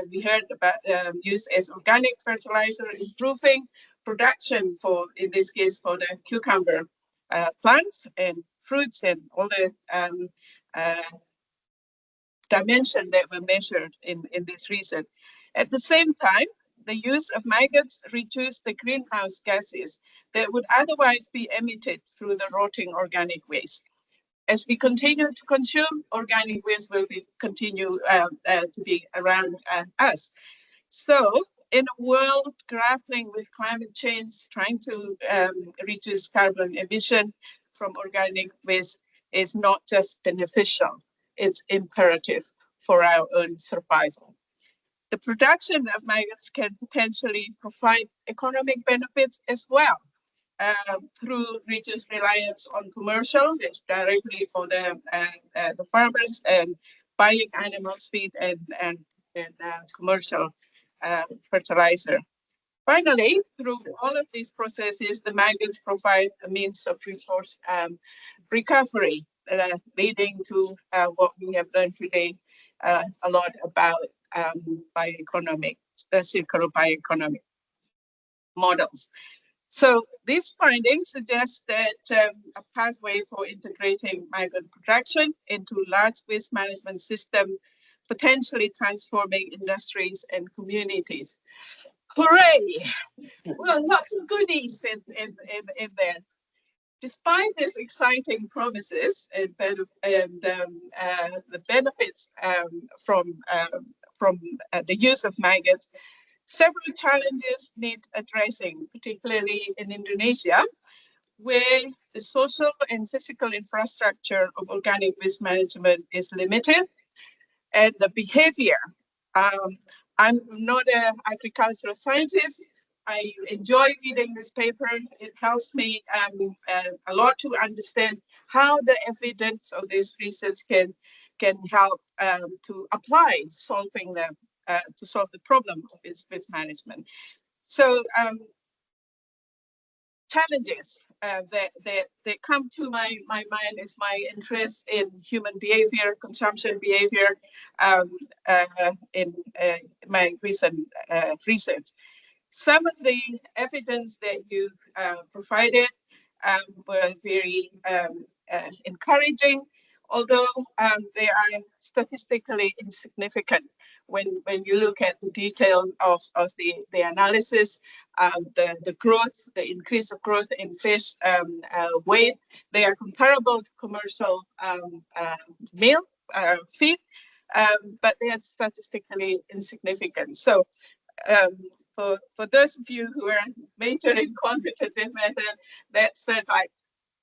we heard about, used as organic fertilizer, improving production for, in this case, for the cucumber plants and fruits and all the dimension that were measured in this research. At the same time, the use of maggots reduce the greenhouse gases that would otherwise be emitted through the rotting organic waste. As we continue to consume, organic waste will continue to be around us. So in a world grappling with climate change, trying to reduce carbon emission from organic waste is not just beneficial, it's imperative for our own survival. The production of maggots can potentially provide economic benefits as well through reduced reliance on commercial, it's directly for the farmers, and buying animal feed and commercial fertilizer. Finally, through all of these processes, the maggots provide a means of resource recovery, leading to what we have learned today a lot about bioeconomic, circular bioeconomic models. So these findings suggest that a pathway for integrating maggot production into large waste management system, potentially transforming industries and communities. Hooray! Well, lots of goodies in there. Despite these exciting promises and the benefits from the use of maggots, several challenges need addressing, particularly in Indonesia, where the social and physical infrastructure of organic waste management is limited, and the behavior. I'm not an agricultural scientist. I enjoy reading this paper. It helps me a lot to understand how the evidence of this research can help to apply solving to solve the problem of waste management. So challenges that come to my mind is my interest in human behavior, consumption behavior in my recent research. Some of the evidence that you provided were very encouraging, although they are statistically insignificant when you look at the detail of the analysis, the growth, the increase of growth in fish weight. They are comparable to commercial meal feed, but they are statistically insignificant. So for those of you who are majoring in quantitative method, that's like,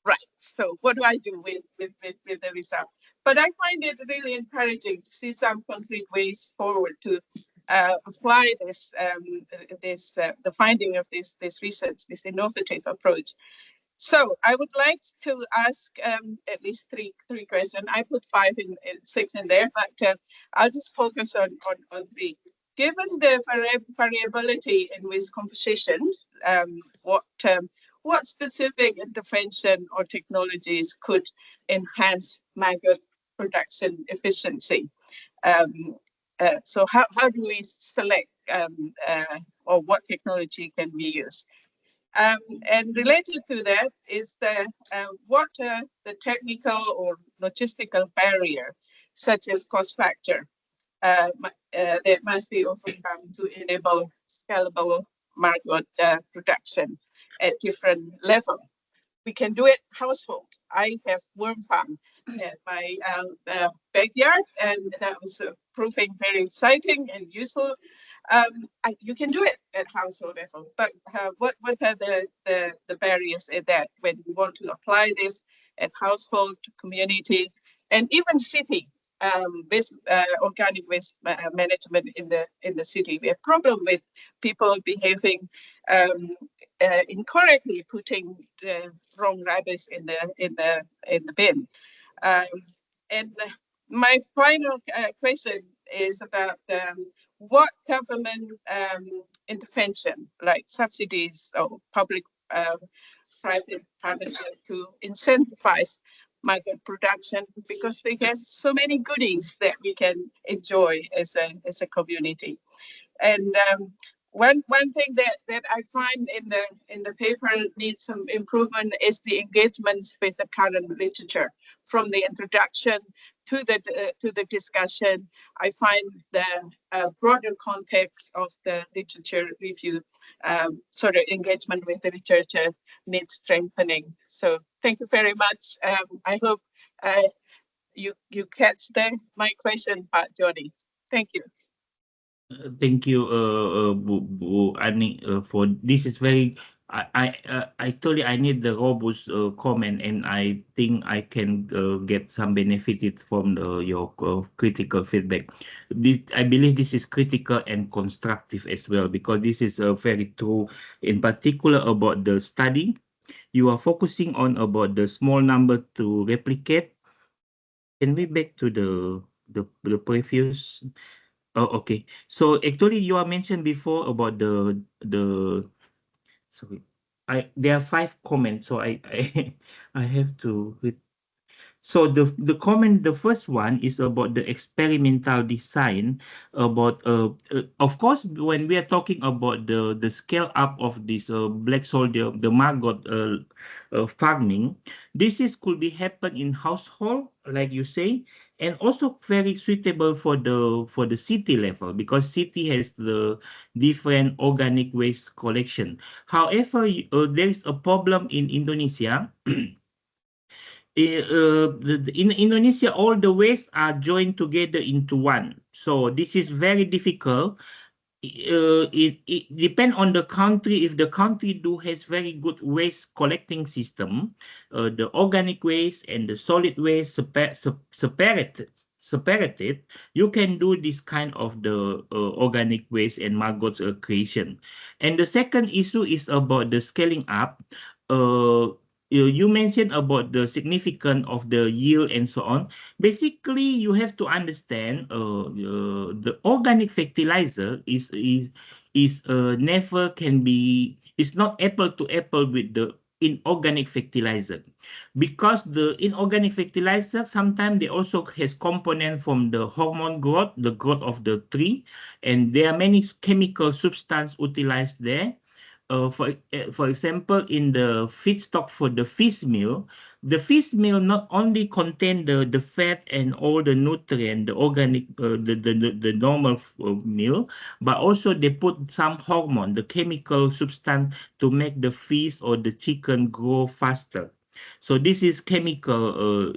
right, so what do I do with the result? But I find it really encouraging to see some concrete ways forward to apply the finding of this research, this innovative approach. So I would like to ask at least three questions. I put six in there, but I'll just focus on three. Given the variability in waste composition, what specific intervention or technologies could enhance maggot production efficiency? So how do we select or what technology can we use? And related to that is what are the technical or logistical barrier, such as cost factor, that must be overcome to enable scalable maggot production at different levels. We can do it household. I have worm farm at my backyard, and that was proving very exciting and useful. You can do it at household level, but what are the barriers in that when we want to apply this at household, community, and even city? With organic waste management in the city, we have problem with people behaving incorrectly, putting the wrong rubbish in the bin. And my final question is about what government intervention, like subsidies or public-private partnership, to incentivize maggot production, because they have so many goodies that we can enjoy as a community. And one thing that I find in the paper needs some improvement is the engagements with the current literature, from the introduction to the discussion. I find the broader context of the literature review, sort of engagement with the literature needs strengthening. So thank you very much. I hope you catch my question, Pak Jody. Thank you. Thank you, Bu Ani, for this is very. I told you I need the robust comment, and I think I can get some benefit from your critical feedback. I believe this is critical and constructive as well, because this is very true. In particular about the study, you are focusing on about the small number to replicate. Can we back to the previous? Oh, okay. So actually, you are mentioned before about the sorry, there are 5 comments, so I I have to read. So the comment, the first one is about the experimental design, about of course when we are talking about the scale up of this black soldier, the maggot farming, this could be happen in household, like you say, and also very suitable for the city level, because city has the different organic waste collection. However, there is a problem in Indonesia. In Indonesia, all the waste are joined together into one. So this is very difficult. It depends on the country. If the country has very good waste collecting system, the organic waste and the solid waste separated, you can do this kind of the organic waste and maggots creation. And the second issue is about the scaling up. You mentioned about the significance of the yield and so on. Basically, you have to understand the organic fertilizer is never can be, it's not apple to apple with the inorganic fertilizer, because the inorganic fertilizer sometimes they also has component from the hormone growth, the growth of the tree, and there are many chemical substance utilized there. For example, in the feedstock for the fish meal not only contain the fat and all the nutrient, the organic, the normal meal, but also they put some hormone, the chemical substance, to make the fish or the chicken grow faster. So this is chemical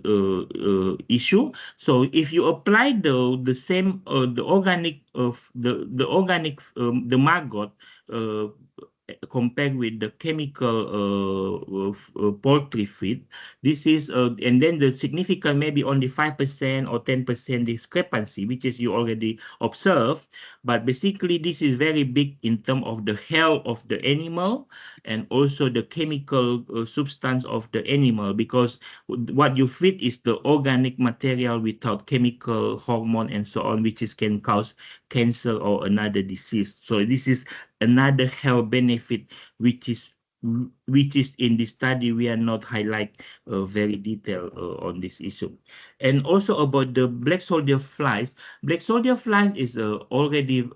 issue. So if you apply the same the organic the maggot compared with the chemical poultry feed. This is and then the significant maybe only 5% or 10% discrepancy, which is you already observed. But basically, this is very big in terms of the health of the animal and also the chemical substance of the animal, because what you feed is the organic material without chemical hormone and so on, which is can cause cancer or another disease. So this is another health benefit which is in the study we are not highlight very detailed on this issue. And also about the black soldier flies. Black soldier flies is already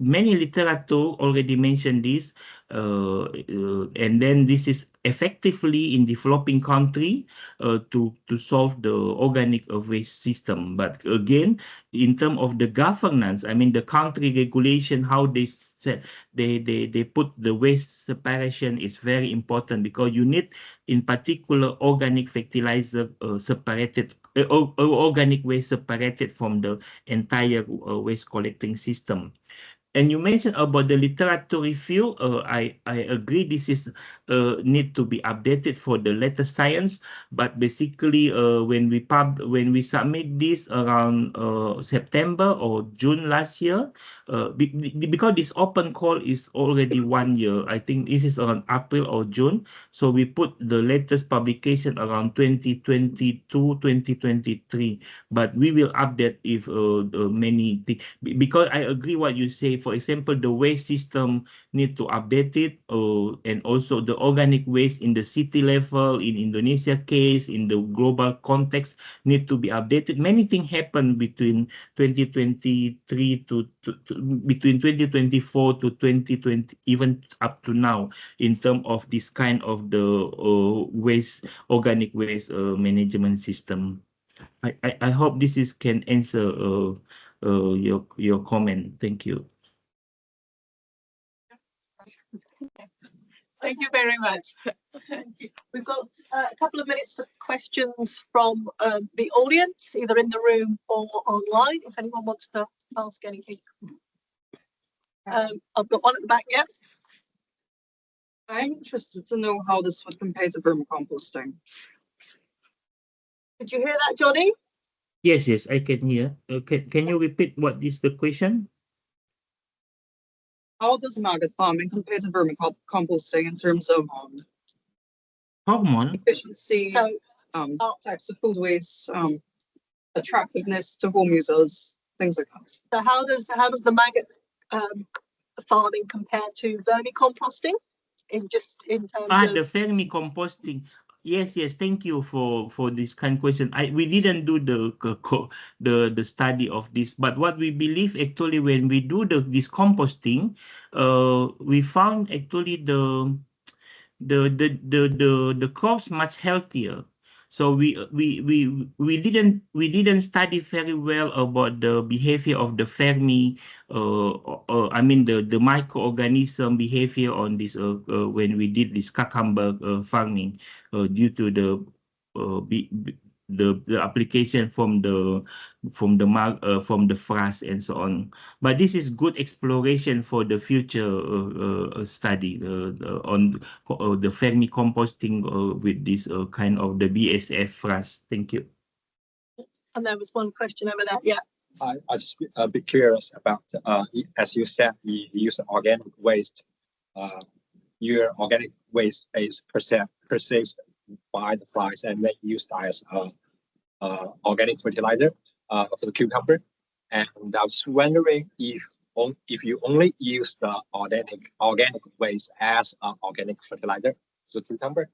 many literature already mentioned this, and then this is effectively in developing country to solve the organic waste system. But again, in terms of the governance, I mean the country regulation, how they put the waste separation is very important, because you need in particular organic fertilizer separated, organic waste separated from the entire waste collecting system. And you mentioned about the literature review. I agree this is need to be updated for the latest science. But basically, when we submit this around September or June last year, because this open call is already 1 year. I think this is around April or June. So we put the latest publication around 2022, 2023. But we will update if many things, because I agree what you say. For example, the waste system need to update it, and also the organic waste in the city level, in Indonesia case, in the global context, need to be updated. Many things happen between 2023 between 2024 to 2020, even up to now, in terms of this kind of the waste, organic waste management system. I hope this can answer your comment. Thank you. Thank you very much. We've got a couple of minutes for questions from the audience, either in the room or online, if anyone wants to ask anything. I've got one at the back, yeah. I'm interested to know how this would compare to vermicomposting. Did you hear that, Johnny? Yes, I can hear. Can you repeat what is the question? How does maggot farming compare to vermicomposting in terms of hormone efficiency, types of food waste, attractiveness to home users, things like that? So how does the maggot farming compare to vermicomposting in terms of the vermicomposting? Yes. Thank you for this kind of question. We didn't do the study of this, but what we believe actually when we do this composting, we found actually the crops much healthier. So we didn't study very well about the behavior of the I mean the microorganism behavior on this when we did this cucumber farming due to the application from the frass and so on. But this is good exploration for the future study on the vermicomposting with this kind of the BSF frass. Thank you. And there was one question over there. Yeah. I just a bit curious about as you said, you use organic waste. Your organic waste is perceived by the flies and then used as organic fertilizer for the cucumber. And I was wondering if you only use the organic waste as organic fertilizer for the cucumber,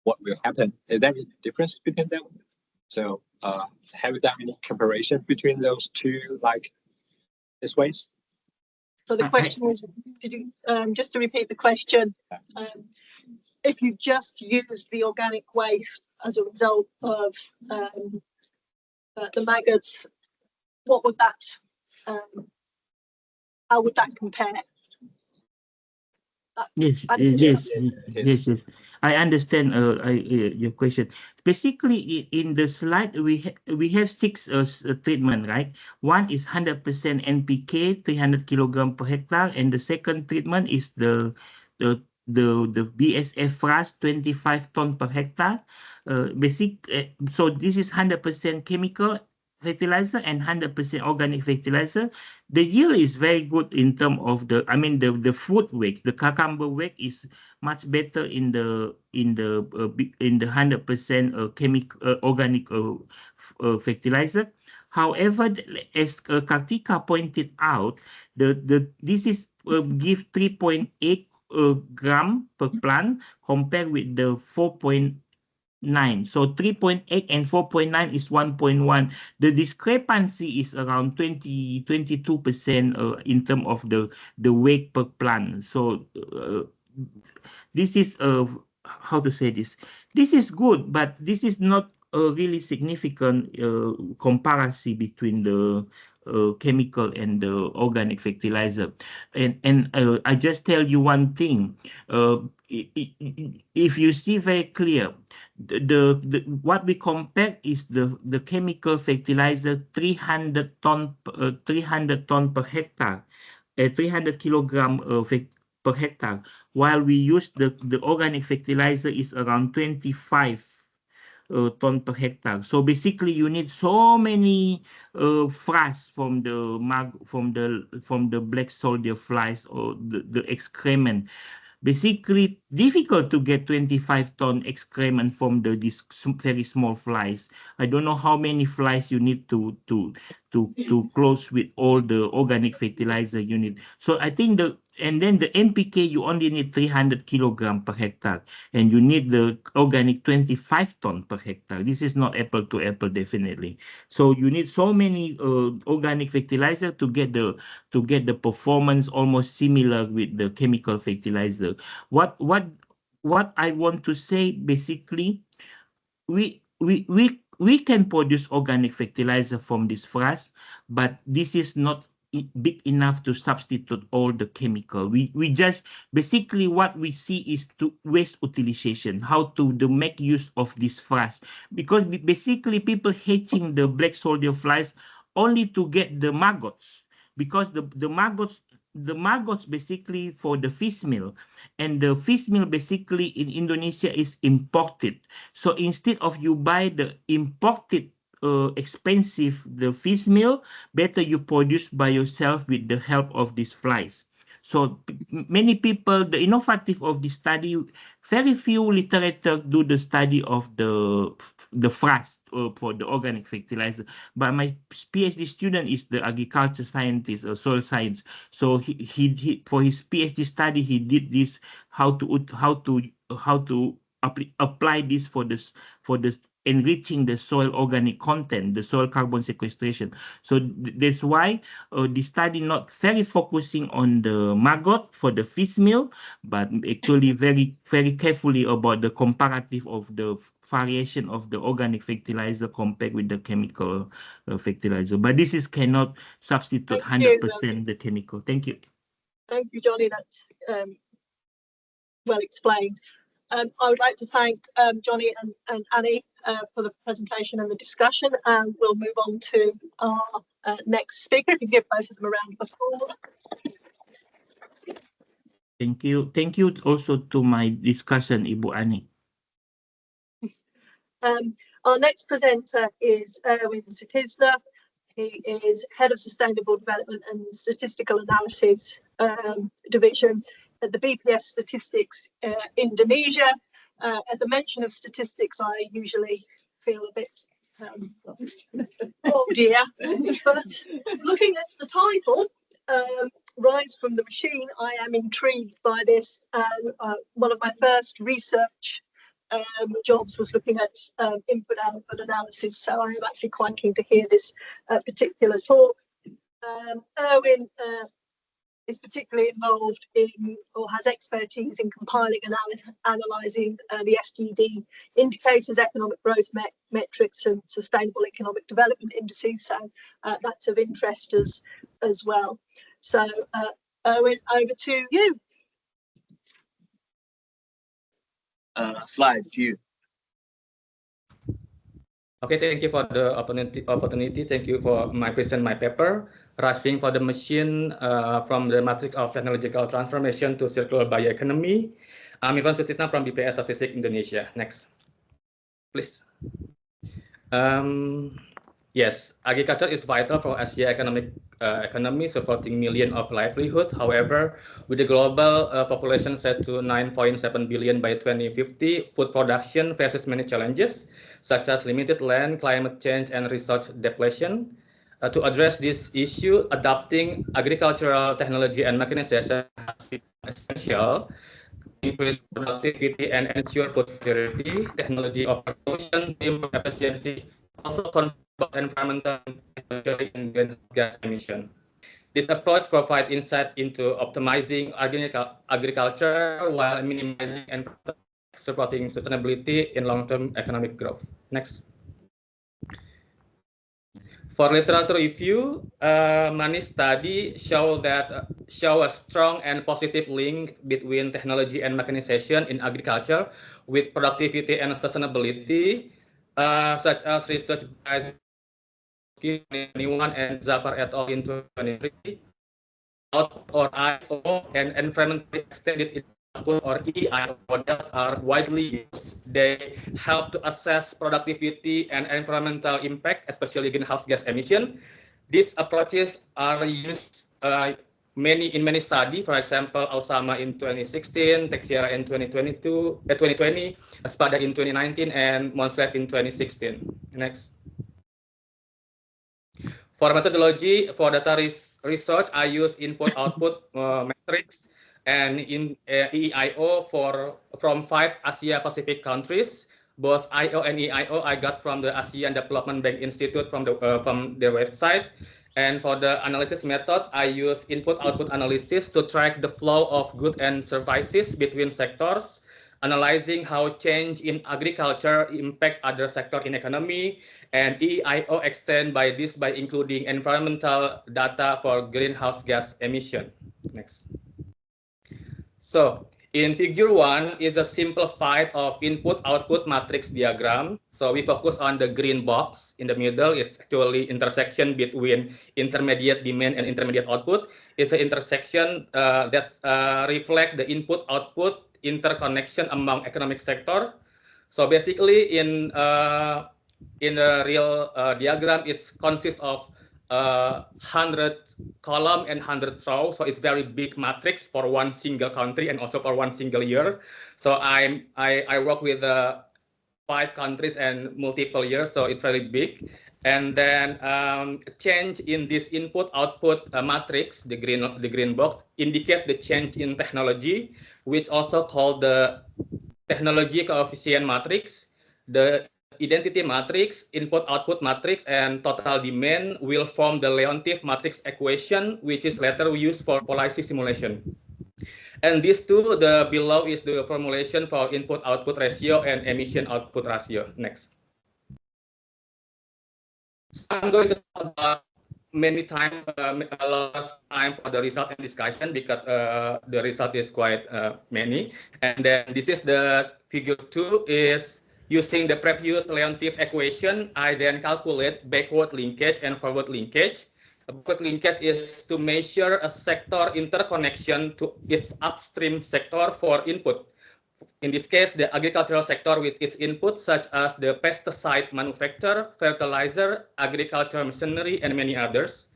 what will happen? Is there any difference between them? So have you done any comparison between those two, like this waste? So the question was, did you just to repeat the question? If you just use the organic waste as a result of the maggots, what would that? How would that compare? Yes. I understand your question. Basically, in the slide we have 6 treatment, right? One is 100% NPK, 300 kilogram per hectare, and the second treatment is the the BSF FRAS 25 ton per hectare. So this is 100% chemical fertilizer and 100% organic fertilizer. The yield is very good in terms of the fruit weight. The cucumber weight is much better in the 100% chemical organic fertilizer. However, as Kartika pointed out, this is give 3.8 gram per plant compared with the 4.9. So 3.8 and 4.9 is 1.1. The discrepancy is around 22% in terms of the weight per plant. So this is how to say this? This is good, but this is not a really significant comparison between the chemical and the organic fertilizer. And I just tell you one thing. If you see very clear, what we compare is the chemical fertilizer 300 ton per hectare, 300 kilogram per hectare, while we use the organic fertilizer is around 25 ton per hectare. So basically, you need so many frass from the black soldier flies or the excrement. Basically, difficult to get 25 ton excrement from these very small flies. I don't know how many flies you need to close with all the organic fertilizer you need. So I think and then the NPK, you only need 300 kilogram per hectare, and you need the organic 25 ton per hectare. This is not apple to apple, definitely. So you need so many organic fertilizer to get the performance almost similar with the chemical fertilizer. What I want to say, basically, we can produce organic fertilizer from this frass, but this is not big enough to substitute all the chemical. We just basically what we see is to waste utilization, how to make use of this frass, because basically people hatching the black soldier flies only to get the maggots, because the maggots basically for the fish meal, and the fish meal basically in Indonesia is imported. So instead of you buy the imported expensive the fish meal, better you produce by yourself with the help of these flies. So many people, the innovative of this study, very few literature do the study of the frass for the organic fertilizer. But my PhD student is the agriculture scientist, soil science. So he for his PhD study he did this, how to apply this for the enriching the soil organic content, the soil carbon sequestration. So that's why the study not very focusing on the maggot for the fish meal, but actually very, very carefully about the comparative of the variation of the organic fertilizer compared with the chemical fertilizer. But this is cannot substitute 100% the chemical. Thank you. Thank you, Johnny. That's well explained. I would like to thank Johnny and Annie for the presentation and the discussion, and we'll move on to our next speaker. If you give both of them a round of applause. Thank you. Thank you also to my discussion, Ibu Annie. Our next presenter is Erwin Sutisna. He is Head of Sustainable Development and Statistical Analysis Division at the BPS Statistics Indonesia. At the mention of statistics, I usually feel a bit, oh dear, but looking at the title, Rise from the Machine, I am intrigued by this. One of my first research jobs was looking at input-output analysis, so I am actually quite keen to hear this particular talk. Erwin is particularly involved in, or has expertise in compiling and analysing the SDG indicators, economic growth metrics and sustainable economic development indices, so that's of interest as well. So Erwin, over to you. Slide view. Okay, thank you for the opportunity. Thank you for my present my paper. rushing for the machine from the matrix of technological transformation to circular bioeconomy. I'm Irfan Sutisna from BPS Statistik Indonesia. Next, please. Yes, agriculture is vital for Asia economy, supporting millions of livelihood. However, with the global population set to 9.7 billion by 2050, food production faces many challenges, such as limited land, climate change, and resource depletion. To address this issue, adopting agricultural technology and mechanization is essential to increase productivity and ensure food security. Technology offers solutions to improve efficiency, also control environmental and greenhouse gas emission. This approach provides insight into optimizing agriculture while minimizing and supporting sustainability in long-term economic growth. Next. For literature review, many studies show a strong and positive link between technology and mechanization in agriculture with productivity and sustainability, such as research by 2021 and Zafar et al. In 2023. Or IO and environmentally extended output or EIO models are widely used. They help to assess productivity and environmental impact, especially greenhouse gas emission. These approaches are used in many studies. For example, Osama in 2016, Texiera in 2020, Espada in 2019, and Monslet in 2016. Next. For methodology, for data research, I use input-output metrics and in EIO from 5 Asia-Pacific countries. Both IO and EIO I got from the ASEAN Development Bank Institute from their website. And for the analysis method, I use input-output analysis to track the flow of goods and services between sectors, analyzing how change in agriculture impact other sectors in economy, and EIO extend by including environmental data for greenhouse gas emission. Next. So in figure 1 is a simplified of input-output matrix diagram. So we focus on the green box in the middle. It's actually intersection between intermediate demand and intermediate output. It's an intersection that reflect the input-output interconnection among economic sector. So basically in the real diagram, it consists of 100 column and 100 rows. So it's very big matrix for one single country and also for one single year. So I work with 5 countries and multiple years, so it's very big. And then change in this input-output matrix, the green box, indicate the change in technology, which also called the technology coefficient matrix. The identity matrix, input-output matrix, and total demand will form the Leontief matrix equation, which is later used for policy simulation. And these two, the below is the formulation for input-output ratio and emission output ratio. Next. So I'm going to talk about a lot of time for the result and discussion because the result is quite many. And then this is the figure 2 is using the previous Leontief equation. I then calculate backward linkage and forward linkage. Backward linkage is to measure a sector interconnection to its upstream sector for input. In this case, the agricultural sector with its input, such as the pesticide manufacturer, fertilizer, agricultural machinery, and many others.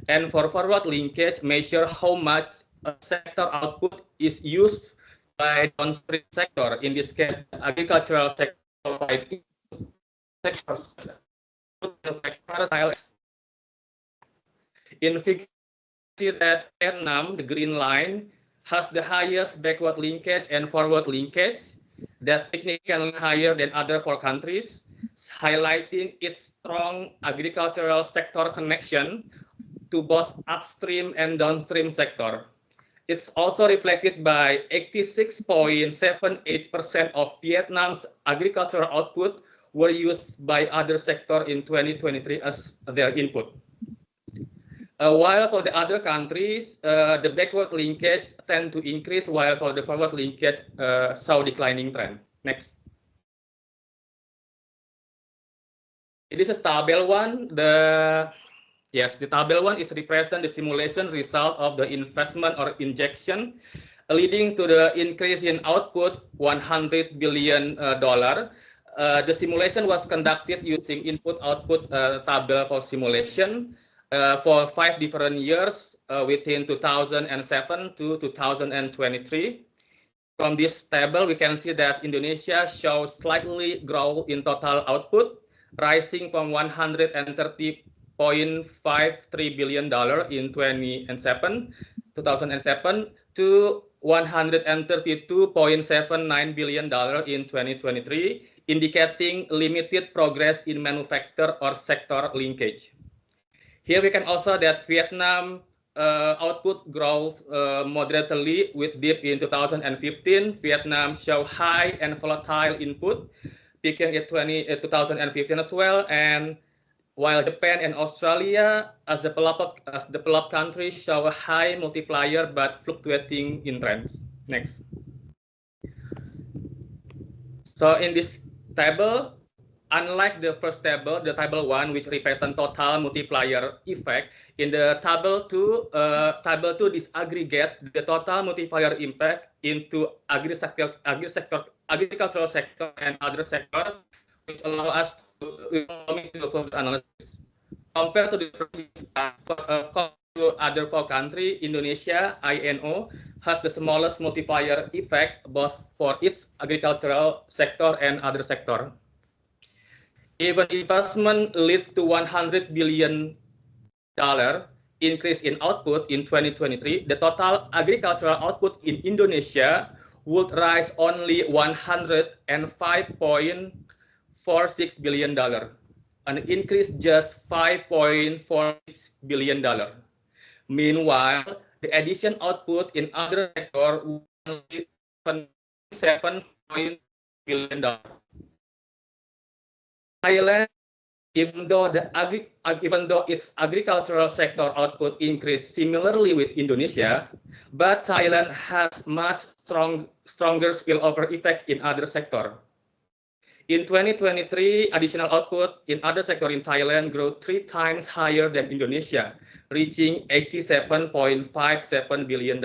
And for forward linkage, measure how much a sector output is used by downstream sector. In this case, the agricultural sector in figure, see that Vietnam, the green line, has the highest backward linkage and forward linkage that's significantly higher than other 4 countries, highlighting its strong agricultural sector connection to both upstream and downstream sector. It's also reflected by 86.78% of Vietnam's agricultural output were used by other sector in 2023 as their input. While for the other countries, the backward linkage tend to increase, while for the forward linkage saw declining trend. Next. It is a table one. The Yes, the table 1 is represent the simulation result of the investment or injection, leading to the increase in output $100 billion. The simulation was conducted using input-output table for simulation for 5 different years within 2007 to 2023. From this table, we can see that Indonesia shows slightly growth in total output, rising from $130.53 billion in 2007 to $132.79 billion in 2023, indicating limited progress in manufacture or sector linkage. Here we can also that Vietnam output growth moderately with dip in 2015. Vietnam show high and volatile input, peaking at 2015 as well, and while Japan and Australia as developed countries show a high multiplier but fluctuating in trends. Next. So in this table, unlike the first table, the table 1, which represents total multiplier effect, in the table 2, disaggregate the total multiplier impact into agricultural sector and other sector, which allow us to further analysis. Compared to the other 4 countries, Indonesia, INO, has the smallest multiplier effect both for its agricultural sector and other sector. Even investment leads to $100 billion increase in output in 2023, the total agricultural output in Indonesia would rise only $105.46 billion, an increase just $5.46 billion. Meanwhile, the addition output in other sector would only $7 billion. Thailand, even though its agricultural sector output increased similarly with Indonesia, but Thailand has much stronger spillover effect in other sector. In 2023, additional output in other sector in Thailand grew 3 times higher than Indonesia, reaching $87.57 billion.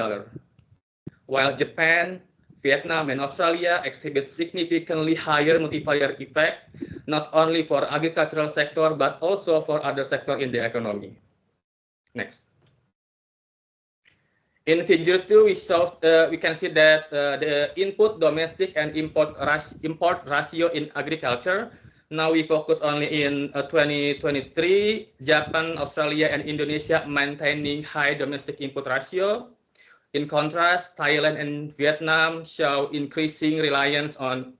While Japan, Vietnam, and Australia exhibit significantly higher multiplier effect, not only for agricultural sector, but also for other sector in the economy. Next. In figure 2, we can see that the input domestic and import ratio in agriculture. Now we focus only in 2023, Japan, Australia, and Indonesia maintaining high domestic input ratio. In contrast, Thailand and Vietnam show increasing reliance on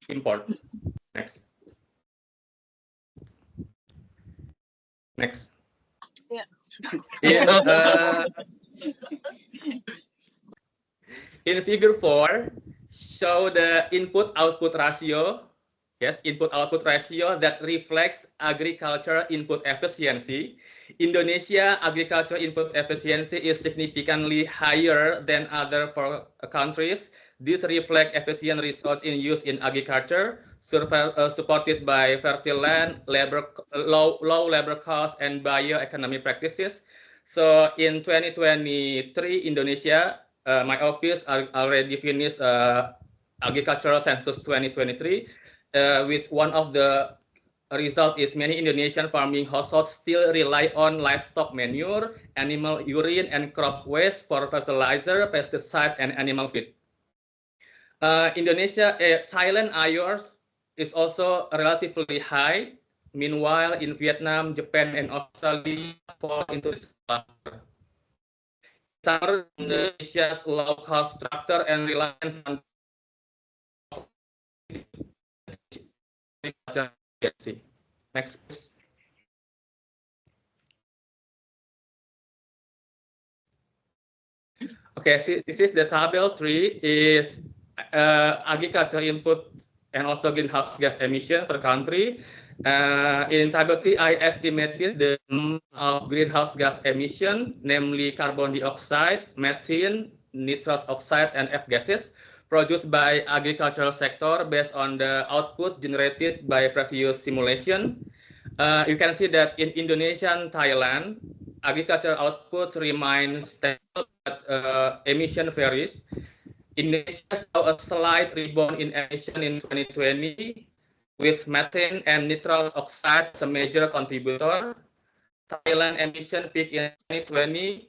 import. Next. Next. Yeah. In figure 4, show the input-output ratio. Yes, input-output ratio that reflects agriculture input efficiency. Indonesia agriculture input efficiency is significantly higher than other 4 countries. This reflects efficient resource in use in agriculture, supported by fertile land, low labor costs, and bioeconomy practices. So in 2023, Indonesia, my office already finished agricultural census 2023. With one of the result is many Indonesian farming households still rely on livestock manure, animal urine, and crop waste for fertilizer, pesticide, and animal feed. Thailand IORs is also relatively high. Meanwhile, in Vietnam, Japan, and Australia fall into this cluster. Indonesia's low-cost structure and reliance on next, please. Okay, see, this is the table 3 is agriculture input and also greenhouse gas emission per country. In table 3, I estimated the amount of greenhouse gas emission, namely carbon dioxide, methane, nitrous oxide, and F gases produced by agricultural sector based on the output generated by previous simulation. You can see that in Indonesia and Thailand, agricultural outputs remain stable, but emission varies. Indonesia saw a slight rebound in emission in 2020, with methane and nitrous oxide as a major contributor. Thailand emission peak in 2020.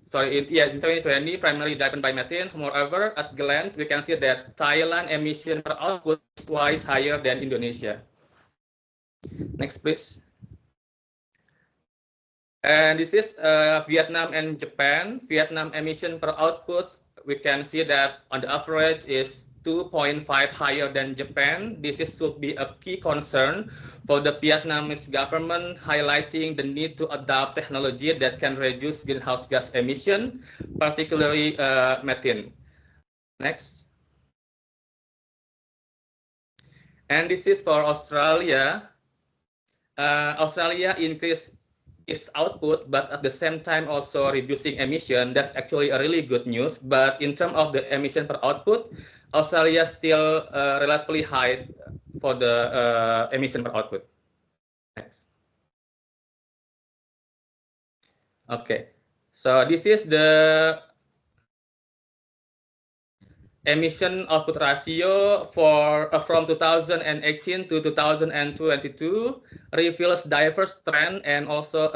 In 2020, primarily driven by methane. Moreover, at glance, we can see that Thailand emission per output is twice higher than Indonesia. Next, please. And this is Vietnam and Japan. Vietnam emission per output, we can see that on the average is 2.5 higher than Japan. This should be a key concern for the Vietnamese government, highlighting the need to adopt technology that can reduce greenhouse gas emission, particularly methane. Next. And this is for Australia. Australia increased its output, but at the same time also reducing emission. That's actually a really good news. But in terms of the emission per output, Australia still relatively high for the emission per output. Next. Okay, so this is the emission output ratio for from 2018 to 2022 reveals diverse trend and also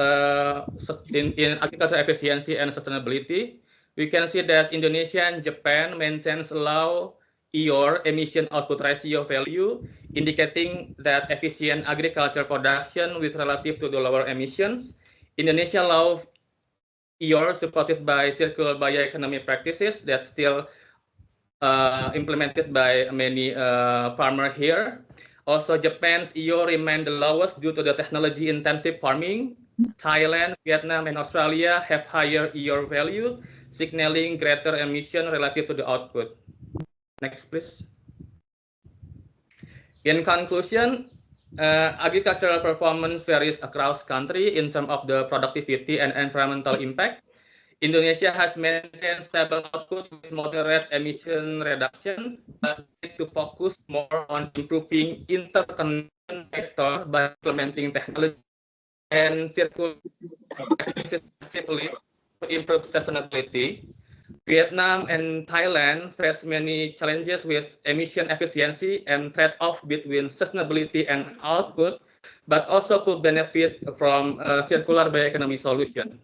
in agriculture efficiency and sustainability. We can see that Indonesia and Japan maintains low EOR emission output ratio value, indicating that efficient agriculture production with relative to the lower emissions. Indonesia low EOR supported by circular bioeconomy practices that still implemented by many farmers here. Also, Japan's EO remained the lowest due to the technology-intensive farming. Thailand, Vietnam, and Australia have higher EO value, signaling greater emission relative to the output. Next, please. In conclusion, agricultural performance varies across country in terms of the productivity and environmental impact. Indonesia has maintained stable output with moderate emission reduction, but need to focus more on improving interconnection factor by implementing technology and circular safely to improve sustainability. Vietnam and Thailand face many challenges with emission efficiency and trade-off between sustainability and output, but also could benefit from a circular bioeconomy solution.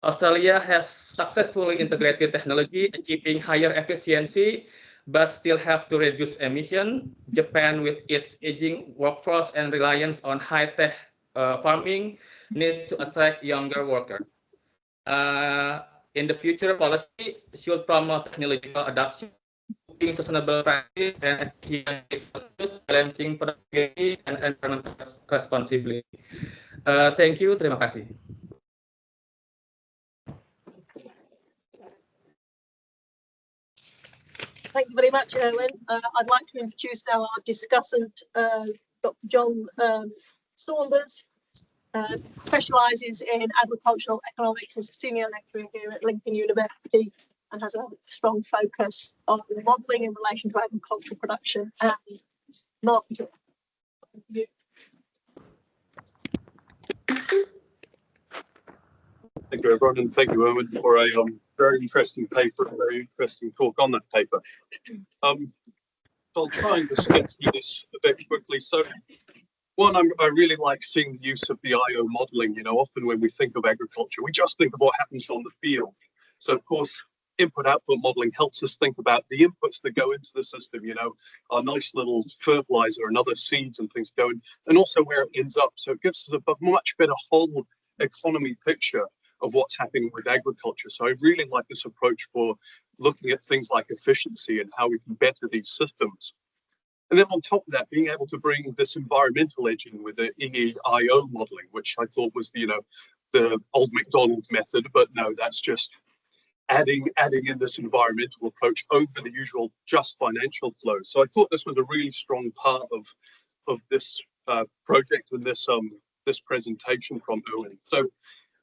Australia has successfully integrated technology, achieving higher efficiency, but still have to reduce emission. Japan, with its aging workforce and reliance on high-tech farming, need to attract younger workers. In the future, policy should promote technological adoption, sustainable practice, and efficient resources, balancing productivity and environmental responsibility. Thank you. Terima kasih. Thank you very much, Erwin. I'd like to introduce now our discussant, Dr. John Saunders, specialises in agricultural economics, is a senior lecturer here at Lincoln University and has a strong focus on modelling in relation to agricultural production and marketing. Thank you, everyone, and thank you, Erwin, for a very interesting paper, a very interesting talk on that paper. I'll try and just get through this a bit quickly. So, one, I really like seeing the use of the IO modelling. You know, often when we think of agriculture, we just think of what happens on the field. So, of course, input-output modelling helps us think about the inputs that go into the system, you know, our nice little fertiliser and other seeds and things going, and also where it ends up. So it gives us a much better whole economy picture of what's happening with agriculture. So I really like this approach for looking at things like efficiency and how we can better these systems. And then on top of that, being able to bring this environmental edge in with the EEIO modelling, which I thought was, you know, the old McDonald's method, but no, that's just adding in this environmental approach over the usual just financial flow. So I thought this was a really strong part of this project and this presentation from Owen. So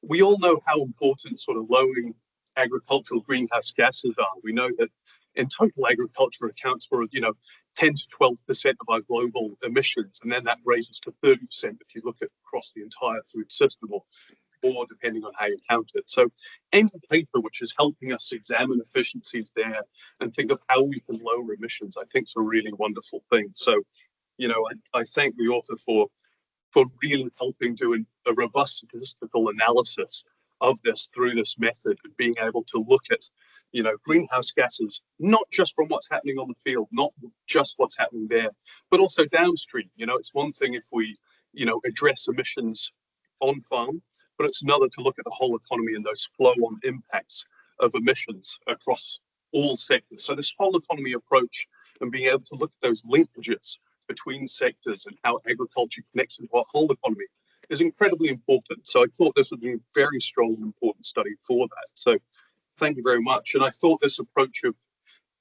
we all know how important sort of lowering agricultural greenhouse gases are. We know that in total agriculture accounts for, 10 to 12% of our global emissions. And then that raises to 30% if you look at across the entire food system, or more depending on how you count it. So any paper which is helping us examine efficiencies there and think of how we can lower emissions, I think is a really wonderful thing. So, I thank the author for really helping do a robust statistical analysis of this through this method of being able to look at, greenhouse gases, not just from what's happening on the field, not just what's happening there, but also downstream. It's one thing if we, address emissions on farm, but it's another to look at the whole economy and those flow-on impacts of emissions across all sectors. So this whole economy approach and being able to look at those linkages between sectors and how agriculture connects into our whole economy is incredibly important. So I thought this would be a very strong and important study for that. So thank you very much. And I thought this approach of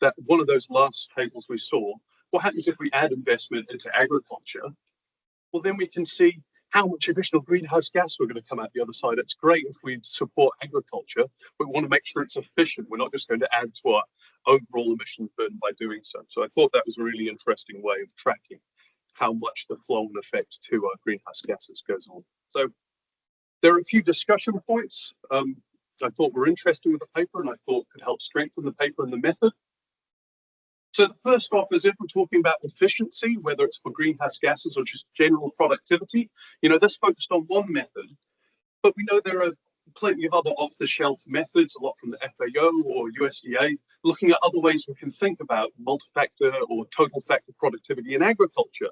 that, one of those last tables we saw, what happens if we add investment into agriculture? Well, then we can see how much additional greenhouse gas we're going to come out the other side. It's great if we support agriculture, but we want to make sure it's efficient. We're not just going to add to our overall emissions burden by doing so. So I thought that was a really interesting way of tracking how much the flow and effect to our greenhouse gases goes on. So there are a few discussion points I thought were interesting with the paper and I thought could help strengthen the paper and the method. So the first off is if we're talking about efficiency, whether it's for greenhouse gases or just general productivity, this focused on one method, but we know there are plenty of other off-the-shelf methods, a lot from the FAO or USDA, looking at other ways we can think about multi-factor or total factor productivity in agriculture.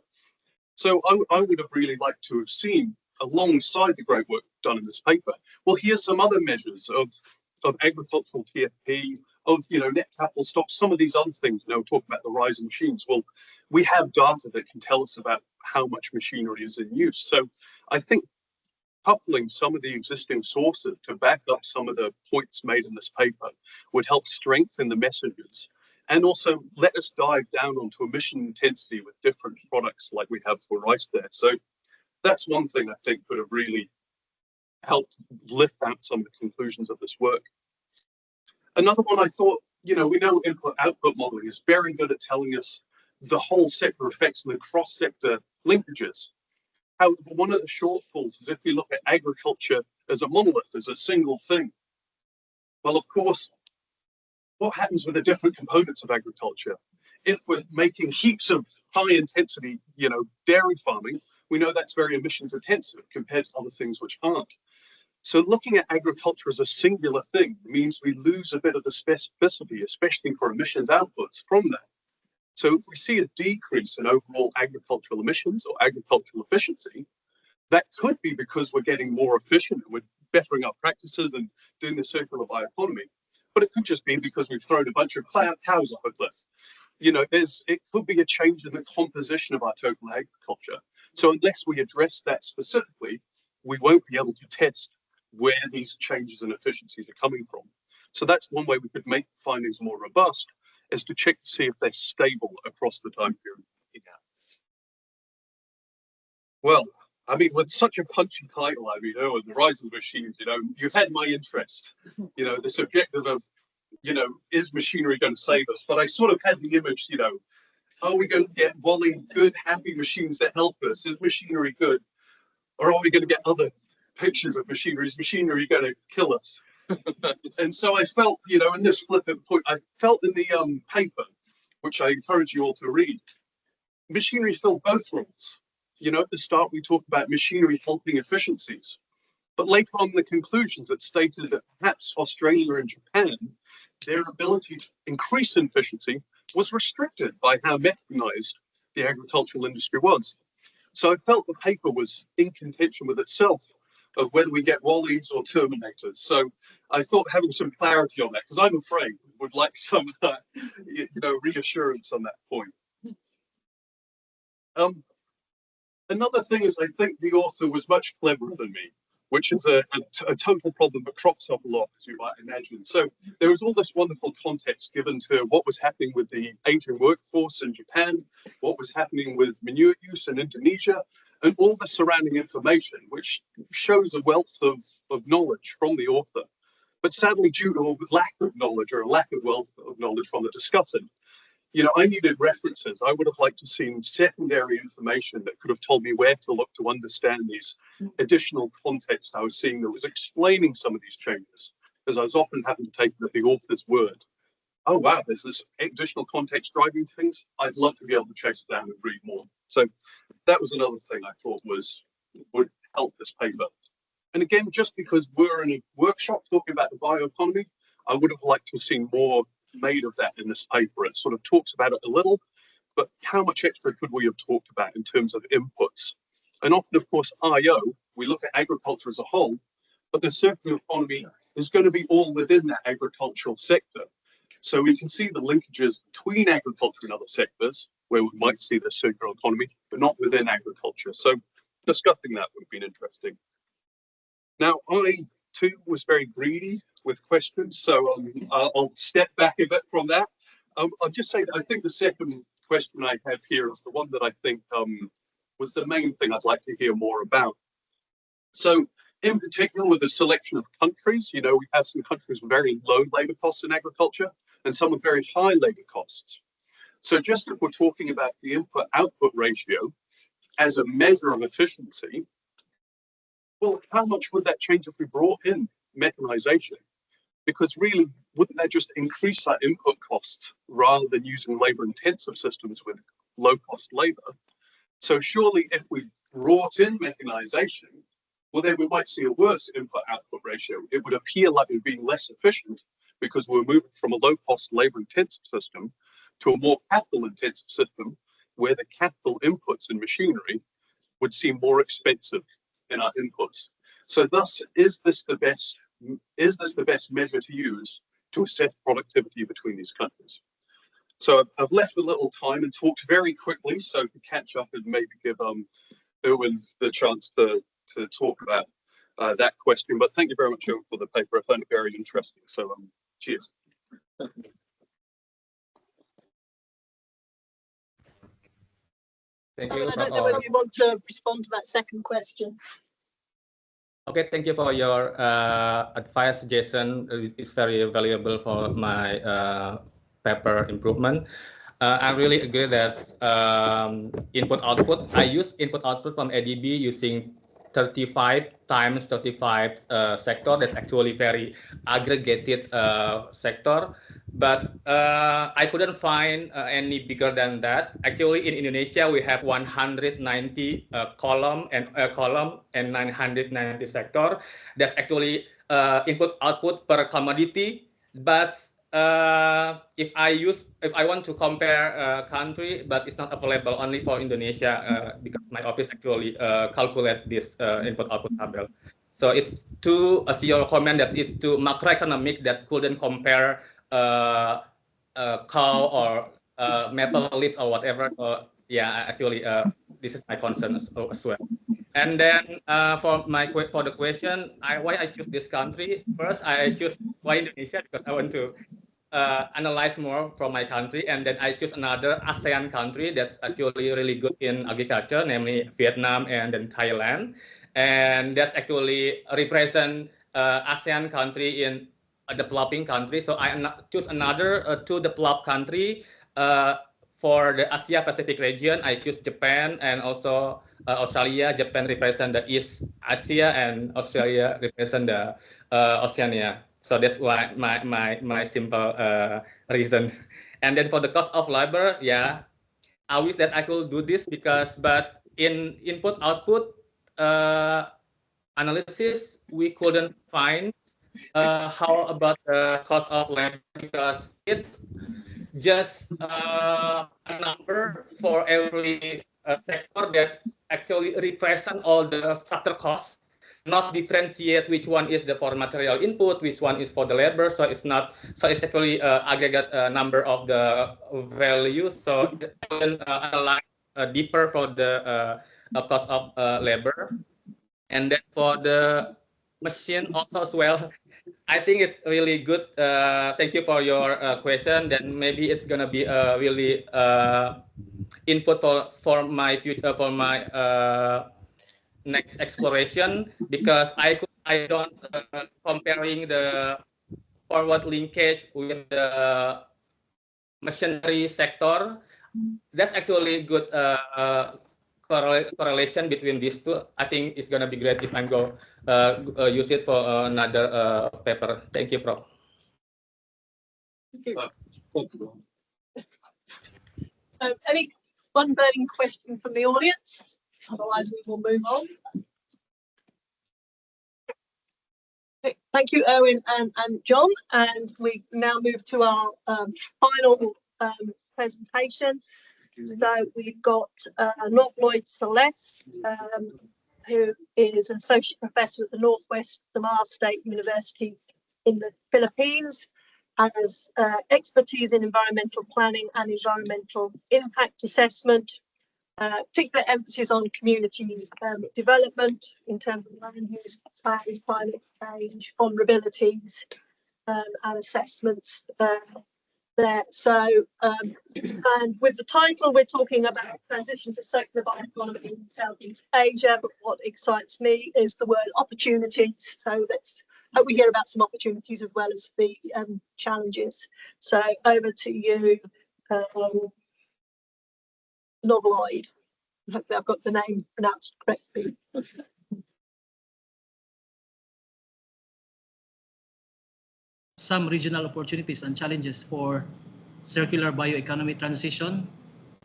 So I would have really liked to have seen, alongside the great work done in this paper, well, here's some other measures of agricultural TFP, of net capital stocks, some of these other things, talk about the rise in machines. Well, we have data that can tell us about how much machinery is in use. So I think coupling some of the existing sources to back up some of the points made in this paper would help strengthen the messages and also let us dive down onto emission intensity with different products like we have for rice there. So that's one thing I think could have really helped lift out some of the conclusions of this work. Another one I thought, we know input-output modeling is very good at telling us the whole sector effects and the cross-sector linkages. However, one of the shortfalls is if we look at agriculture as a monolith, as a single thing. Well, of course, what happens with the different components of agriculture? If we're making heaps of high-intensity, dairy farming, we know that's very emissions intensive compared to other things which aren't. So looking at agriculture as a singular thing means we lose a bit of the specificity, especially for emissions outputs from that. So if we see a decrease in overall agricultural emissions or agricultural efficiency, that could be because we're getting more efficient and we're bettering our practices and doing the circular bioeconomy. But it could just be because we've thrown a bunch of cows off a cliff. It could be a change in the composition of our total agriculture. So unless we address that specifically, we won't be able to test where these changes in efficiencies are coming from. So that's one way we could make findings more robust, is to check to see if they're stable across the time period. Well, with such a punchy title, and the rise of the machines, you've had my interest, the subjective of, is machinery going to save us? But I sort of had the image, are we going to get Wally good, happy machines that help us? Is machinery good? Or are we going to get other pictures of machinery? Is machinery going to kill us? And so I felt, in this flippant point, I felt in the paper, which I encourage you all to read, machinery filled both roles. At the start, we talked about machinery helping efficiencies. But later on in the conclusions, it stated that perhaps Australia and Japan, their ability to increase efficiency was restricted by how mechanized the agricultural industry was. So I felt the paper was in contention with itself of whether we get Wallies or Terminators. So I thought having some clarity on that, because I'm afraid would like some reassurance on that point. Another thing is I think the author was much cleverer than me, which is a total problem that crops up a lot, as you might imagine. So there was all this wonderful context given to what was happening with the aging workforce in Japan, what was happening with manure use in Indonesia, and all the surrounding information, which shows a wealth of knowledge from the author. But sadly, due to a lack of knowledge or a lack of wealth of knowledge from the discussant, I needed references. I would have liked to see secondary information that could have told me where to look to understand these additional context I was seeing that was explaining some of these changes, as I was often having to take the author's word. Oh, wow, there's this additional context driving things. I'd love to be able to chase it down and read more. So that was another thing I thought would help this paper. And again, just because we're in a workshop talking about the bioeconomy, I would have liked to have seen more made of that in this paper. It sort of talks about it a little, but how much extra could we have talked about in terms of inputs? And often, of course, IO, we look at agriculture as a whole, but the circular economy is going to be all within that agricultural sector. So we can see the linkages between agriculture and other sectors where we might see the circular economy, but not within agriculture. So discussing that would have been interesting. Now, I too was very greedy with questions, so I'll step back a bit from that. I'll just say that I think the second question I have here is the one that I think was the main thing I'd like to hear more about. So in particular with the selection of countries, we have some countries with very low labour costs in agriculture and some with very high labour costs. So just if we're talking about the input-output ratio as a measure of efficiency, well, how much would that change if we brought in mechanization? Because really, wouldn't that just increase our input costs rather than using labor-intensive systems with low-cost labor? So surely if we brought in mechanization, well, then we might see a worse input-output ratio. It would appear like we're being less efficient because we're moving from a low-cost labor-intensive system to a more capital-intensive system where the capital inputs in machinery would seem more expensive in our inputs. So thus, is this the best measure to use to assess productivity between these countries? So I've left a little time and talked very quickly so to catch up and maybe give Erwin the chance to talk about that question. But thank you very much, Erwin, for the paper. I found it very interesting. So cheers. Thank you. I don't know whether you want to respond to that second question. Okay, thank you for your advice, Jason. It's very valuable for my paper improvement. I really agree that input-output, I use input-output from ADB using 35 times 35 sector. That's actually very aggregated sector, but I couldn't find any bigger than that. Actually, in Indonesia, we have 190 column and 990 sector. That's actually input-output per commodity. But if I want to compare country, but it's not available only for Indonesia because my office actually calculate this input-output table. So it's to as your comment that it's to macroeconomic that couldn't compare cow or maple leaves or whatever. Yeah, actually this is my concern as well. And then for the question, why I choose this country? First, I choose why Indonesia because I want to analyze more from my country, and then I choose another ASEAN country that's actually really good in agriculture, namely Vietnam and then Thailand, and that's actually represent ASEAN country in a developing country. So I choose another two developed country. For the Asia Pacific region, I choose Japan and also Australia. Japan represent the East Asia and Australia represent the Oceania. So that's why my simple reason. And then for the cost of labor, yeah, I wish that I could do this but in input-output analysis, we couldn't find how about the cost of labor because it's just a number for every sector that actually represent all the structural costs, not differentiate which one is for material input, which one is for the labor. So it's not. So it's actually aggregate number of the values. So it can analyze deeper for the cost of labor, and then for the machine also as well. I think it's really good. Thank you for your question. Then maybe it's gonna be a really input for my future, for my next exploration, because I don't comparing the forward linkage with the machinery sector. That's actually good correlation between these two. I think it's gonna be great if I'm go use it for another paper. Thank you, Prof. Any one burning question from the audience? Otherwise, we will move on. Okay, thank you, Owen and John. And we now move to our final presentation. So we've got North Lloyd Celeste, who is an associate professor at the Northwest Samar State University in the Philippines, has expertise in environmental planning and environmental impact assessment, particular emphasis on community development in terms of land use plans, climate change, vulnerabilities, and assessments there. So, and with the title, we're talking about transition to circular bioeconomy in Southeast Asia, but what excites me is the word opportunities. So let's hope we hear about some opportunities as well as the challenges. So over to you, Lloyd. Hopefully I've got the name pronounced correctly. Some regional opportunities and challenges for circular bioeconomy transition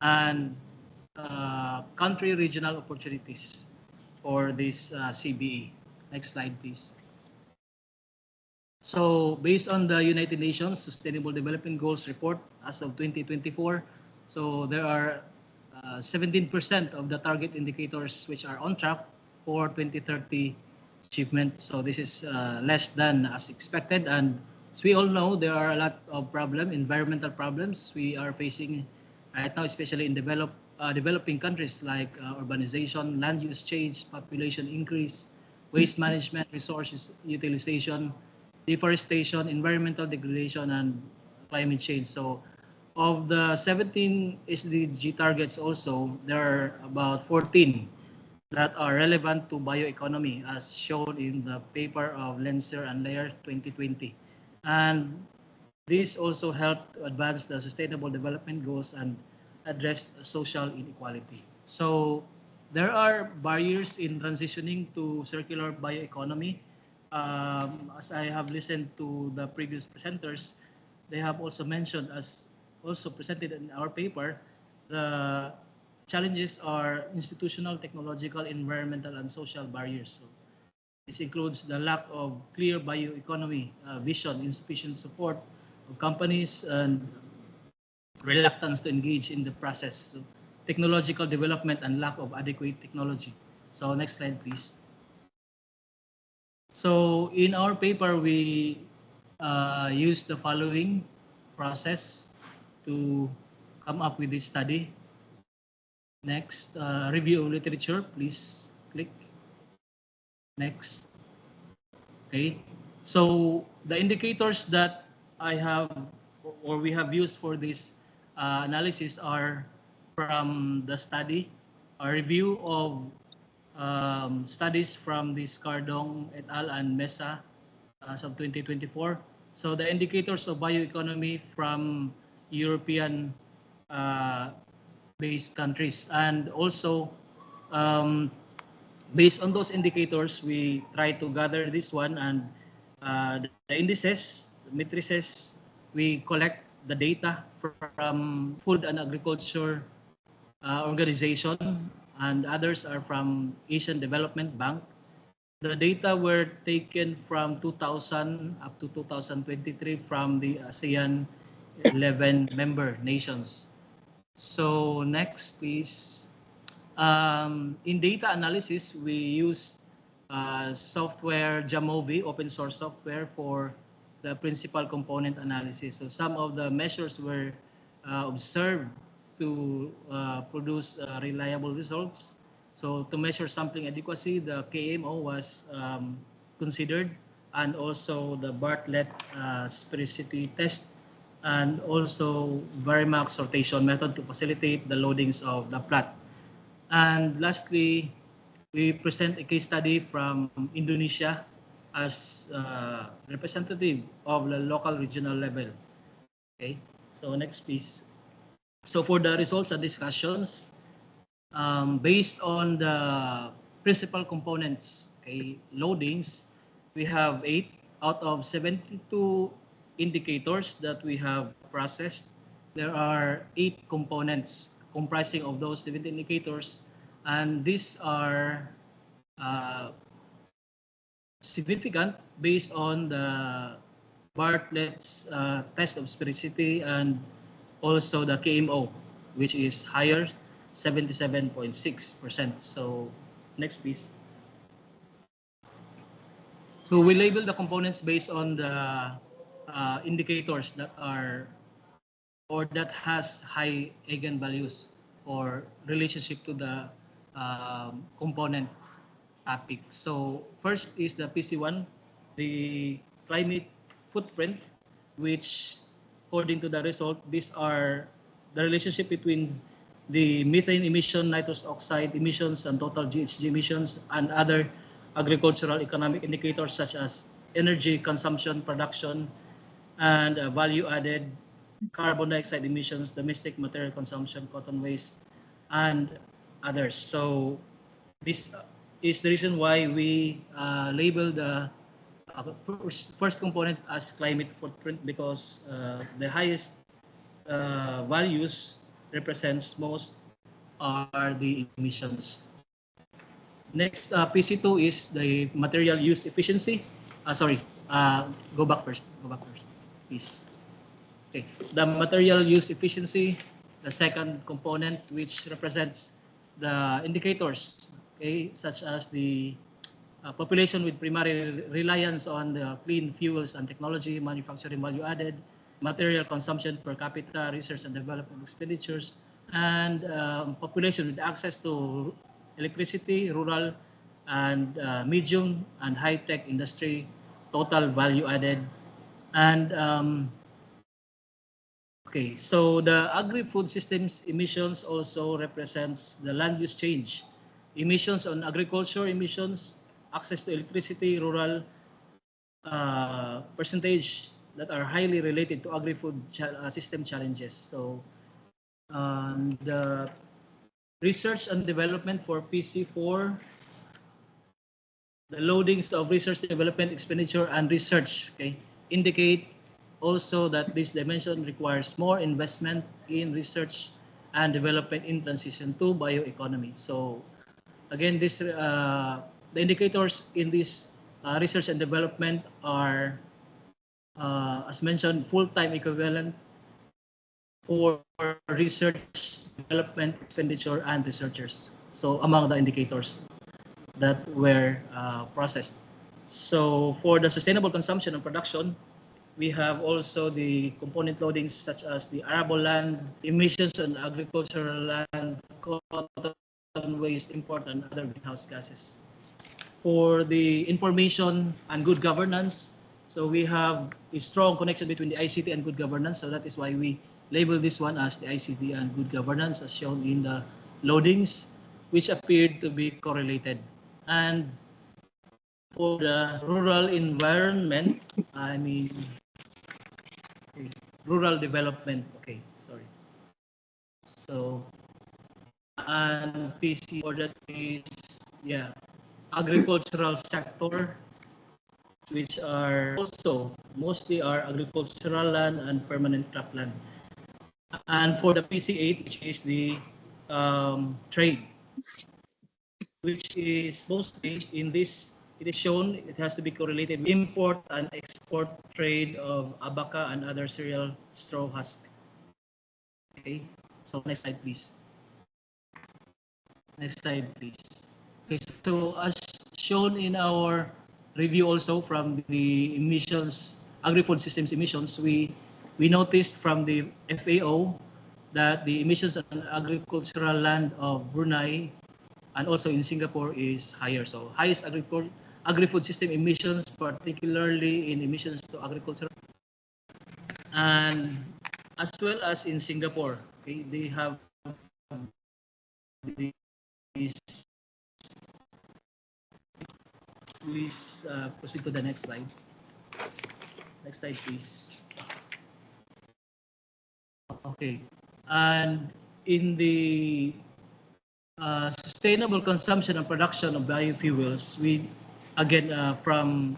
and country regional opportunities for this CBE. Next slide, please. So based on the United Nations Sustainable Development Goals report as of 2024, so there are 17% of the target indicators which are on track for 2030 achievement. So this is less than as expected, and as we all know, there are a lot of environmental problems we are facing right now, especially in developing countries like urbanization, land use change, population increase, waste management, resources utilization, deforestation, environmental degradation, and climate change. So of the 17 SDG targets also, there are about 14 that are relevant to bioeconomy as shown in the paper of Lenser and Layer 2020. And this also helped to advance the Sustainable Development Goals and address social inequality. So there are barriers in transitioning to circular bioeconomy. As I have listened to the previous presenters, they have also mentioned, as also presented in our paper, the challenges are institutional, technological, environmental, and social barriers. So this includes the lack of clear bioeconomy vision, insufficient support of companies, and reluctance to engage in the process. So technological development and lack of adequate technology. So next slide, please. So in our paper, we use the following process to come up with this study. Next, review of literature, please click. Next. Okay, so the indicators that I have or we have used for this analysis are from the study, a review of studies from this Cardong et al. And Mesa as of 2024. So the indicators of bioeconomy from European based countries, and also based on those indicators, we try to gather this one, and the indices, the matrices, we collect the data from Food and Agriculture Organization, and others are from Asian Development Bank. The data were taken from 2000 up to 2023 from the ASEAN 11 member nations. So next, please. In data analysis, we use software Jamovi, open source software, for the principal component analysis. So some of the measures were observed to produce reliable results. So to measure sampling adequacy, the KMO was considered, and also the Bartlett sphericity test, and also Varimax sortation method to facilitate the loadings of the plot. And lastly, we present a case study from Indonesia as representative of the local regional level. Okay, so next please. So for the results and discussions, based on the principal components, okay, loadings, we have 8 out of 72 indicators that we have processed. There are 8 components comprising of those 70 indicators, and these are significant based on the Bartlett's test of sphericity and also the KMO, which is higher, 77.6%. So next please. So we label the components based on the indicators that are or that has high eigenvalues or relationship to the component topic. So first is the PC1, the climate footprint, which according to the result, these are the relationship between the methane emission, nitrous oxide emissions, and total GHG emissions, and other agricultural economic indicators such as energy consumption, production, and value added, carbon dioxide emissions, domestic material consumption, cotton waste, and others. So this is the reason why we label the first component as climate footprint, because the highest values represents most are the emissions. Next, PC2 is the material use efficiency. Go back first, please. Okay, the material use efficiency, the second component, which represents the indicators, okay, such as the population with primary reliance on the clean fuels and technology, manufacturing value added, material consumption per capita, research and development expenditures, and population with access to electricity, rural and medium and high-tech industry, total value added. And okay, so the agri-food systems emissions also represents the land use change, emissions on agriculture, emissions, access to electricity, rural percentage that are highly related to agri-food system challenges. So the research and development for PC4, the loadings of research and development expenditure and research, okay, indicate also that this dimension requires more investment in research and development in transition to bioeconomy. So again, this the indicators in this research and development are, as mentioned, full-time equivalent for research, development, expenditure, and researchers. So among the indicators that were processed. So for the sustainable consumption and production, we have also the component loadings such as the arable land, emissions on agricultural land, cotton waste, import, and other greenhouse gases. For the information and good governance, so we have a strong connection between the ICT and good governance. So that is why we label this one as the ICT and good governance, as shown in the loadings, which appeared to be correlated. And for the rural environment, I mean, rural development, okay, sorry. So, and PC for that is, yeah, agricultural sector, which are also mostly are agricultural land and permanent cropland. And for the PC8, which is the trade, which is mostly in this, it is shown it has to be correlated with import and export trade of abaca and other cereal straw husk. Okay, so next slide, please. Next slide, please. Okay, so as shown in our review also from the emissions, agri-food systems emissions, we noticed from the FAO that the emissions on agricultural land of Brunei and also in Singapore is higher. So highest agri-food system emissions, particularly in emissions to agriculture, and as well as in Singapore. Okay, they have these please proceed to the next slide. Next slide, please. Okay, and in the sustainable consumption and production of biofuels, we again from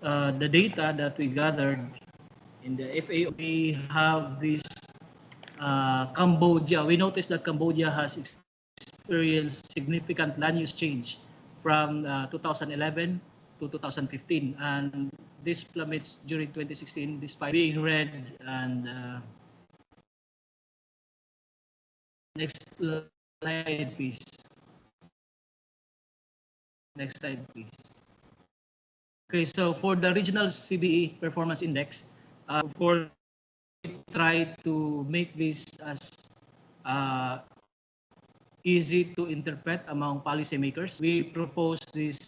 the data that we gathered in the FAO, we have this Cambodia. We noticed that Cambodia has experienced significant land use change from 2011 to 2015, and this plummets during 2016 despite being red. And next slide, please. Next slide, please. Okay, so for the regional CBE performance index, for try to make this as easy to interpret among policymakers, we propose this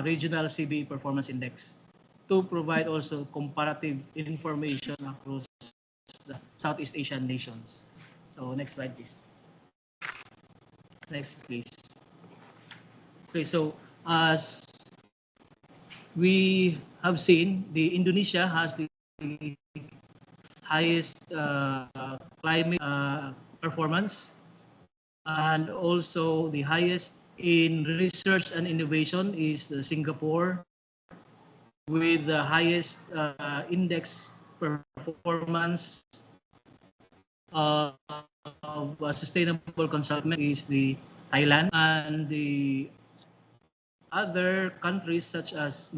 regional CBE performance index to provide also comparative information across the Southeast Asian nations. So next slide, please. Next, please. Okay, so as we have seen, the Indonesia has the highest climate performance, and also the highest in research and innovation is Singapore, with the highest index performance of sustainable consumption is the Thailand, and the other countries such as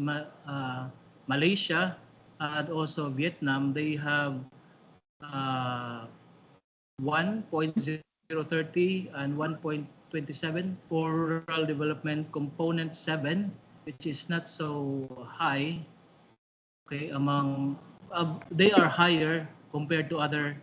Malaysia and also Vietnam, they have 1.030 and 1.27 for rural development component 7, which is not so high. Okay, among they are higher compared to other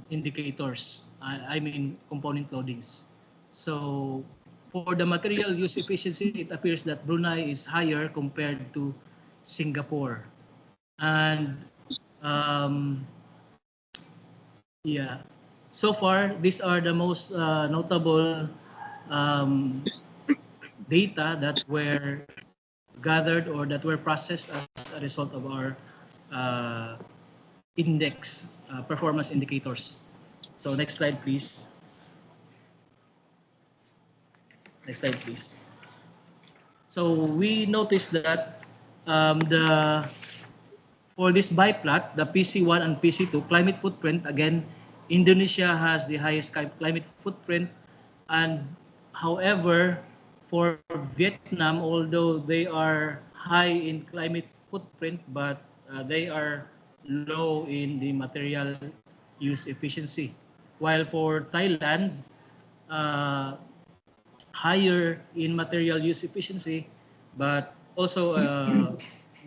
indicators. I mean component loadings. So for the material use efficiency, it appears that Brunei is higher compared to Singapore. And yeah, so far these are the most notable data that were gathered or that were processed as a result of our index performance indicators. So next slide, please. Next slide, please. So we noticed that for this biplot, the PC1 and PC2 climate footprint, again, Indonesia has the highest climate footprint, and however, for Vietnam, although they are high in climate footprint, but they are low in the material use efficiency. While for Thailand, higher in material use efficiency, but also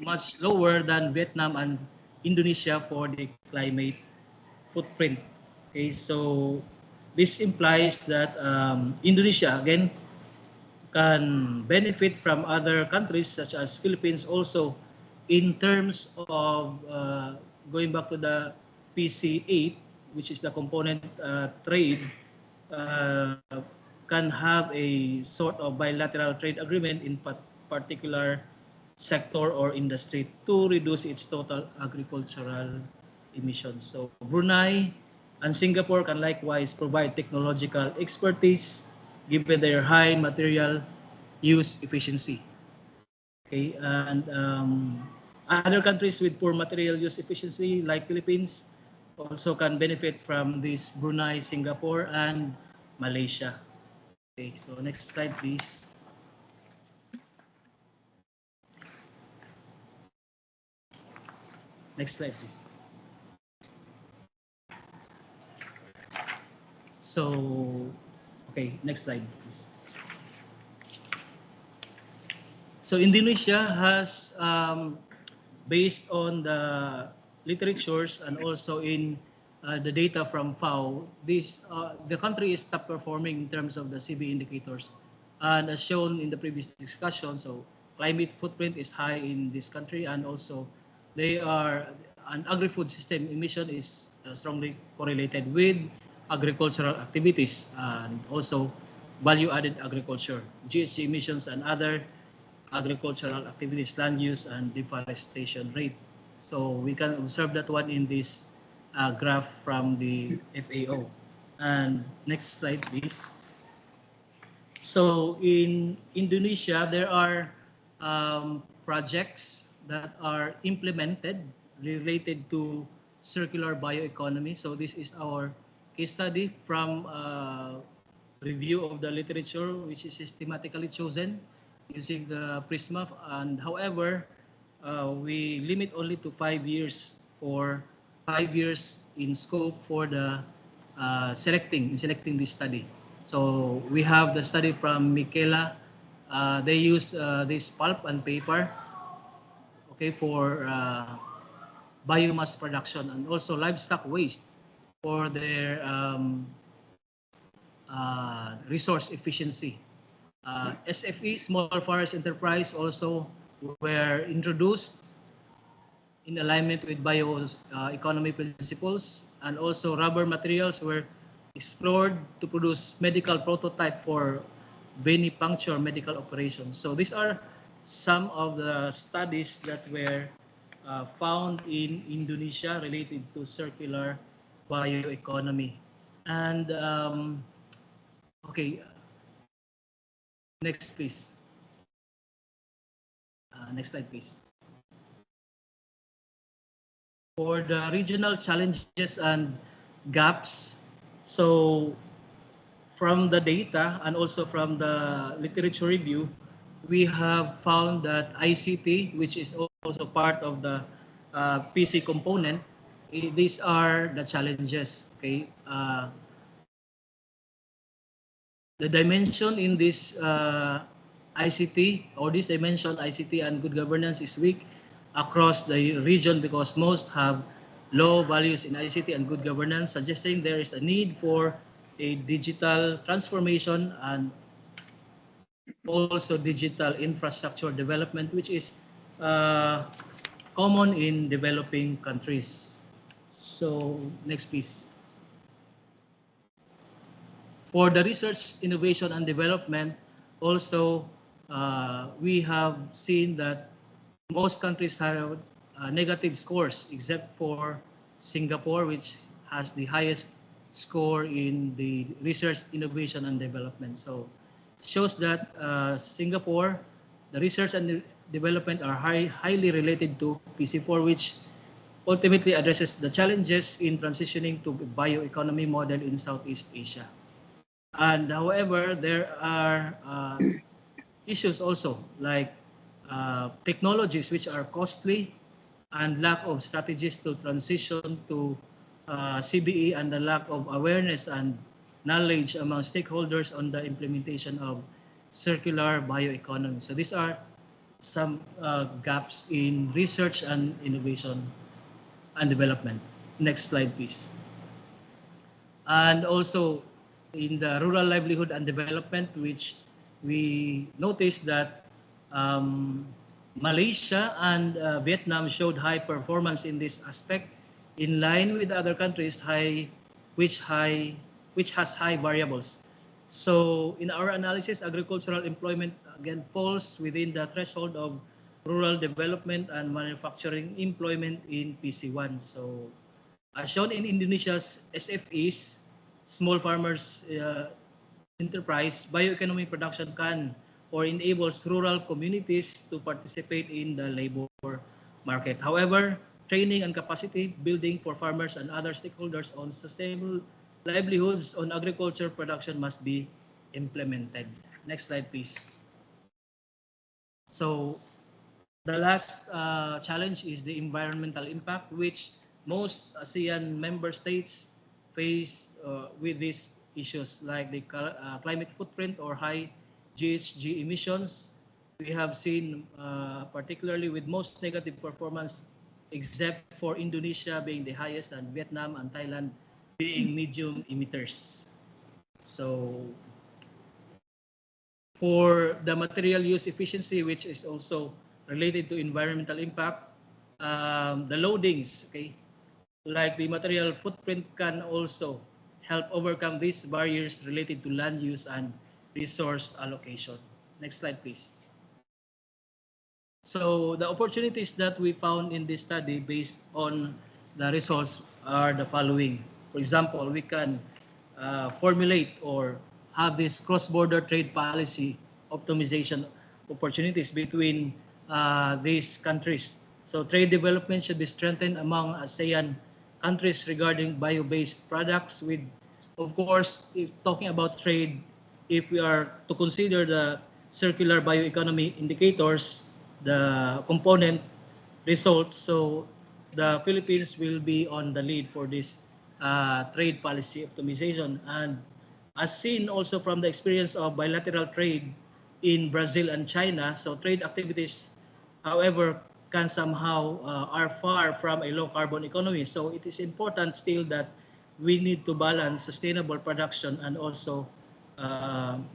much lower than Vietnam and Indonesia for the climate footprint. Okay, so this implies that Indonesia again can benefit from other countries such as Philippines also in terms of going back to the PC8, which is the component trade, can have a sort of bilateral trade agreement in particular sector or industry to reduce its total agricultural emissions. So Brunei and Singapore can likewise provide technological expertise given their high material use efficiency. Okay, and other countries with poor material use efficiency like Philippines also can benefit from this Brunei, Singapore, and Malaysia. Okay, so next slide, please. Next slide, please. So, okay, next slide, please. So Indonesia has, based on the literatures and also in the data from FAO, the country is top performing in terms of the CB indicators. And as shown in the previous discussion, so climate footprint is high in this country, and also an agri-food system emission is strongly correlated with agricultural activities and also value-added agriculture. GHG emissions and other agricultural activities, land use, and deforestation rate. So we can observe that one in this graph from the FAO. And next slide, please. So in Indonesia, there are projects that are implemented related to circular bioeconomy. So this is our case study from review of the literature, which is systematically chosen using the Prisma. And however, we limit only to 5 years for 5 years in scope for the selecting this study. So we have the study from Michaela. They use this pulp and paper, okay, for biomass production and also livestock waste for their resource efficiency. SFE, Small Forest Enterprise, also were introduced in alignment with bioeconomy principles, and also rubber materials were explored to produce medical prototype for venipuncture medical operations. So these are some of the studies that were found in Indonesia related to circular bioeconomy. And okay, next please. Next slide, please. For the regional challenges and gaps, so from the data and also from the literature review, we have found that ICT, which is also part of the PC component, these are the challenges. Okay, the dimension in this ICT, or this dimension, ICT and good governance, is weak across the region because most have low values in ICT and good governance, suggesting there is a need for a digital transformation and also digital infrastructure development, which is common in developing countries. So next please. For the research, innovation, and development, also we have seen that most countries have negative scores except for Singapore, which has the highest score in the research, innovation, and development. So it shows that Singapore, the research and development are highly related to PC4, which ultimately addresses the challenges in transitioning to bioeconomy model in Southeast Asia. And however, there are issues also like technologies which are costly and lack of strategies to transition to CBE, and the lack of awareness and knowledge among stakeholders on the implementation of circular bioeconomy. So these are some gaps in research and innovation and development. Next slide, please. And also in the rural livelihood and development, which we noticed that Malaysia and Vietnam showed high performance in this aspect, in line with other countries which has high variables. So in our analysis, agricultural employment again falls within the threshold of rural development and manufacturing employment in PC1. So as shown in Indonesia's SFEs, small farmers enterprise, bioeconomy production can or enables rural communities to participate in the labor market. However, training and capacity building for farmers and other stakeholders on sustainable livelihoods on agriculture production must be implemented. Next slide, please. So the last challenge is the environmental impact, which most ASEAN member states face with these issues, like the climate footprint or high GHG emissions. We have seen particularly with most negative performance, except for Indonesia being the highest and Vietnam and Thailand being medium emitters. So for the material use efficiency, which is also related to environmental impact, the loadings, okay, like the material footprint can also help overcome these barriers related to land use and resource allocation. Next slide, please. So the opportunities that we found in this study based on the results are the following. For example, we can formulate or have this cross-border trade policy optimization opportunities between these countries. So trade development should be strengthened among ASEAN countries regarding bio-based products with, of course, if talking about trade, if we are to consider the circular bioeconomy indicators, the component results, so the Philippines will be on the lead for this trade policy optimization. And as seen also from the experience of bilateral trade in Brazil and China, so trade activities, however, can somehow are far from a low carbon economy. So it is important still that we need to balance sustainable production and also on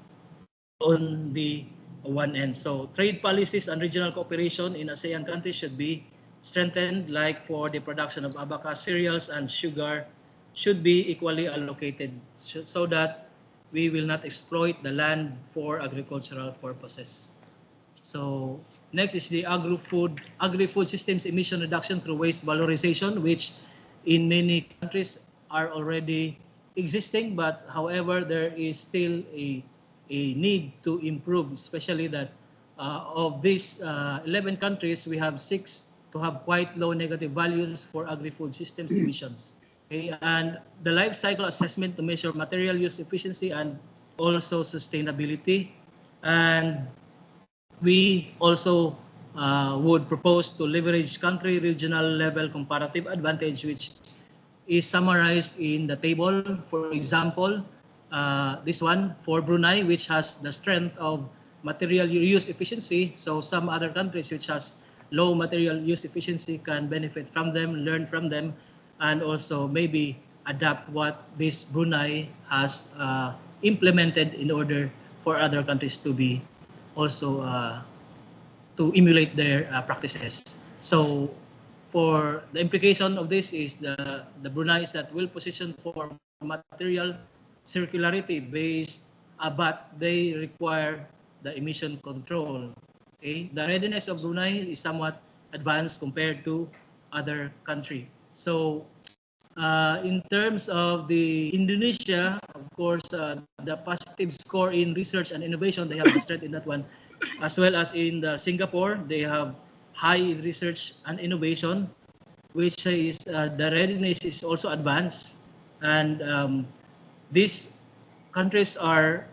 the one end. So trade policies and regional cooperation in ASEAN countries should be strengthened, like for the production of abaca cereals and sugar should be equally allocated so that we will not exploit the land for agricultural purposes. So next is the agri-food systems emission reduction through waste valorization, which in many countries are already existing, but however, there is still a need to improve, especially that of these 11 countries, we have 6 to have quite low negative values for agri-food systems emissions. Okay, and the life cycle assessment to measure material use efficiency and also sustainability. And we also would propose to leverage country regional level comparative advantage, which is summarized in the table. For example, this one for Brunei, which has the strength of material use efficiency. So some other countries which has low material use efficiency can benefit from them, learn from them, and also maybe adapt what this Brunei has implemented in order for other countries to be also to emulate their practices. So for the implication of this is the Brunei is that will position for material circularity based, but they require the emission control. Okay, the readiness of Brunei is somewhat advanced compared to other country. So in terms of the Indonesia, of course, the positive score in research and innovation, they have the strength in that one, as well as in the Singapore, they have high research and innovation, which is the readiness is also advanced, and these countries are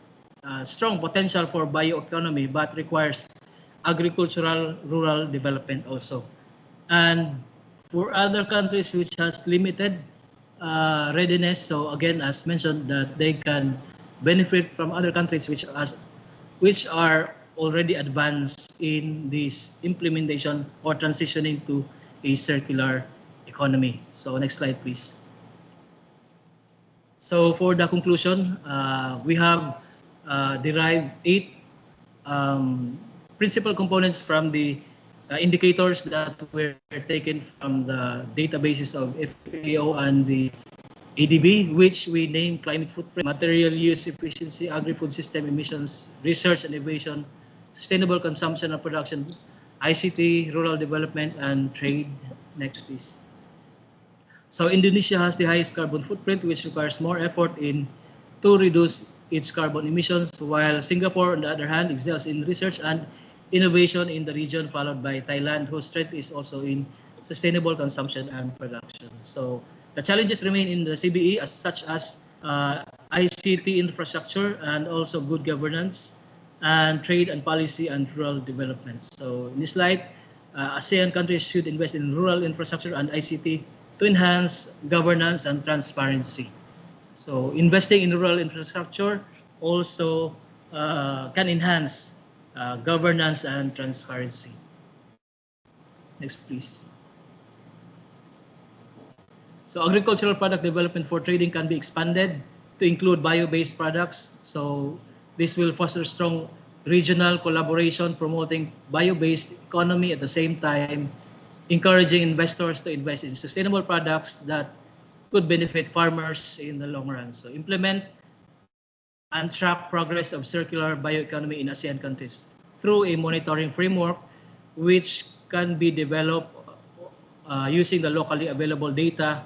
strong potential for bioeconomy, but requires agricultural rural development also. And for other countries which has limited readiness, so again, as mentioned, that they can benefit from other countries which are already advanced in this implementation or transitioning to a circular economy. So next slide, please. So for the conclusion, we have derived 8 principal components from the indicators that were taken from the databases of FAO and the ADB, which we name climate footprint, material use efficiency, agri-food system emissions, research and innovation, sustainable consumption and production, ICT, rural development, and trade. Next, please. So Indonesia has the highest carbon footprint, which requires more effort to reduce its carbon emissions, while Singapore, on the other hand, excels in research and innovation in the region, followed by Thailand, whose strength is also in sustainable consumption and production. So the challenges remain in the CBE, such as ICT infrastructure and also good governance, and trade and policy and rural development. So in this slide, ASEAN countries should invest in rural infrastructure and ICT to enhance governance and transparency. So investing in rural infrastructure also can enhance governance and transparency. Next, please. So agricultural product development for trading can be expanded to include bio-based products. So this will foster strong regional collaboration, promoting bio-based economy at the same time, encouraging investors to invest in sustainable products that could benefit farmers in the long run. So implement and track progress of circular bioeconomy in ASEAN countries through a monitoring framework which can be developed using the locally available data,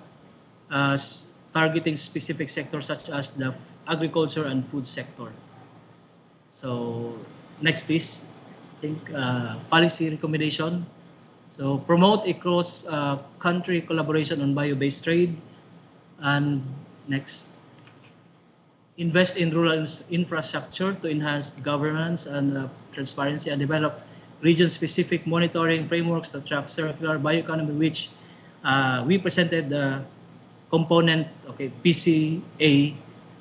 targeting specific sectors such as the agriculture and food sector. So next, please. I think policy recommendation. So promote a cross-country collaboration on bio-based trade. And next, invest in rural infrastructure to enhance governance and transparency, and develop region-specific monitoring frameworks to track circular bioeconomy, which we presented the component, PCA,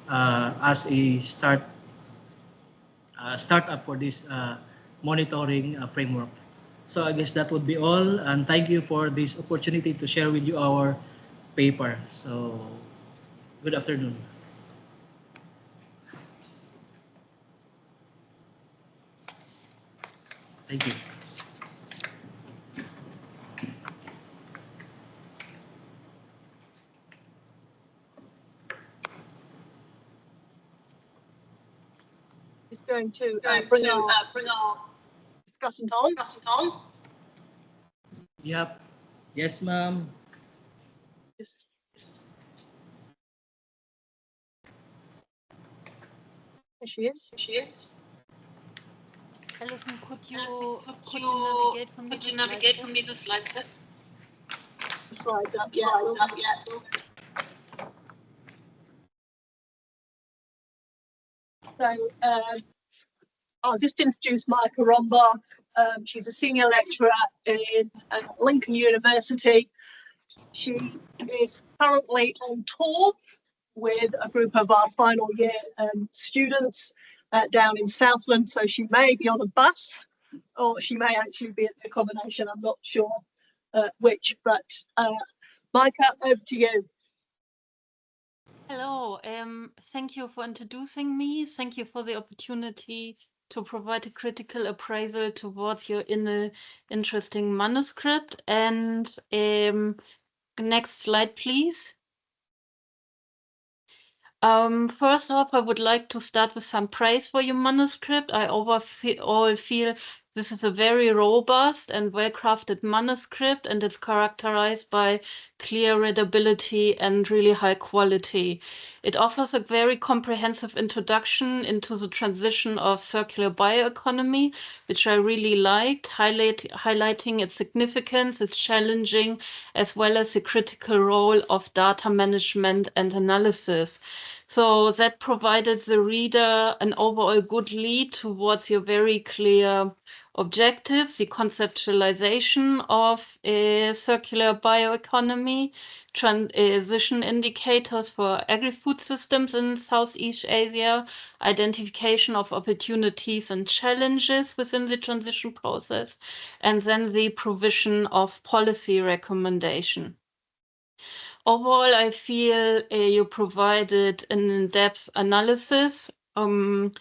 as a startup for this monitoring framework. So I guess that would be all, and thank you for this opportunity to share with you our paper. So good afternoon. Thank you. Just going to bring our discussant on. Yep. Yes, ma'am. There she is. Alison, could you navigate for me the slide set? Slides up, yeah. So I'll just introduce Micah Rombach. She's a senior lecturer in Lincoln University. She is currently on tour with a group of our final year students down in Southland, so she may be on a bus or she may actually be at the accommodation. I'm not sure which, but Micah, over to you. Hello, thank you for introducing me. Thank you for the opportunity to provide a critical appraisal towards your interesting manuscript. And next slide, please. First off, I would like to start with some praise for your manuscript. I overall feel this is a very robust and well-crafted manuscript, and it's characterized by clear readability and really high quality. It offers a very comprehensive introduction into the transition of circular bioeconomy, which I really liked, highlighting its significance, its challenging, as well as the critical role of data management and analysis. So that provided the reader an overall good lead towards your very clear objectives, the conceptualization of a circular bioeconomy, transition indicators for agri-food systems in Southeast Asia, identification of opportunities and challenges within the transition process, and then the provision of policy recommendation. Overall, I feel you provided an in-depth analysis and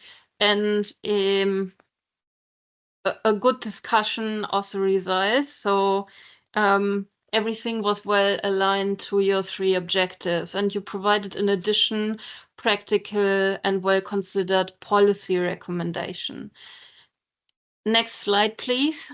a good discussion of the results. So everything was well aligned to your three objectives, and you provided in addition practical and well-considered policy recommendation. Next slide, please.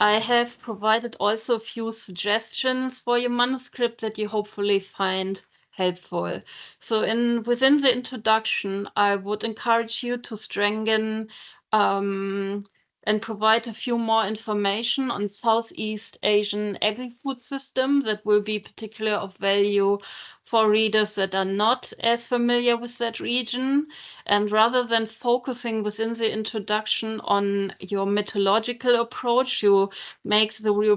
I have provided also a few suggestions for your manuscript that you hopefully find helpful. So within the introduction, I would encourage you to strengthen and provide a few more information on Southeast Asian agri-food system that will be particularly of value for readers that are not as familiar with that region. And rather than focusing within the introduction on your methodological approach, you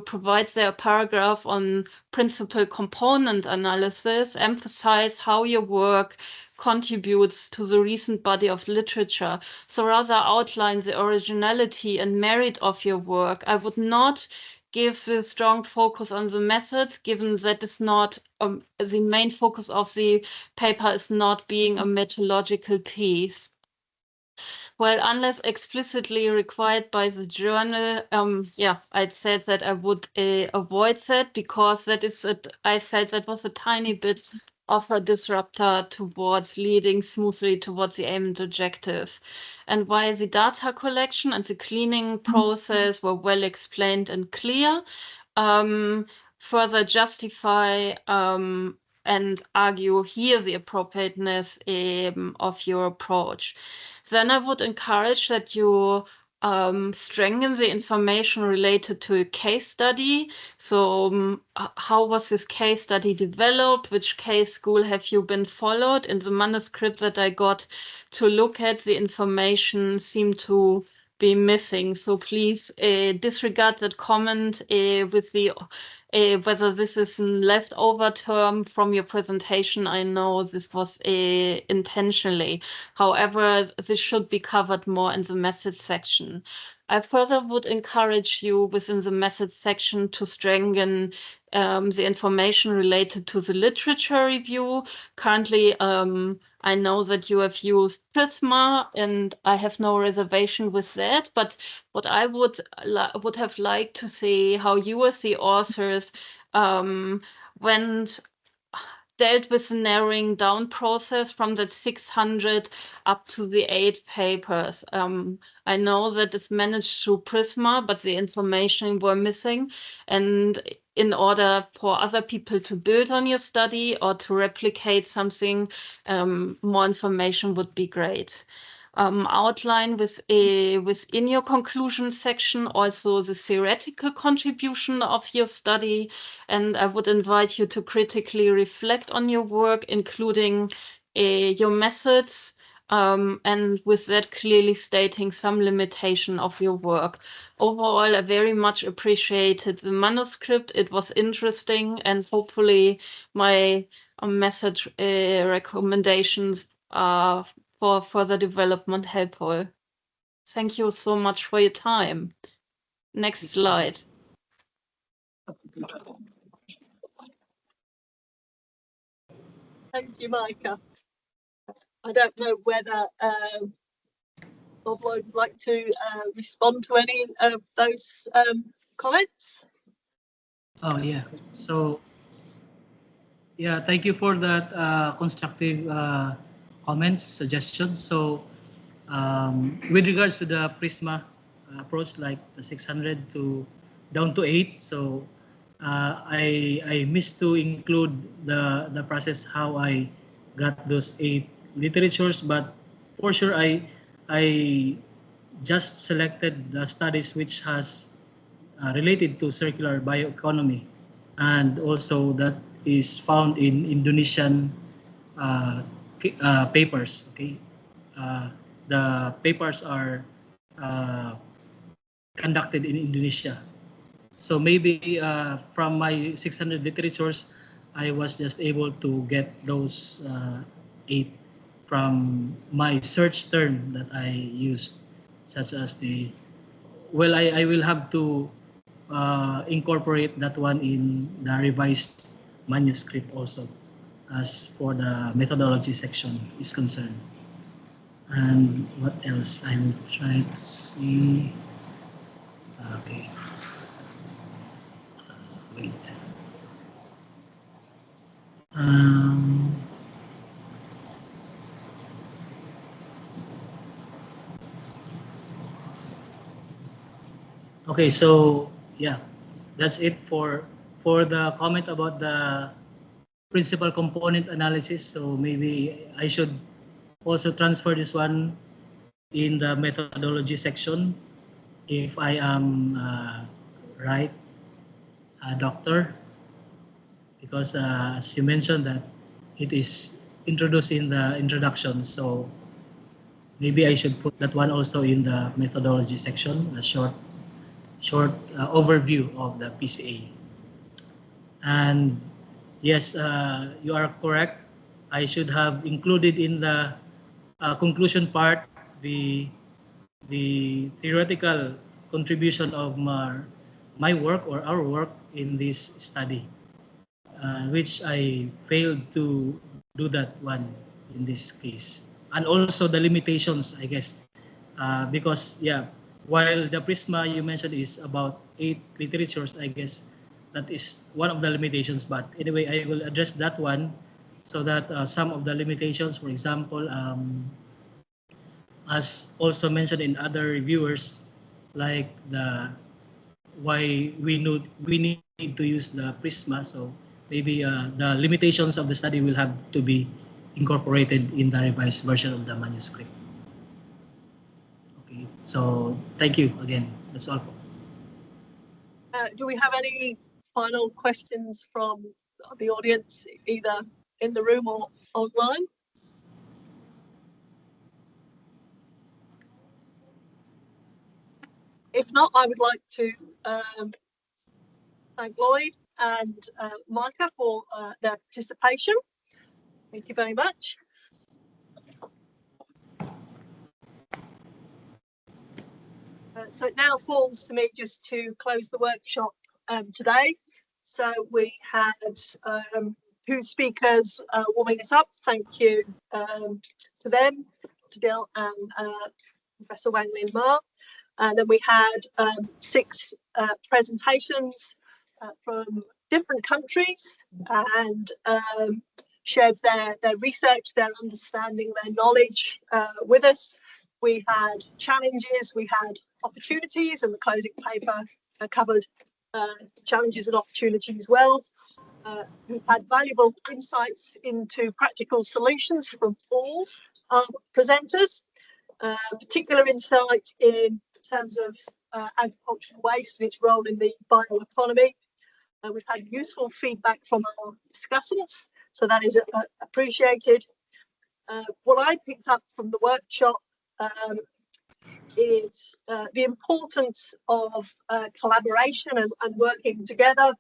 provide there a paragraph on principal component analysis, emphasize how your work contributes to the recent body of literature. So rather outline the originality and merit of your work. I would not give the strong focus on the methods, given that is not the main focus of the paper is not being a methodological piece. Well, unless explicitly required by the journal, I'd said that I would avoid that because that is I felt that was a tiny bit of a disruptor towards leading smoothly towards the aimed objectives. And while the data collection and the cleaning process were well explained and clear, further justify and argue here the appropriateness of your approach. Then I would encourage that you strengthen the information related to a case study. So how was this case study developed? Which case school have you been followed? In the manuscript that I got to look at, the information seemed to be missing. So please disregard that comment with the whether this is a leftover term from your presentation. I know this was intentionally. However, this should be covered more in the method section. I further would encourage you within the method section to strengthen the information related to the literature review. Currently, I know that you have used Prisma, and I have no reservation with that. But what I would have liked to see how you as the authors dealt with the narrowing down process from that 600 up to the 8 papers. I know that it's managed through Prisma, but the information were missing. And in order for other people to build on your study or to replicate something, more information would be great. Outline within your conclusion section also the theoretical contribution of your study, and I would invite you to critically reflect on your work, including your methods, and with that clearly stating some limitation of your work. Overall, I very much appreciated the manuscript. It was interesting, and hopefully my method recommendations are for further development helpful. Thank you so much for your time. Next slide. Thank you, Micah. I don't know whether Bob would like to respond to any of those comments. Oh, yeah. So, yeah, thank you for that constructive comments, suggestions. So, with regards to the Prisma approach, like the 600 to down to 8, so I missed to include the process how I got those 8 literatures, but for sure I just selected the studies which has related to circular bioeconomy, and also that is found in Indonesian papers. Okay, the papers are conducted in Indonesia. So maybe from my 600 literatures, I was just able to get those 8 from my search term that I used, such as the, well, I will have to incorporate that one in the revised manuscript also, as for the methodology section is concerned. And what else? I will try to see. Okay. Wait. Okay, so yeah, that's it for the comment about the principal component analysis. So maybe I should also transfer this one in the methodology section, if I am right, doctor, because as you mentioned that it is introduced in the introduction, so maybe I should put that one also in the methodology section, a short overview of the PCA. And yes, you are correct. I should have included in the conclusion part the theoretical contribution of my work or our work in this study, which I failed to do that one in this case. And also the limitations, I guess, because yeah, while the Prisma you mentioned is about 8 literatures, I guess that is one of the limitations. But anyway, I will address that one so that some of the limitations, for example, as also mentioned in other reviewers, like why we need to use the Prisma. So maybe the limitations of the study will have to be incorporated in the revised version of the manuscript. Okay, so thank you again. That's all. Do we have any final questions from the audience, either in the room or online? If not, I would like to thank Lloyd and Micah for their participation. Thank you very much. So it now falls to me just to close the workshop today. So we had 2 speakers warming us up. Thank you to them, to Dill and Professor Wang Lin Ma. And then we had 6 presentations from different countries and shared their research, their understanding, their knowledge with us. We had challenges, we had opportunities, and the closing paper covered challenges and opportunities as well. We've had valuable insights into practical solutions from all our presenters, particular insight in terms of agricultural waste and its role in the bioeconomy. We've had useful feedback from our discussants, so that is appreciated. What I picked up from the workshop is the importance of collaboration and working together,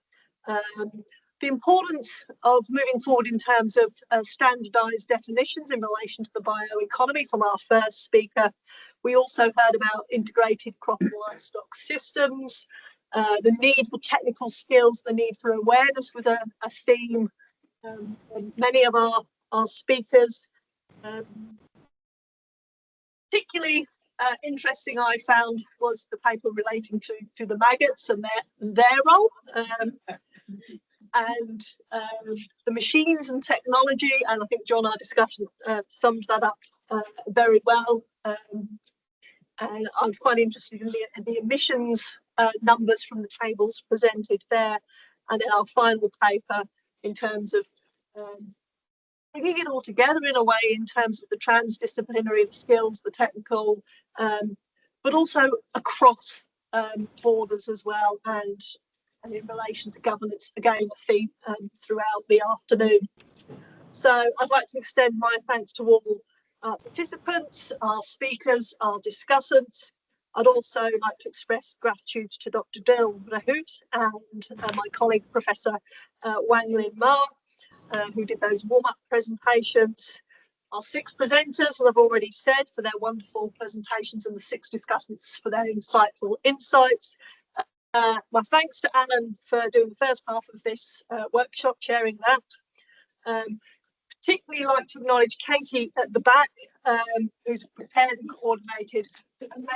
the importance of moving forward in terms of standardised definitions in relation to the bioeconomy from our first speaker. We also heard about integrated crop and livestock systems, the need for technical skills, the need for awareness was a theme. Many of our speakers, particularly interesting I found was the paper relating to the maggots and their role, and the machines and technology, and I think John, our discussion summed that up very well. And I was quite interested in the emissions numbers from the tables presented there, and then our final paper in terms of bringing it all together in a way in terms of the transdisciplinary skills, the technical, but also across borders as well, and in relation to governance, again, a theme throughout the afternoon. So I'd like to extend my thanks to all participants, our speakers, our discussants. I'd also like to express gratitude to Dr. Dill Rahut and my colleague, Professor Wang Lin Ma, who did those warm-up presentations. Our 6 presenters, as I've already said, for their wonderful presentations, and the 6 discussants for their insightful insights. My thanks to Alan for doing the first half of this workshop, chairing that. Particularly like to acknowledge Katie at the back, who's prepared and coordinated and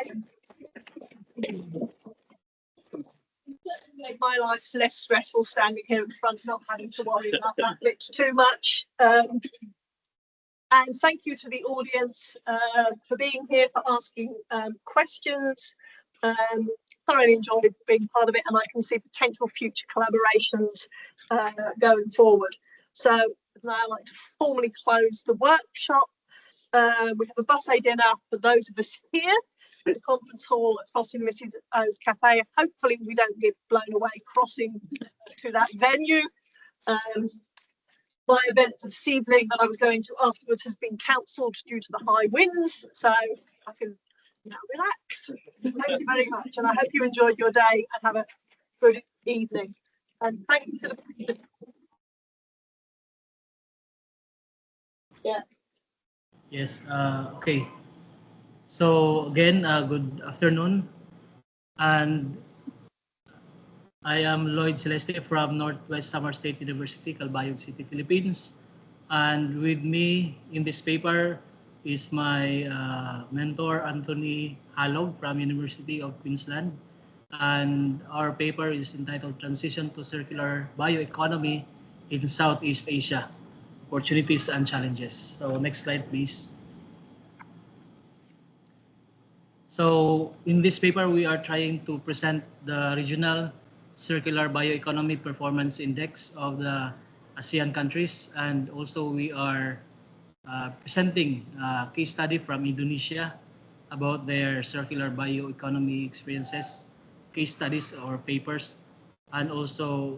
made my life less stressful standing here in front, not having to worry about that bit too much. And thank you to the audience for being here, for asking questions. Thoroughly enjoyed being part of it, and I can see potential future collaborations going forward. So now I'd like to formally close the workshop. We have a buffet dinner for those of us here at the conference hall across in Mrs. O's Cafe. Hopefully we don't get blown away crossing to that venue. My event this evening that I was going to afterwards has been cancelled due to the high winds, so I can now relax. Thank you very much, and I hope you enjoyed your day and have a good evening. And thank you to the Yes, okay. So again, good afternoon. And I am Lloyd Celeste from Northwest Samar State University, Calbayog City, Philippines. And with me in this paper is my mentor, Anthony Halog from University of Queensland. And our paper is entitled Transition to Circular Bioeconomy in Southeast Asia. opportunities and challenges. So next slide, please. So in this paper, we are trying to present the regional circular bioeconomy performance index of the ASEAN countries, and also we are presenting a case study from Indonesia about their circular bioeconomy experiences, case studies or papers, and also